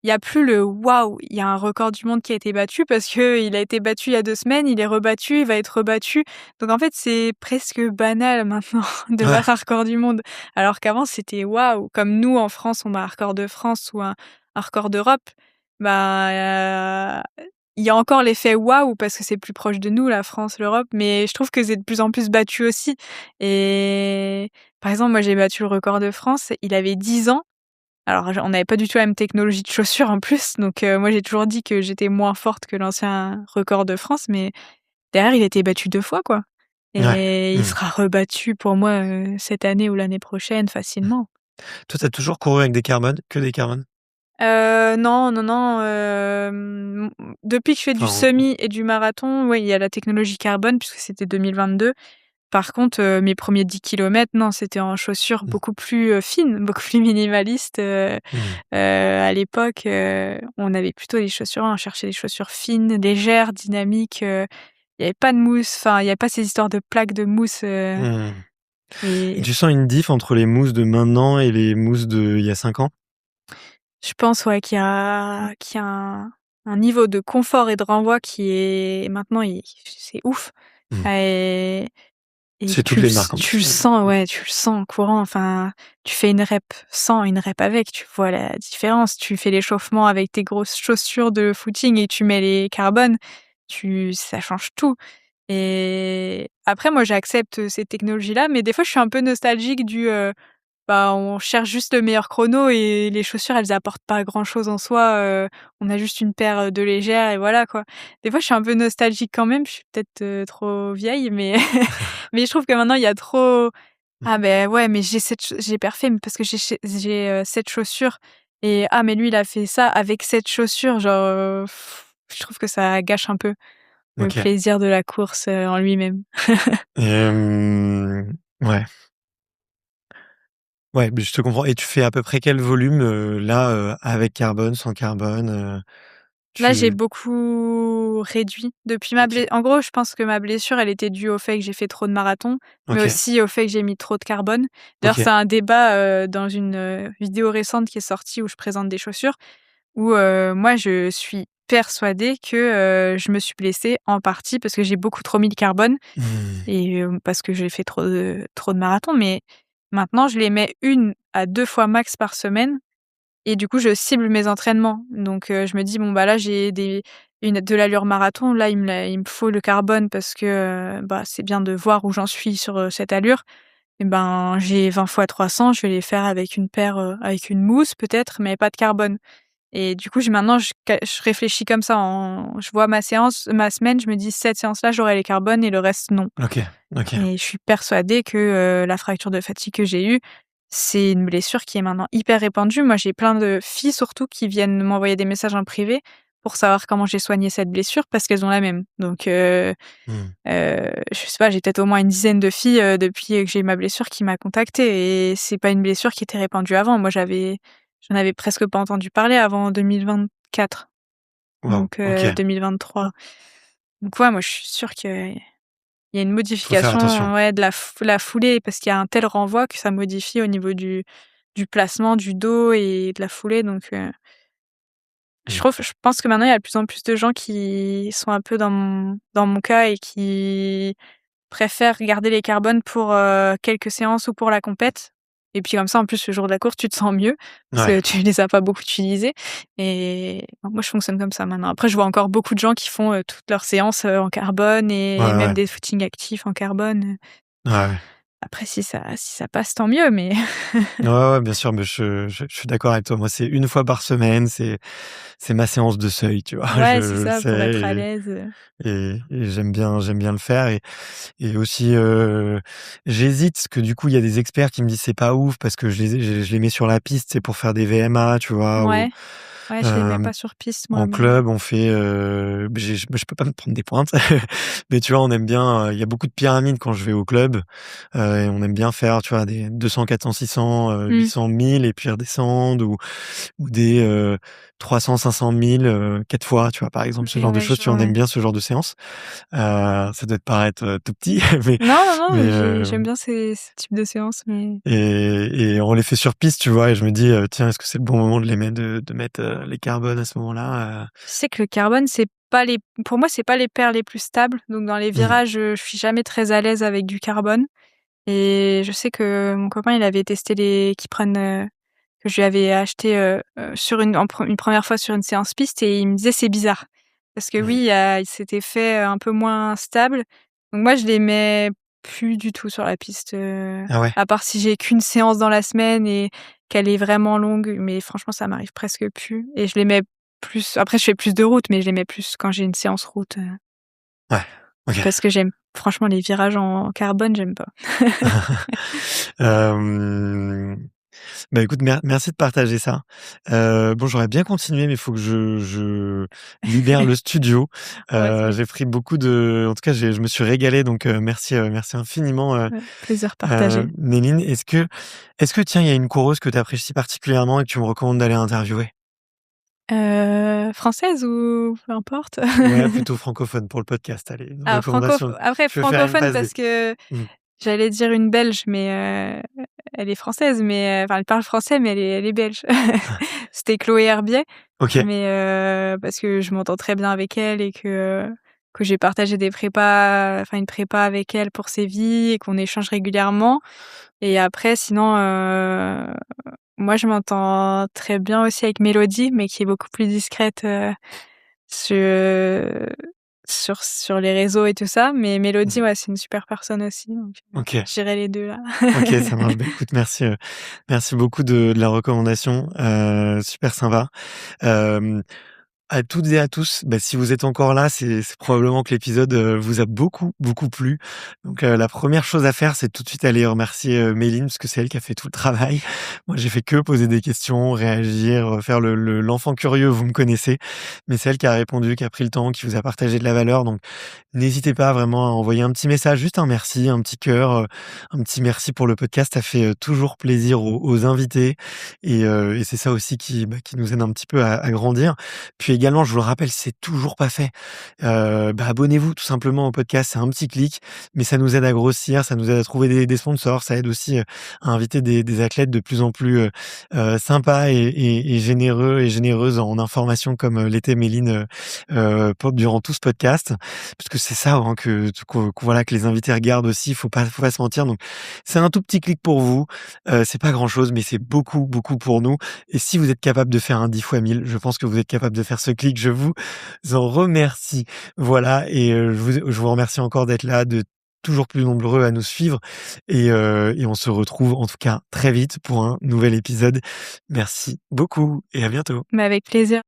il y a plus le «waouh», il y a un record du monde qui a été battu parce qu'il a été battu il y a 2 semaines, il est rebattu, il va être rebattu. Donc en fait, c'est presque banal maintenant de Ouais, battre un record du monde. Alors qu'avant, c'était waouh. Comme nous, en France, on bat un record de France ou un record d'Europe, bah, il y a encore l'effet waouh parce que c'est plus proche de nous, la France, l'Europe, mais je trouve que c'est de plus en plus battu aussi et par exemple, moi, j'ai battu le record de France, il avait 10 ans. Alors on n'avait pas du tout la même technologie de chaussures en plus, donc moi j'ai toujours dit que j'étais moins forte que l'ancien record de France, mais derrière il a été battu 2 fois quoi ouais. et il Mmh. sera rebattu pour moi, cette année ou l'année prochaine Mmh. facilement. Toi, tu as toujours couru avec des carbones? Que des carbones? Non, non, non, depuis que je fais du Enfin, semi et du marathon, oui, il y a la technologie carbone puisque c'était 2022. Par contre, mes premiers 10 kilomètres, non, c'était en chaussures mmh, beaucoup plus, fines, beaucoup plus minimalistes. mmh. À l'époque, on avait plutôt des chaussures on cherchait des chaussures fines, légères, dynamiques, il y avait pas de mousse, enfin, il y avait pas ces histoires de plaques de mousse, Mmh. Et et tu sens une diff entre les mousses de maintenant et les mousses d'il y a 5 ans? je pense, ouais, qu'il y a un un niveau de confort et de renvoi qui est maintenant, c'est ouf. Mmh. Et C'est toutes les marques en tu le plus. sens, ouais, tu le sens en courant. Enfin, tu fais une rep sans, une rep avec, tu vois la différence. Tu fais l'échauffement avec tes grosses chaussures de footing et tu mets les Carbone, ça change tout. Et après, moi, j'accepte ces technologies-là, mais des fois, je suis un peu nostalgique on cherche juste le meilleur chrono et les chaussures, elles apportent pas grand-chose en soi, on a juste une paire, de légères et voilà, quoi. Des fois, je suis un peu nostalgique quand même, je suis peut-être, trop vieille, mais mais je trouve que maintenant, il y a trop: «Ah ben ouais, mais j'ai parfait, mais parce que j'ai cette chaussure et ah mais lui, il a fait ça avec cette chaussure», genre, je trouve que ça gâche un peu le OK. plaisir de la course, en lui-même. Ouais. Ouais, mais je te comprends et tu fais à peu près quel volume, là, avec carbone, sans carbone, Là, j'ai tu beaucoup réduit depuis ma OK. blessure. En gros, je pense que ma blessure, elle était due au fait que j'ai fait trop de marathons, mais OK. aussi au fait que j'ai mis trop de carbone. D'ailleurs, OK. c'est un débat, dans une, vidéo récente qui est sortie où je présente des chaussures, où, moi, je suis persuadée que, je me suis blessée en partie parce que j'ai beaucoup trop mis de carbone Mmh. et parce que j'ai fait trop de marathons, mais maintenant, je les mets 1 à 2 fois max par semaine et du coup, je cible mes entraînements. Donc je me dis: «Bon, bah, là, j'ai de l'allure marathon. Là, il me faut le carbone parce que, c'est bien de voir où j'en suis sur, cette allure. Et ben, j'ai 20 fois 300, je vais les faire avec une paire, avec une mousse peut-être, mais pas de carbone». Et du coup, maintenant, je réfléchis comme ça je vois ma semaine, je me dis: «Cette séance-là, j'aurai les carbones et le reste, non». OK. OK. Et je suis persuadée que, la fracture de fatigue que j'ai eue, c'est une blessure qui est maintenant hyper répandue. Moi, j'ai plein de filles surtout qui viennent m'envoyer des messages en privé pour savoir comment j'ai soigné cette blessure parce qu'elles ont la même. Donc Mmh. je sais pas, j'ai peut-être au moins une dizaine de filles, depuis que j'ai eu ma blessure qui m'a contactée et c'est pas une blessure qui était répandue avant. Moi, j'en avais presque pas entendu parler avant 2024, Waouh, donc OK. 2023. Donc ouais, moi, je suis sûre qu'il y a une Faut faire attention. modification, ouais, de la foulée parce qu'il y a un tel renvoi que ça modifie au niveau du placement du dos et de la foulée. Donc Mmh. je pense que maintenant il y a de plus en plus de gens qui sont un peu dans mon cas et qui préfèrent garder les carbones pour, quelques séances ou pour la compète. Et puis comme ça, en plus, le jour de la course, tu te sens mieux parce Ouais. que tu les as pas beaucoup utilisés. Et moi, je fonctionne comme ça maintenant. Après, je vois encore beaucoup de gens qui font, toutes leurs séances, en carbone Ouais, et même ouais. des footings actifs en carbone. Ouais, ouais. Après, si ça passe, tant mieux, mais Ouais, ouais, bien sûr, mais je suis d'accord avec toi. Moi, c'est une fois par semaine, c'est ma séance de seuil, tu vois? ouais, c'est Je le ça, pour être à sais l'aise, et j'aime bien le faire et aussi, j'hésite parce que du coup, il y a des experts qui me disent: «C'est pas ouf» parce que je les mets sur la piste, c'est pour faire des VMA, tu vois? Ou, ouais, ouais, je les mets hem, pas sur piste moi, en mais club, on fait, je peux pas me prendre des pointes, mais tu vois, on aime bien, il y a beaucoup de pyramides quand je vais au club, et on aime bien faire, tu vois, des 200, 400, 600, mmh, 800, 1000 et puis redescendre ou des, 300, 500, 1000, 4 fois, tu vois? Par exemple, ce ouais, genre de ouais, choses, je tu vois, vois, on aime ouais. bien ce genre de séance. Ça doit te paraître, tout petit, mais Non, non, mais non, j'aime bien ce type de séance, mais et on les fait sur piste, tu vois? Et je me dis, «Tiens, est-ce que c'est le bon moment de mettre, les carbones à ce moment-là?» je sais que le carbone, c'est pas les pour moi, c'est pas les paires les plus stables. Donc dans les Mmh. virages, je suis jamais très à l'aise avec du carbone. Et je sais que mon copain, il avait testé les Kiprun, que je lui avais acheté, sur une première fois sur une séance piste et il me disait: «C'est bizarre». Parce que oui, Mmh. il s'était fait, un peu moins stable. Donc moi, je les mets plus du tout sur la piste, Ah ouais? à part si j'ai qu'une séance dans la semaine et qu'elle est vraiment longue, mais franchement, ça m'arrive presque plus et je les mets plus après je fais plus de route, mais je les mets plus quand j'ai une séance route, Ouais. OK. parce que j'aime franchement les virages en carbone, j'aime pas. Hem, Bah, écoute, merci de partager ça. Bon, j'aurais bien continué, mais il faut que je libère le studio. Ouais, c'est J'ai pris beaucoup de en tout cas, je me suis régalé donc merci infiniment, ouais, plaisir partagé. Méline. Est-ce que tiens, il y a une coureuse que tu apprécies particulièrement et que tu me recommandes d'aller interviewer? Française ou peu importe? Ouais, plutôt francophone pour le podcast, allez, une Ah recommandation. après Je veux faire une francophone passe parce D. que Mmh. j'allais dire une Belge, mais elle est française, mais enfin elle parle français, mais elle est belge. c'était Chloé Herbier, Ok. mais parce que je m'entends très bien avec elle et que j'ai partagé des prépas, enfin une prépa avec elle pour Séville et qu'on échange régulièrement. Et après, sinon, moi, je m'entends très bien aussi avec Mélodie, mais qui est beaucoup plus discrète sur, sur les réseaux et tout ça. Mais Mélodie, Mhm. ouais, c'est une super personne aussi. Donc, Ok. je dirais les deux là. Ok, ça marche. Bah, écoute, merci beaucoup de la recommandation. Super sympa. Euh, À toutes et à tous, si vous êtes encore là, c'est probablement que l'épisode vous a beaucoup, beaucoup plu. Donc la première chose à faire, c'est tout de suite aller remercier Méline, parce que c'est elle qui a fait tout le travail. Moi, j'ai fait que poser des questions, réagir, faire l'enfant curieux, vous me connaissez. Mais c'est elle qui a répondu, qui a pris le temps, qui vous a partagé de la valeur. Donc n'hésitez pas vraiment à envoyer un petit message, juste un merci, un petit cœur, un petit merci pour le podcast. Ça fait toujours plaisir aux invités. Et c'est ça aussi qui nous aide un petit peu à grandir. Puis également, je vous le rappelle, si c'est toujours pas fait, abonnez-vous tout simplement au podcast. C'est un petit clic, mais ça nous aide à grossir, ça nous aide à trouver des sponsors, ça aide aussi à inviter des athlètes de plus en plus sympas et généreux et généreuses en informations comme l'était Méline durant tout ce podcast, parce que c'est ça hein, voilà que les invités regardent aussi. Faut pas se mentir. Donc c'est un tout petit clic pour vous. C'est pas grand chose, mais c'est beaucoup beaucoup pour nous. Et si vous êtes capable de faire un 10 fois 1000, je pense que vous êtes capable de faire ce clic. Je vous en remercie. Voilà, et je vous remercie encore d'être là, de toujours plus nombreux à nous suivre. Et on se retrouve en tout cas très vite pour un nouvel épisode. Merci beaucoup et à bientôt. Mais avec plaisir.